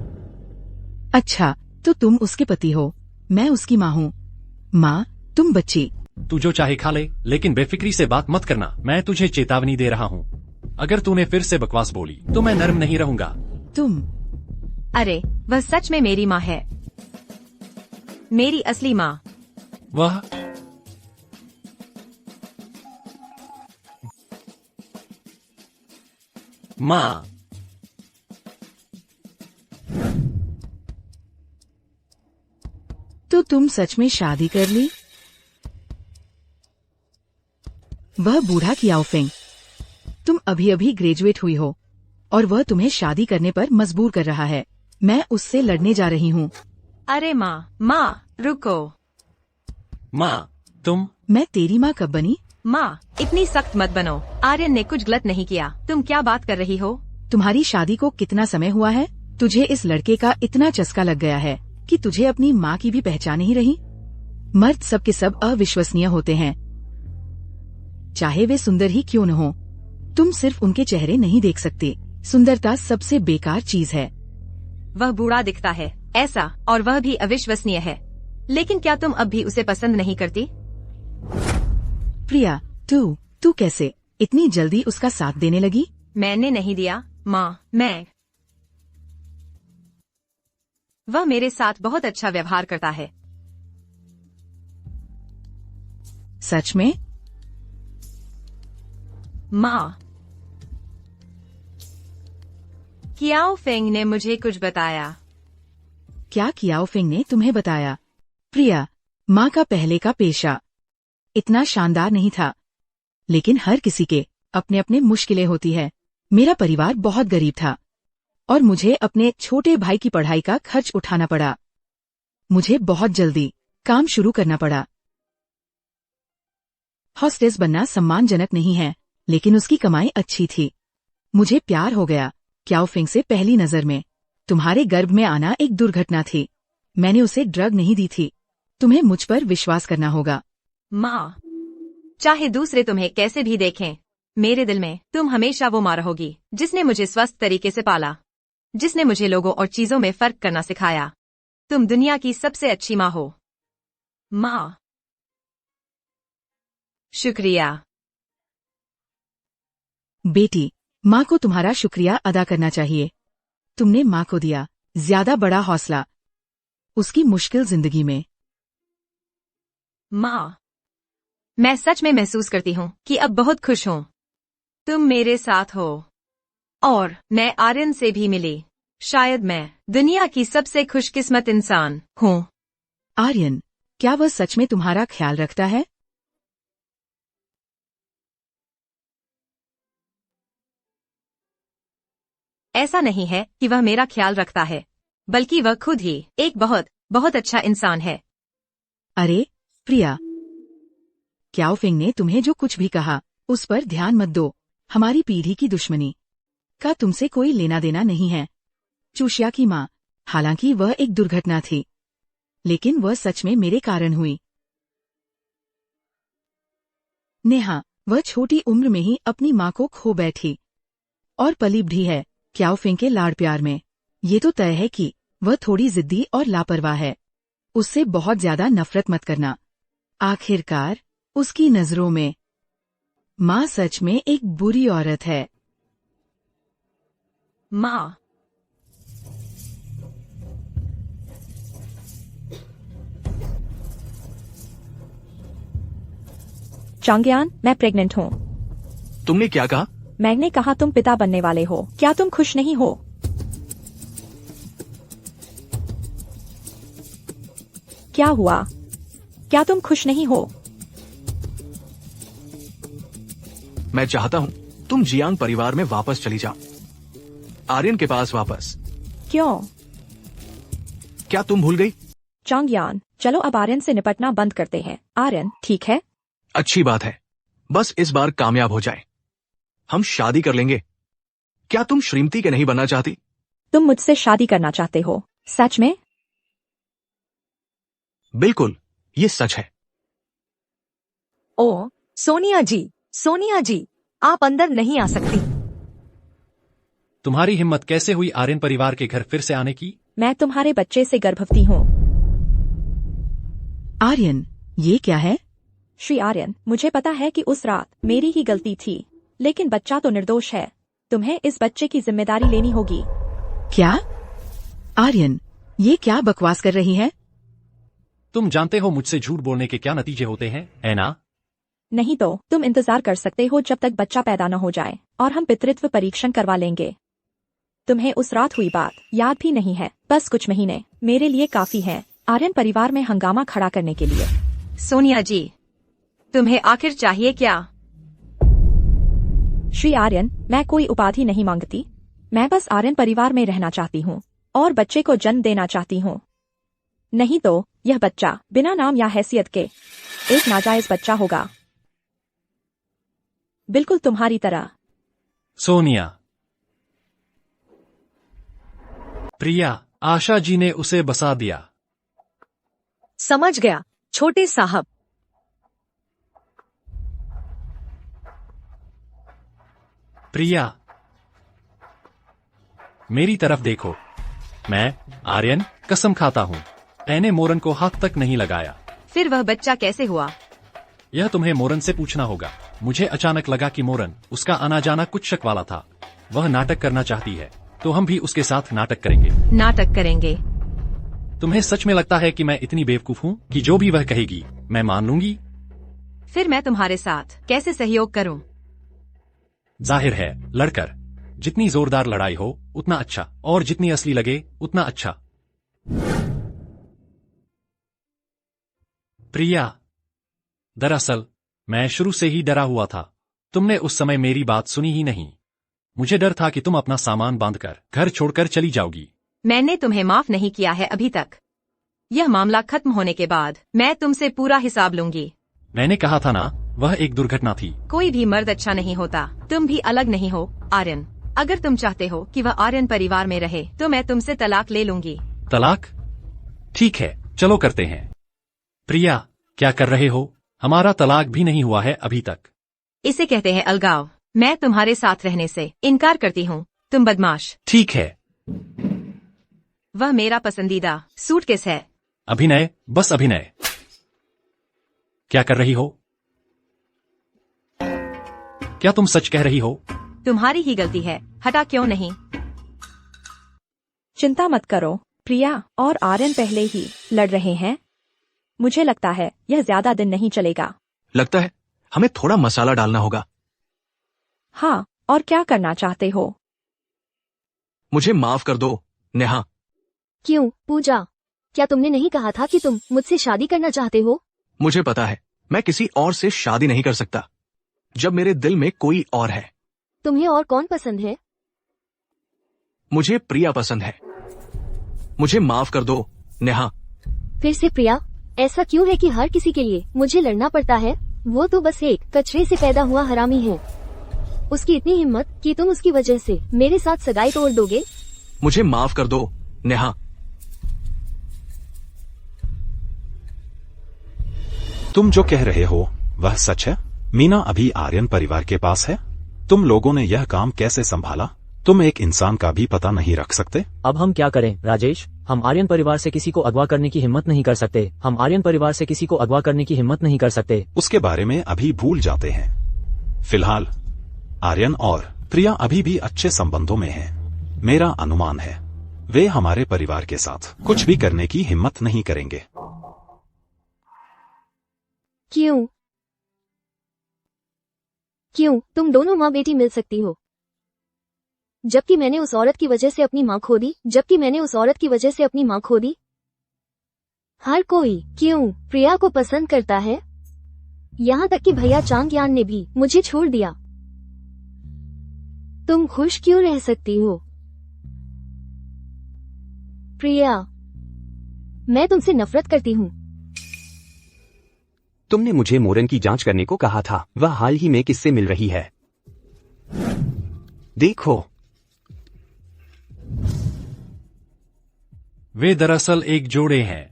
अच्छा, तो तुम उसके पति हो। मैं उसकी माँ हूँ। माँ, तुम बच्ची। तू जो चाहे खा ले, लेकिन बेफिक्री से बात मत करना। मैं तुझे चेतावनी दे रहा हूँ। अगर तूने फिर से बकवास बोली तो मैं नर्म नहीं रहूंगा। तुम। अरे, वह सच में मेरी माँ है, मेरी असली माँ। वह माँ। तो तुम सच में शादी कर ली? वह बूढ़ा कियाओफेंग, तुम अभी अभी ग्रेजुएट हुई हो और वह तुम्हें शादी करने पर मजबूर कर रहा है। मैं उससे लड़ने जा रही हूँ। अरे माँ, रुको। माँ, तुम। मैं तेरी माँ कब बनी? माँ, इतनी सख्त मत बनो। आर्यन ने कुछ गलत नहीं किया। तुम क्या बात कर रही हो? तुम्हारी शादी को कितना समय हुआ है? तुझे इस लड़के का इतना चस्का लग गया है कि तुझे अपनी माँ की भी पहचान नहीं रही। मर्द सब के सब अविश्वसनीय होते हैं, चाहे वे सुंदर ही क्यों न हो। तुम सिर्फ उनके चेहरे नहीं देख सकते। सुंदरता सबसे बेकार चीज है। वह बूढ़ा दिखता है ऐसा, और वह भी अविश्वसनीय है। लेकिन क्या तुम अब भी उसे पसंद नहीं करती? प्रिया, तू कैसे इतनी जल्दी उसका साथ देने लगी? मैंने नहीं दिया माँ, वह मेरे साथ बहुत अच्छा व्यवहार करता है। सच में? माँ, कियाओफेंग ने मुझे कुछ बताया। क्या कियाओफेंग ने तुम्हें बताया? प्रिया, माँ का पहले का पेशा इतना शानदार नहीं था, लेकिन हर किसी के अपने अपने मुश्किलें होती है। मेरा परिवार बहुत गरीब था और मुझे अपने छोटे भाई की पढ़ाई का खर्च उठाना पड़ा। मुझे बहुत जल्दी काम शुरू करना पड़ा। हॉस्टेस बनना सम्मानजनक नहीं है, लेकिन उसकी कमाई अच्छी थी। मुझे प्यार हो गया क्याओफिंग से पहली नजर में तुम्हारे गर्भ में आना एक दुर्घटना थी। मैंने उसे ड्रग नहीं दी थी। तुम्हें मुझ पर विश्वास करना होगा। माँ, चाहे दूसरे तुम्हें कैसे भी देखें, मेरे दिल में तुम हमेशा वो माँ रहोगी जिसने मुझे स्वस्थ तरीके से पाला, जिसने मुझे लोगों और चीजों में फर्क करना सिखाया। तुम दुनिया की सबसे अच्छी माँ हो। माँ, शुक्रिया। बेटी, माँ को तुम्हारा शुक्रिया अदा करना चाहिए। तुमने माँ को दिया ज्यादा बड़ा हौसला उसकी मुश्किल जिंदगी में। माँ, मैं सच में महसूस करती हूँ कि अब बहुत खुश हूँ। तुम मेरे साथ हो और मैं आर्यन से भी मिली। शायद मैं दुनिया की सबसे खुशकिस्मत इंसान हूँ। आर्यन, क्या वह सच में तुम्हारा ख्याल रखता है? ऐसा नहीं है कि वह मेरा ख्याल रखता है, बल्कि वह खुद ही एक बहुत बहुत अच्छा इंसान है। अरे प्रिया, क्याओफिंग ने तुम्हें जो कुछ भी कहा उस पर ध्यान मत दो। हमारी पीढ़ी की दुश्मनी का तुमसे कोई लेना देना नहीं है। चूशिया की माँ, हालांकि वह एक दुर्घटना थी, लेकिन वह सच में मेरे कारण हुई। नेहा, वह छोटी उम्र में ही अपनी माँ को खो बैठी और पली बढ़ी है क्याओफिंग के लाड़ प्यार में। ये तो तय है कि वह थोड़ी जिद्दी और लापरवाह है। उससे बहुत ज्यादा नफरत मत करना। आखिरकार उसकी नजरों में माँ सच में एक बुरी औरत है। माँ, चांगयान, मैं प्रेग्नेंट हूँ। तुमने क्या कहा? मैंने कहा तुम पिता बनने वाले हो। क्या तुम खुश नहीं हो? क्या हुआ? क्या तुम खुश नहीं हो? मैं चाहता हूँ तुम जियांग परिवार में वापस चली जाओ, आर्यन के पास वापस। क्यों? क्या तुम भूल गई? चांगयान, चलो अब आर्यन से निपटना बंद करते हैं। आर्यन, ठीक है? अच्छी बात है, बस इस बार कामयाब हो जाए। हम शादी कर लेंगे। क्या तुम श्रीमती के नहीं बनना चाहती? तुम मुझसे शादी करना चाहते हो? सच में? बिल्कुल, ये सच है। ओ, सोनिया जी, आप अंदर नहीं आ सकती। तुम्हारी हिम्मत कैसे हुई आर्यन परिवार के घर फिर से आने की? मैं तुम्हारे बच्चे से गर्भवती हूँ। आर्यन, ये क्या है? श्री आर्यन, मुझे पता है कि उस रात मेरी ही गलती थी, लेकिन बच्चा तो निर्दोष है। तुम्हें इस बच्चे की जिम्मेदारी लेनी होगी। क्या? आर्यन, ये क्या बकवास कर रही है? तुम जानते हो मुझसे झूठ बोलने के क्या नतीजे होते हैं, ऐना? नहीं तो तुम इंतजार कर सकते हो जब तक बच्चा पैदा न हो जाए, और हम पितृत्व परीक्षण करवा लेंगे। तुम्हें उस रात हुई बात याद भी नहीं है। बस कुछ महीने मेरे लिए काफी हैं आर्यन परिवार में हंगामा खड़ा करने के लिए। सोनिया जी, तुम्हें आखिर चाहिए क्या? श्री आर्यन, मैं कोई उपाधि नहीं मांगती। मैं बस आर्यन परिवार में रहना चाहती हूँ और बच्चे को जन्म देना चाहती हूँ। नहीं तो यह बच्चा बिना नाम या हैसियत के एक नाजायज बच्चा होगा, बिल्कुल तुम्हारी तरह। सोनिया। प्रिया, आशा जी ने उसे बसा दिया। समझ गया छोटे साहब। प्रिया, मेरी तरफ देखो। मैं आर्यन कसम खाता हूँ मैंने मोरन को हाथ तक नहीं लगाया। फिर वह बच्चा कैसे हुआ? यह तुम्हें मोरन से पूछना होगा। मुझे अचानक लगा कि मोरन, उसका आना जाना कुछ शक वाला था। वह नाटक करना चाहती है तो हम भी उसके साथ नाटक करेंगे। नाटक करेंगे? तुम्हें सच में लगता है कि मैं इतनी बेवकूफ हूँ कि जो भी वह कहेगी मैं मान लूंगी? फिर मैं तुम्हारे साथ कैसे सहयोग करूं? जाहिर है लड़कर। जितनी जोरदार लड़ाई हो उतना अच्छा, और जितनी असली लगे उतना अच्छा। प्रिया, दरअसल मैं शुरू से ही डरा हुआ था। तुमने उस समय मेरी बात सुनी ही नहीं। मुझे डर था कि तुम अपना सामान बांधकर घर छोड़कर चली जाओगी। मैंने तुम्हें माफ नहीं किया है अभी तक। यह मामला खत्म होने के बाद मैं तुमसे पूरा हिसाब लूंगी। मैंने कहा था ना, वह एक दुर्घटना थी। कोई भी मर्द अच्छा नहीं होता। तुम भी अलग नहीं हो आर्यन। अगर तुम चाहते हो कि वह आर्यन परिवार में रहे तो मैं तुमसे तलाक ले लूंगी। तलाक? ठीक है, चलो करते हैं। प्रिया, क्या कर रहे हो? हमारा तलाक भी नहीं हुआ है अभी तक। इसे कहते हैं अलगाव। मैं तुम्हारे साथ रहने से इनकार करती हूँ। तुम बदमाश। ठीक है। वह मेरा पसंदीदा सूटकेस है। अभिनय, बस अभिनय। क्या कर रही हो? क्या तुम सच कह रही हो? तुम्हारी ही गलती है, हटा क्यों नहीं? चिंता मत करो, प्रिया और आर्यन पहले ही लड़ रहे हैं। मुझे लगता है यह ज्यादा दिन नहीं चलेगा। लगता है हमें थोड़ा मसाला डालना होगा। हाँ, और क्या करना चाहते हो? मुझे माफ कर दो नेहा। क्यों पूजा, क्या तुमने नहीं कहा था कि तुम मुझसे शादी करना चाहते हो? मुझे पता है मैं किसी और से शादी नहीं कर सकता जब मेरे दिल में कोई और है। तुम्हें और कौन पसंद है? मुझे प्रिया पसंद है। मुझे माफ कर दो नेहा। फिर से प्रिया, ऐसा क्यों है कि हर किसी के लिए मुझे लड़ना पड़ता है? वो तो बस एक कचरे से पैदा हुआ हरामी है। उसकी इतनी हिम्मत कि तुम उसकी वजह से मेरे साथ सगाई तोड़ दोगे? मुझे माफ कर दो नेहा। तुम जो कह रहे हो वह सच है? मीना अभी आर्यन परिवार के पास है। तुम लोगों ने यह काम कैसे संभाला? तुम एक इंसान का भी पता नहीं रख सकते? अब हम क्या करें राजेश? हम आर्यन परिवार से किसी को अगवा करने की हिम्मत नहीं कर सकते। हम आर्यन परिवार से किसी को अगवा करने की हिम्मत नहीं कर सकते। उसके बारे में अभी भूल जाते हैं। फिलहाल आर्यन और प्रिया अभी भी अच्छे संबंधों में हैं। मेरा अनुमान है वे हमारे परिवार के साथ कुछ भी करने की हिम्मत नहीं करेंगे। क्यों? क्यों तुम दोनों माँ बेटी मिल सकती हो, जबकि मैंने उस औरत की वजह से अपनी माँ खो दी? हर कोई क्यों प्रिया को पसंद करता है? यहाँ तक कि भैया चांगयान ने भी मुझे छोड़ दिया। तुम खुश क्यों रह सकती हो? प्रिया, मैं तुमसे नफरत करती हूँ। तुमने मुझे मोरन की जांच करने को कहा था। वह हाल ही में किससे मिल रही है? देखो, वे दरअसल एक जोड़े हैं।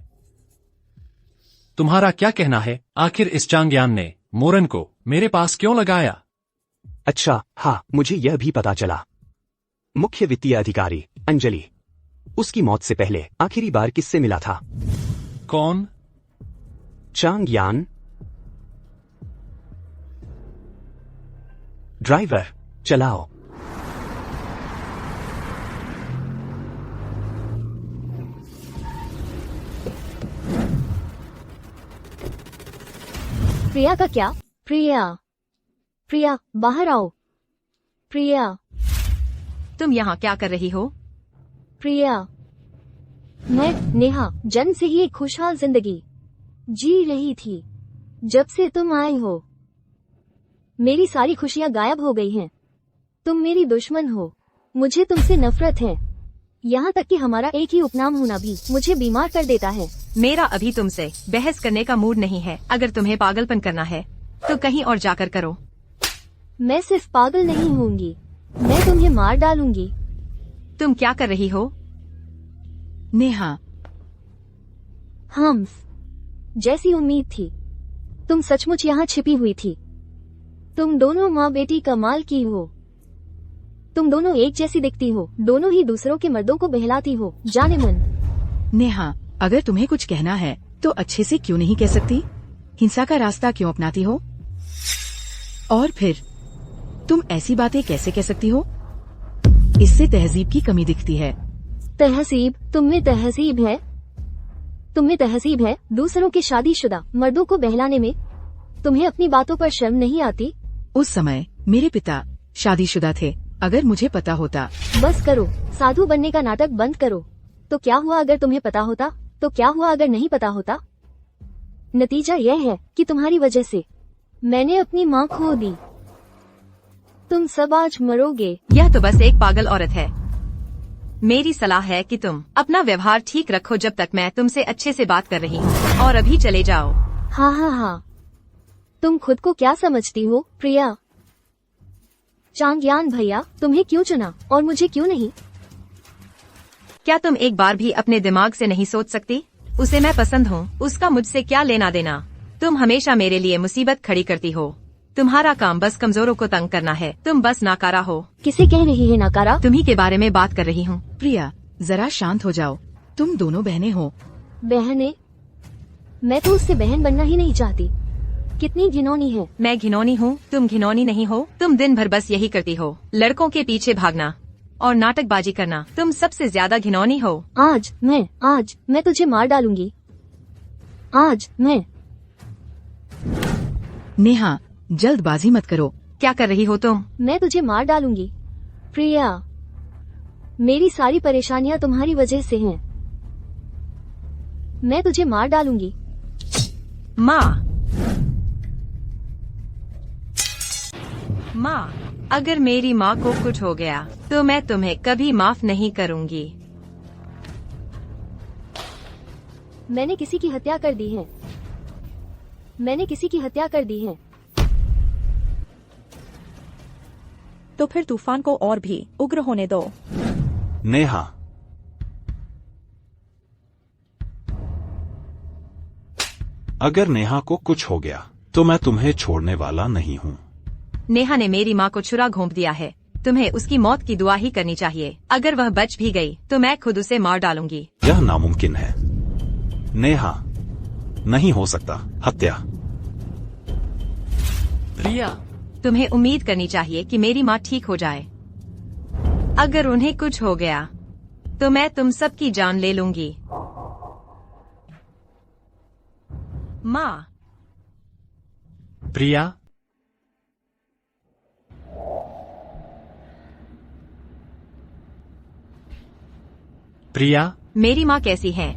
तुम्हारा क्या कहना है? आखिर इस चांगयान ने मोरन को मेरे पास क्यों लगाया? अच्छा, हाँ, मुझे यह भी पता चला। मुख्य वित्तीय अधिकारी अंजलि उसकी मौत से पहले आखिरी बार किससे मिला था? कौन? चांगयान। ड्राइवर, चलाओ। प्रिया का क्या? प्रिया बाहर आओ। प्रिया, तुम यहाँ क्या कर रही हो? प्रिया, मैं नेहा जन्म से ही एक खुशहाल जिंदगी जी रही थी। जब से तुम आए हो मेरी सारी खुशियाँ गायब हो गई हैं। तुम मेरी दुश्मन हो। मुझे तुमसे नफरत है। यहाँ तक कि हमारा एक ही उपनाम होना भी मुझे बीमार कर देता है। मेरा अभी तुमसे बहस करने का मूड नहीं है। अगर तुम्हें पागलपन करना है तो कहीं और जाकर करो। मैं सिर्फ पागल नहीं होंगी, मैं तुम्हें मार डालूंगी। तुम क्या कर रही हो? नेहा, हम्स, जैसी उम्मीद थी तुम सचमुच यहाँ छिपी हुई थी। तुम दोनों माँ बेटी कमाल की हो। तुम दोनों एक जैसी दिखती हो। दोनों ही दूसरों के मर्दों को बहलाती हो। जाने मन। नेहा, अगर तुम्हें कुछ कहना है तो अच्छे से क्यों नहीं कह सकती? हिंसा का रास्ता क्यों अपनाती हो? और फिर तुम ऐसी बातें कैसे कह सकती हो? इससे तहजीब की कमी दिखती है। तहजीब? तुम्हें तहजीब है? तुम्हें तहजीब है दूसरों के शादीशुदा मर्दों को बहलाने में? तुम्हें अपनी बातों पर शर्म नहीं आती? उस समय मेरे पिता शादीशुदा थे। अगर मुझे पता होता। बस करो, साधु बनने का नाटक बंद करो। तो क्या हुआ अगर तुम्हें पता होता? तो क्या हुआ अगर नहीं पता होता? नतीजा यह है कि तुम्हारी वजह से मैंने अपनी माँ खो दी। तुम सब आज मरोगे। यह तो बस एक पागल औरत है। मेरी सलाह है कि तुम अपना व्यवहार ठीक रखो जब तक मैं तुमसे अच्छे से बात कर रही हूँ, और अभी चले जाओ। हाँ, तुम खुद को क्या समझती हो प्रिया? चांगयान भैया, तुम्हें क्यों चुना और मुझे क्यों नहीं? क्या तुम एक बार भी अपने दिमाग से नहीं सोच सकती? उसे मैं पसंद हूँ, उसका मुझसे क्या लेना देना? तुम हमेशा मेरे लिए मुसीबत खड़ी करती हो। तुम्हारा काम बस कमजोरों को तंग करना है। तुम बस नाकारा हो। किसे कह रही है नाकारा? तुम्ही के बारे में बात कर रही हूँ। प्रिया, जरा शांत हो जाओ। तुम दोनों बहनें हो। बहने? मैं तो उससे बहन बनना ही नहीं चाहती। कितनी घिनौनी है। मैं घिनौनी हूँ? तुम घिनौनी नहीं हो। तुम दिन भर बस यही करती हो, लड़कों के पीछे भागना और नाटकबाजी करना। तुम सबसे ज्यादा घिनौनी हो। आज मैं तुझे मार डालूंगी। आज मैं। नेहा, जल्दबाजी मत करो। क्या कर रही हो तुम? मैं तुझे मार डालूंगी। प्रिया, मेरी सारी परेशानियां तुम्हारी वजह से हैं। मैं तुझे मार डालूंगी। माँ, अगर मेरी माँ को कुछ हो गया तो मैं तुम्हें कभी माफ नहीं करूँगी। मैंने किसी की हत्या कर दी है। मैंने किसी की हत्या कर दी है। तो फिर तूफान को और भी उग्र होने दो। नेहा, अगर नेहा को कुछ हो गया तो मैं तुम्हें छोड़ने वाला नहीं हूँ। नेहा ने मेरी माँ को छुरा घोंप दिया है। तुम्हें उसकी मौत की दुआ ही करनी चाहिए। अगर वह बच भी गई तो मैं खुद उसे मार डालूंगी। यह नामुमकिन है नेहा, नहीं हो सकता। हत्या। प्रिया, तुम्हें उम्मीद करनी चाहिए कि मेरी माँ ठीक हो जाए। अगर उन्हें कुछ हो गया तो मैं तुम सबकी जान ले लूंगी। माँ। प्रिया, प्रिया, मेरी माँ कैसी है?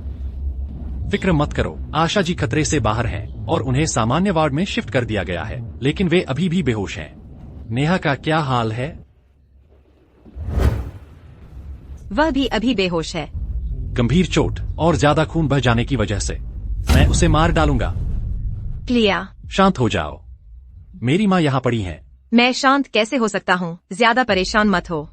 फिक्र मत करो, आशा जी खतरे से बाहर हैं और उन्हें सामान्य वार्ड में शिफ्ट कर दिया गया है, लेकिन वे अभी भी बेहोश हैं। नेहा का क्या हाल है? वह भी अभी बेहोश है। गंभीर चोट और ज्यादा खून बह जाने की वजह से मैं उसे मार डालूंगा। प्रिया, शांत हो जाओ। मेरी माँ यहाँ पड़ी हैं। मैं शांत कैसे हो सकता हूँ? ज्यादा परेशान मत हो।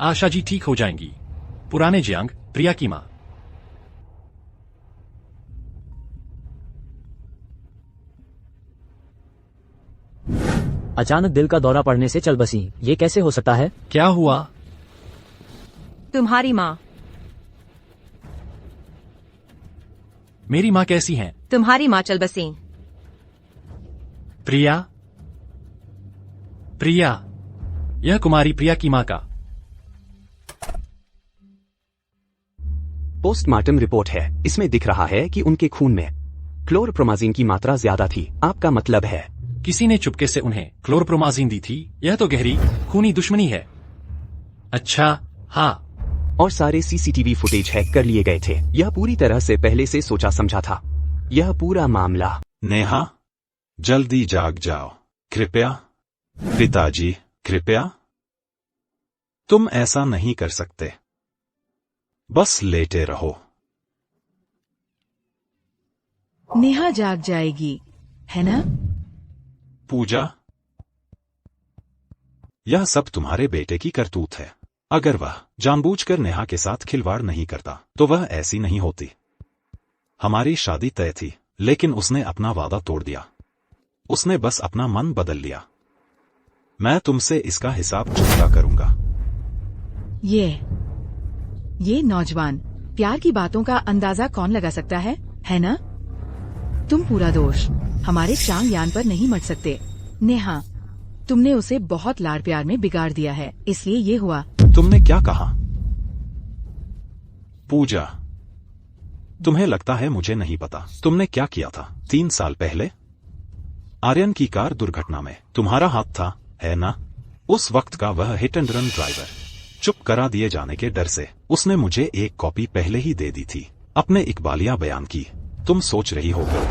आशा जी ठीक हो जाएंगी। पुराने जियांग, प्रिया की माँ। अचानक दिल का दौरा पड़ने से चल बसी, ये कैसे हो सकता है? क्या हुआ? तुम्हारी माँ। मेरी माँ कैसी हैं? तुम्हारी माँ चल बसी। प्रिया, प्रिया, यह कुमारी प्रिया की माँ का पोस्टमार्टम रिपोर्ट है। इसमें दिख रहा है कि उनके खून में क्लोरप्रोमाजिन की मात्रा ज्यादा थी। आपका मतलब है किसी ने चुपके से उन्हें क्लोरप्रोमाजिन दी थी? यह तो गहरी खूनी दुश्मनी है। अच्छा, हाँ। और सारे सीसीटीवी फुटेज हैक कर लिए गए थे। यह पूरी तरह से पहले से सोचा समझा था। यह पूरा मामला। नेहा, जल्दी जाग जाओ कृपया। पिताजी, कृपया। तुम ऐसा नहीं कर सकते। बस लेटे रहो। नेहा जाग जाएगी, है ना? पूजा, यह सब तुम्हारे बेटे की करतूत है। अगर वह जानबूझकर नेहा के साथ खिलवाड़ नहीं करता तो वह ऐसी नहीं होती। हमारी शादी तय थी, लेकिन उसने अपना वादा तोड़ दिया। उसने बस अपना मन बदल लिया। मैं तुमसे इसका हिसाब चुकता करूंगा। ये नौजवान प्यार की बातों का अंदाजा कौन लगा सकता है ना? तुम पूरा दोष हमारे चांगयान पर नहीं मट सकते। नेहा, तुमने उसे बहुत लाड़ प्यार में बिगाड़ दिया है, इसलिए ये हुआ। तुमने क्या कहा? पूजा, तुम्हें लगता है मुझे नहीं पता तुमने क्या किया था 3 साल पहले? आर्यन की कार दुर्घटना में तुम्हारा हाथ था, है ना? उस वक्त का वह हिट एंड रन ड्राइवर। चुप करा दिए जाने के डर से उसने मुझे एक कॉपी पहले ही दे दी थी, अपने इकबालिया बयान की। तुम सोच रही होगी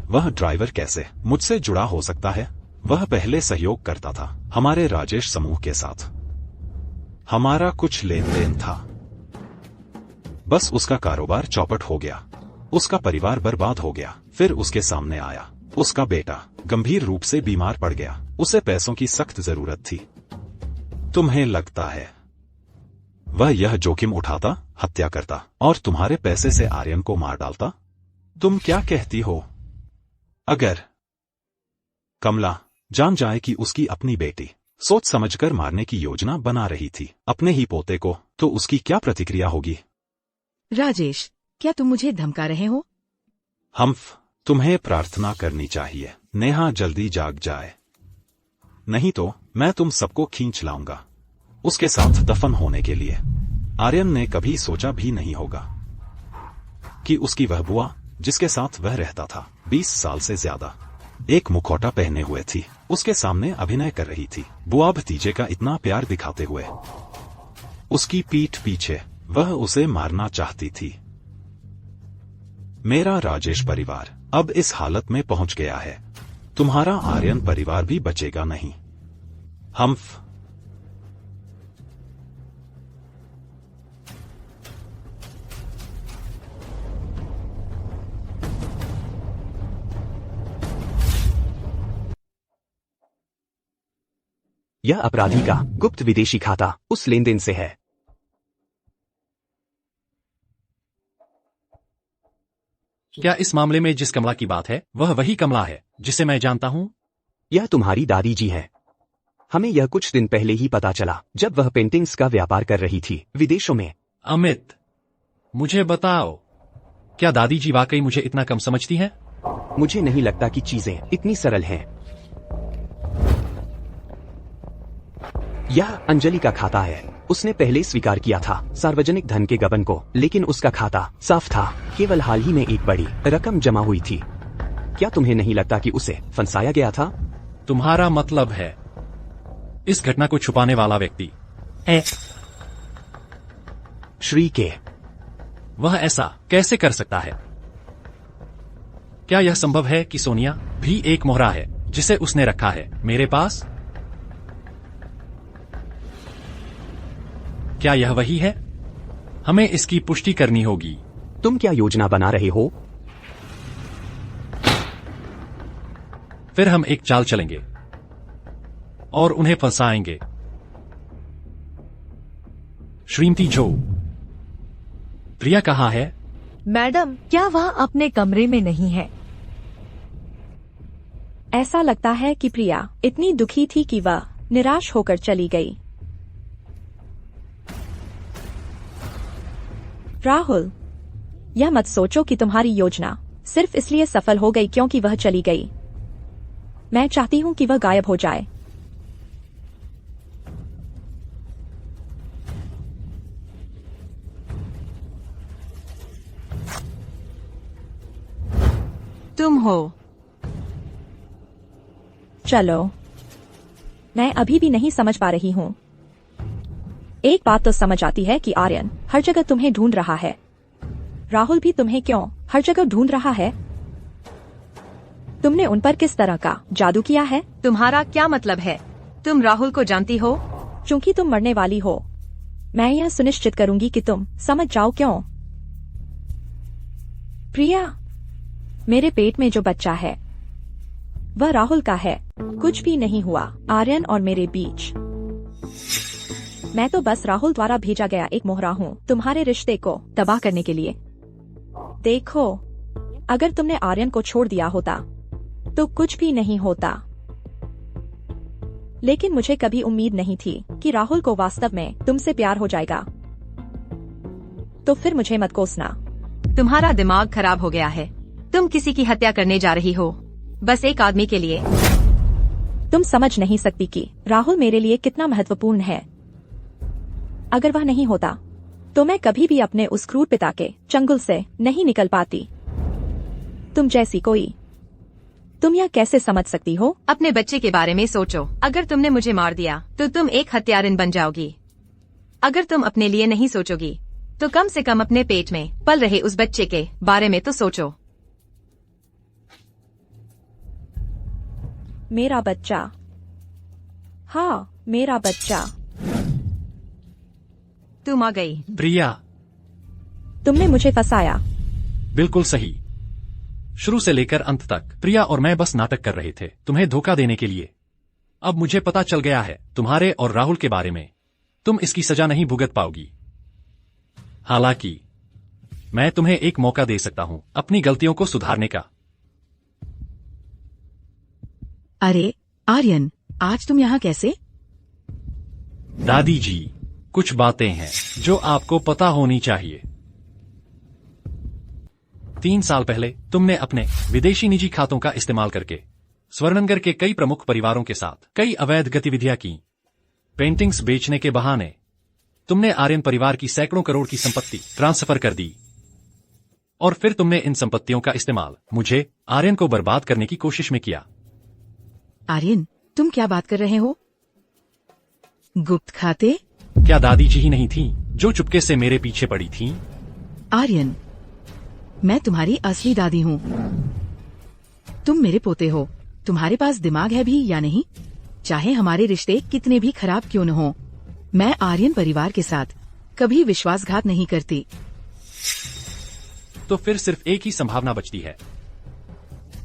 वह ड्राइवर कैसे मुझसे जुड़ा हो सकता है? वह पहले सहयोग करता था हमारे राजेश समूह के साथ, हमारा कुछ लेन देन था। बस उसका कारोबार चौपट हो गया, उसका परिवार बर्बाद हो गया। फिर उसके सामने आया उसका बेटा, गंभीर रूप से बीमार पड़ गया, उसे पैसों की सख्त जरूरत थी। तुम्हें लगता है वह यह जोखिम उठाता, हत्या करता और तुम्हारे पैसे से आर्यन को मार डालता? तुम क्या कहती हो? अगर कमला जान जाए कि उसकी अपनी बेटी सोच समझकर मारने की योजना बना रही थी अपने ही पोते को, तो उसकी क्या प्रतिक्रिया होगी? राजेश, क्या तुम मुझे धमका रहे हो? तुम्हें प्रार्थना करनी चाहिए नेहा जल्दी जाग जाए, नहीं तो मैं तुम सबको खींच लाऊंगा उसके साथ दफन होने के लिए। आर्यन ने कभी सोचा भी नहीं होगा कि उसकी वह बुआ जिसके साथ वह रहता था 20 साल से ज्यादा, एक मुखौटा पहने हुए थी, उसके सामने अभिनय कर रही थी। बुआ भतीजे का इतना प्यार दिखाते हुए उसकी पीठ पीछे वह उसे मारना चाहती थी। मेरा राजेश परिवार अब इस हालत में पहुंच गया है, तुम्हारा आर्यन परिवार भी बचेगा नहीं। यह अपराधी का गुप्त विदेशी खाता उस लेन देन से है। क्या इस मामले में जिस कमला की बात है वह वही कमला है जिसे मैं जानता हूँ? यह तुम्हारी दादी जी है। हमें यह कुछ दिन पहले ही पता चला जब वह पेंटिंग्स का व्यापार कर रही थी विदेशों में। अमित, मुझे बताओ, क्या दादी जी वाकई मुझे इतना कम समझती हैं? मुझे नहीं लगता कि चीजें इतनी सरल हैं। यह अंजलि का खाता है। उसने पहले स्वीकार किया था सार्वजनिक धन के गबन को, लेकिन उसका खाता साफ था। केवल हाल ही में एक बड़ी रकम जमा हुई थी। क्या तुम्हें नहीं लगता कि उसे फंसाया गया था? तुम्हारा मतलब है इस घटना को छुपाने वाला व्यक्ति है श्री के? वह ऐसा कैसे कर सकता है? क्या यह संभव है कि सोनिया भी एक मोहरा है जिसे उसने रखा है मेरे पास? क्या यह वही है? हमें इसकी पुष्टि करनी होगी। तुम क्या योजना बना रहे हो? फिर हम एक चाल चलेंगे और उन्हें फंसाएंगे। श्रीमती जो, प्रिया कहाँ है? मैडम, क्या वह अपने कमरे में नहीं है? ऐसा लगता है कि प्रिया इतनी दुखी थी कि वह निराश होकर चली गई। राहुल, यह मत सोचो कि तुम्हारी योजना सिर्फ इसलिए सफल हो गई क्योंकि वह चली गई। मैं चाहती हूं कि वह गायब हो जाए। तुम हो? चलो, मैं अभी भी नहीं समझ पा रही हूं। एक बात तो समझ आती है कि आर्यन हर जगह तुम्हें ढूंढ रहा है। राहुल भी तुम्हें क्यों हर जगह ढूंढ रहा है? तुमने उन पर किस तरह का जादू किया है? तुम्हारा क्या मतलब है? तुम राहुल को जानती हो? चूंकि तुम मरने वाली हो, मैं यह सुनिश्चित करूंगी कि तुम समझ जाओ क्यों। प्रिया, मेरे पेट में जो बच्चा है वह राहुल का है। कुछ भी नहीं हुआ आर्यन और मेरे बीच। मैं तो बस राहुल द्वारा भेजा गया एक मोहरा हूँ तुम्हारे रिश्ते को तबाह करने के लिए। देखो, अगर तुमने आर्यन को छोड़ दिया होता तो कुछ भी नहीं होता, लेकिन मुझे कभी उम्मीद नहीं थी कि राहुल को वास्तव में तुमसे प्यार हो जाएगा। तो फिर मुझे मत कोसना। तुम्हारा दिमाग खराब हो गया है। तुम किसी की हत्या करने जा रही हो, बस एक आदमी के लिए। तुम समझ नहीं सकती कि राहुल मेरे लिए कितना महत्वपूर्ण है। अगर वह नहीं होता तो मैं कभी भी अपने उस क्रूर पिता के चंगुल से नहीं निकल पाती। तुम जैसी कोई, तुम यह कैसे समझ सकती हो? अपने बच्चे के बारे में सोचो। अगर तुमने मुझे मार दिया तो तुम एक हत्यारिन बन जाओगी। अगर तुम अपने लिए नहीं सोचोगी तो कम से कम अपने पेट में पल रहे उस बच्चे के बारे में तो सोचो। मेरा बच्चा, हाँ मेरा बच्चा। तुम आ गई। प्रिया, तुमने मुझे फंसाया। बिल्कुल सही। शुरू से लेकर अंत तक प्रिया और मैं बस नाटक कर रहे थे तुम्हें धोखा देने के लिए। अब मुझे पता चल गया है तुम्हारे और राहुल के बारे में। तुम इसकी सजा नहीं भुगत पाओगी। हालांकि मैं तुम्हें एक मौका दे सकता हूं अपनी गलतियों को सुधारने का। अरे आर्यन, आज तुम यहाँ कैसे? दादी जी, कुछ बातें हैं जो आपको पता होनी चाहिए। 3 साल पहले तुमने अपने विदेशी निजी खातों का इस्तेमाल करके स्वर्णनगर के कई प्रमुख परिवारों के साथ कई अवैध गतिविधियां की। पेंटिंग्स बेचने के बहाने तुमने आर्यन परिवार की सैकड़ों करोड़ की संपत्ति ट्रांसफर कर दी और फिर तुमने इन संपत्तियों का इस्तेमाल मुझे, आर्यन को बर्बाद करने की कोशिश में किया। आर्यन, तुम क्या बात कर रहे हो? गुप्त खाते? क्या दादी जी ही नहीं थी जो चुपके से मेरे पीछे पड़ी थीं? आर्यन, मैं तुम्हारी असली दादी हूँ। तुम मेरे पोते हो। तुम्हारे पास दिमाग है भी या नहीं? चाहे हमारे रिश्ते कितने भी खराब क्यों न हो, मैं आर्यन परिवार के साथ कभी विश्वासघात नहीं करती। तो फिर सिर्फ एक ही संभावना बचती है।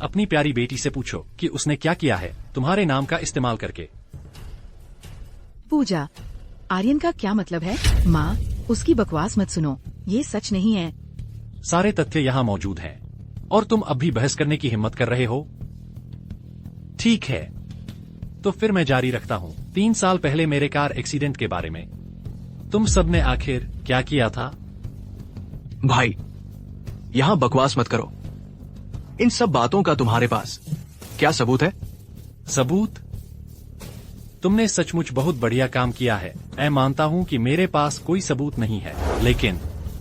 अपनी प्यारी बेटी से पूछो कि उसने क्या किया है तुम्हारे नाम का इस्तेमाल करके। पूजा, आर्यन का क्या मतलब है? माँ, उसकी बकवास मत सुनो, ये सच नहीं है। सारे तथ्य यहाँ मौजूद हैं और तुम अब भी बहस करने की हिम्मत कर रहे हो? ठीक है, तो फिर मैं जारी रखता हूँ। 3 साल पहले मेरे कार एक्सीडेंट के बारे में तुम सबने आखिर क्या किया था? भाई, यहाँ बकवास मत करो। इन सब बातों का तुम्हारे पास क्या सबूत है? सबूत? तुमने सचमुच बहुत बढ़िया काम किया है। मैं मानता हूँ कि मेरे पास कोई सबूत नहीं है, लेकिन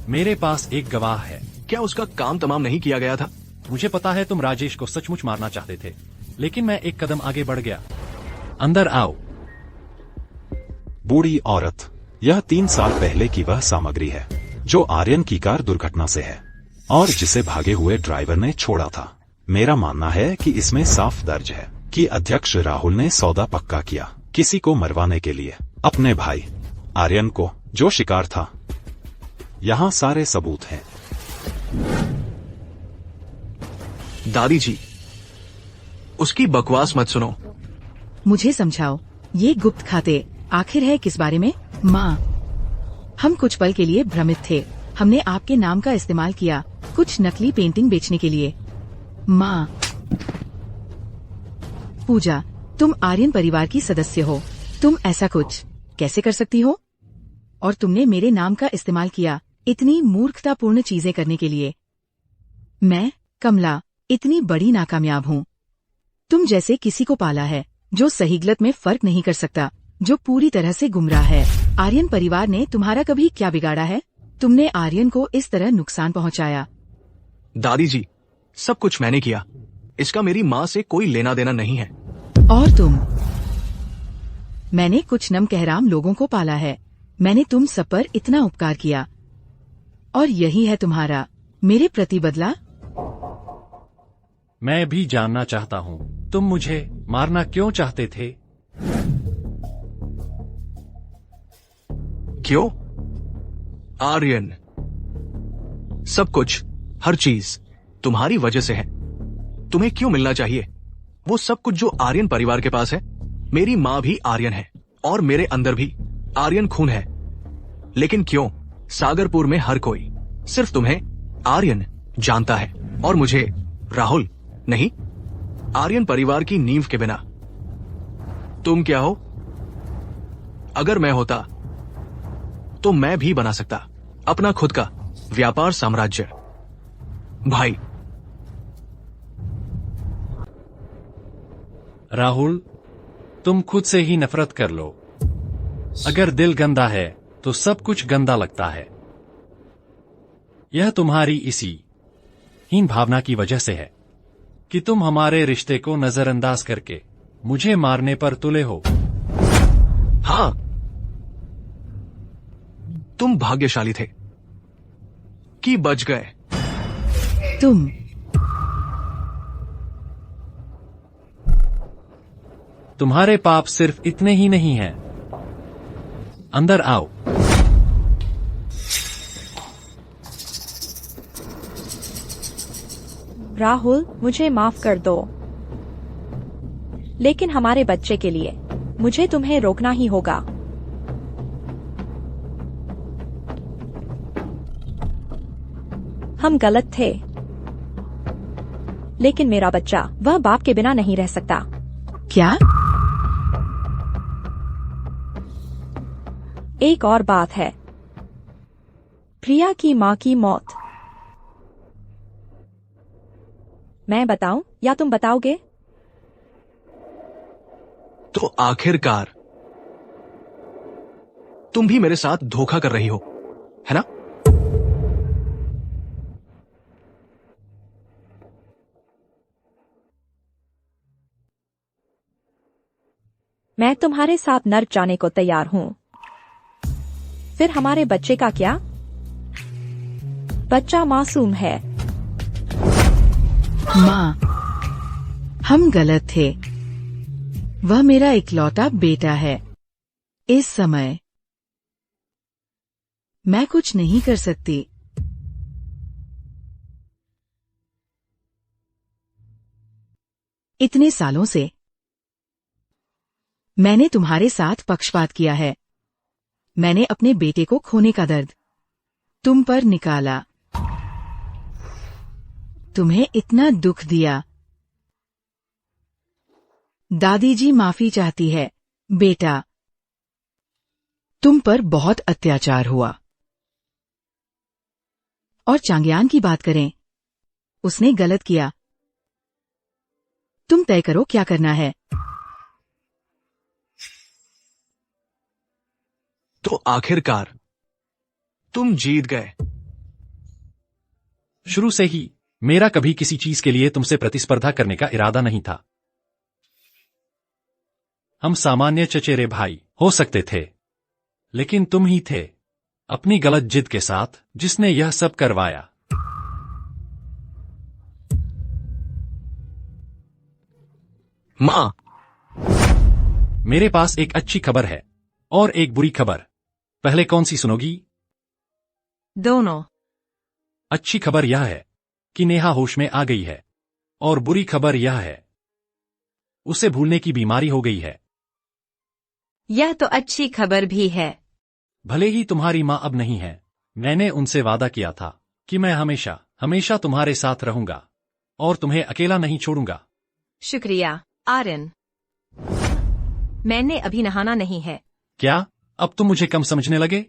मेरे पास एक गवाह है। क्या उसका काम तमाम नहीं किया गया था? मुझे पता है तुम राजेश को सचमुच मारना चाहते थे, लेकिन मैं एक कदम आगे बढ़ गया। अंदर आओ। बूढ़ी औरत, यह 3 साल पहले की वह सामग्री है जो आर्यन की कार दुर्घटना से है और जिसे भागे हुए ड्राइवर ने छोड़ा था। मेरा मानना है कि इसमें साफ दर्ज है कि अध्यक्ष राहुल ने सौदा पक्का किया किसी को मरवाने के लिए, अपने भाई आर्यन को, जो शिकार था। यहाँ सारे सबूत हैं। दादी जी, उसकी बकवास मत सुनो। मुझे समझाओ, ये गुप्त खाते आखिर है किस बारे में? माँ, हम कुछ पल के लिए भ्रमित थे। हमने आपके नाम का इस्तेमाल किया कुछ नकली पेंटिंग बेचने के लिए। माँ। पूजा, तुम आर्यन परिवार की सदस्य हो, तुम ऐसा कुछ कैसे कर सकती हो? और तुमने मेरे नाम का इस्तेमाल किया इतनी मूर्खतापूर्ण चीजें करने के लिए। मैं, कमला, इतनी बड़ी नाकामयाब हूँ। तुम जैसे किसी को पाला है जो सही गलत में फर्क नहीं कर सकता, जो पूरी तरह से गुमराह है। आर्यन परिवार ने तुम्हारा कभी क्या बिगाड़ा है? तुमने आर्यन को इस तरह नुकसान पहुंचाया। दादी जी, सब कुछ मैंने किया। इसका मेरी माँ से कोई लेना देना नहीं है। और तुम? मैंने कुछ नमकहराम लोगों को पाला है। मैंने तुम सब पर इतना उपकार किया और यही है तुम्हारा मेरे प्रति बदला। मैं भी जानना चाहता हूँ, तुम मुझे मारना क्यों चाहते थे? क्यों? आर्यन, सब कुछ, हर चीज तुम्हारी वजह से है। तुम्हें क्यों मिलना चाहिए वो सब कुछ जो आर्यन परिवार के पास है? मेरी माँ भी आर्यन है और मेरे अंदर भी आर्यन खून है। लेकिन क्यों सागरपुर में हर कोई सिर्फ तुम्हें आर्यन जानता है और मुझे राहुल नहीं? आर्यन परिवार की नींव के बिना तुम क्या हो? अगर मैं होता तो मैं भी बना सकता अपना खुद का व्यापार साम्राज्य। भाई, राहुल, तुम खुद से ही नफरत कर लो। अगर दिल गंदा है तो सब कुछ गंदा लगता है। यह तुम्हारी इसी हीन भावना की वजह से है कि तुम हमारे रिश्ते को नजरअंदाज करके मुझे मारने पर तुले हो। हाँ, तुम भाग्यशाली थे कि बच गए। तुम्हारे पाप सिर्फ इतने ही नहीं हैं। अंदर आओ। राहुल, मुझे माफ कर दो, लेकिन हमारे बच्चे के लिए मुझे तुम्हें रोकना ही होगा। हम गलत थे, लेकिन मेरा बच्चा वह बाप के बिना नहीं रह सकता। क्या? एक और बात है, प्रिया की माँ की मौत। मैं बताऊं या तुम बताओगे? तो आखिरकार तुम भी मेरे साथ धोखा कर रही हो, है ना? मैं तुम्हारे साथ नर्क जाने को तैयार हूं। फिर हमारे बच्चे का क्या? बच्चा मासूम है। माँ, हम गलत थे। वह मेरा इकलौता बेटा है। इस समय मैं कुछ नहीं कर सकती। इतने सालों से मैंने तुम्हारे साथ पक्षपात किया है। मैंने अपने बेटे को खोने का दर्द तुम पर निकाला। तुम्हें इतना दुख दिया। दादी जी माफी चाहती है। बेटा, तुम पर बहुत अत्याचार हुआ। और चांगयान की बात करें, उसने गलत किया। तुम तय करो क्या करना है। तो आखिरकार तुम जीत गए। शुरू से ही मेरा कभी किसी चीज के लिए तुमसे प्रतिस्पर्धा करने का इरादा नहीं था। हम सामान्य चचेरे भाई हो सकते थे, लेकिन तुम ही थे अपनी गलत जिद के साथ जिसने यह सब करवाया। मां, मेरे पास एक अच्छी खबर है और एक बुरी खबर। पहले कौन सी सुनोगी? दोनों। अच्छी खबर यह है कि नेहा होश में आ गई है, और बुरी खबर यह है उसे भूलने की बीमारी हो गई है। यह तो अच्छी खबर भी है। भले ही तुम्हारी माँ अब नहीं है, मैंने उनसे वादा किया था कि मैं हमेशा हमेशा तुम्हारे साथ रहूंगा और तुम्हें अकेला नहीं छोड़ूंगा। शुक्रिया आर्यन। मैंने अभी नहाना नहीं है। क्या अब तुम मुझे कम समझने लगे?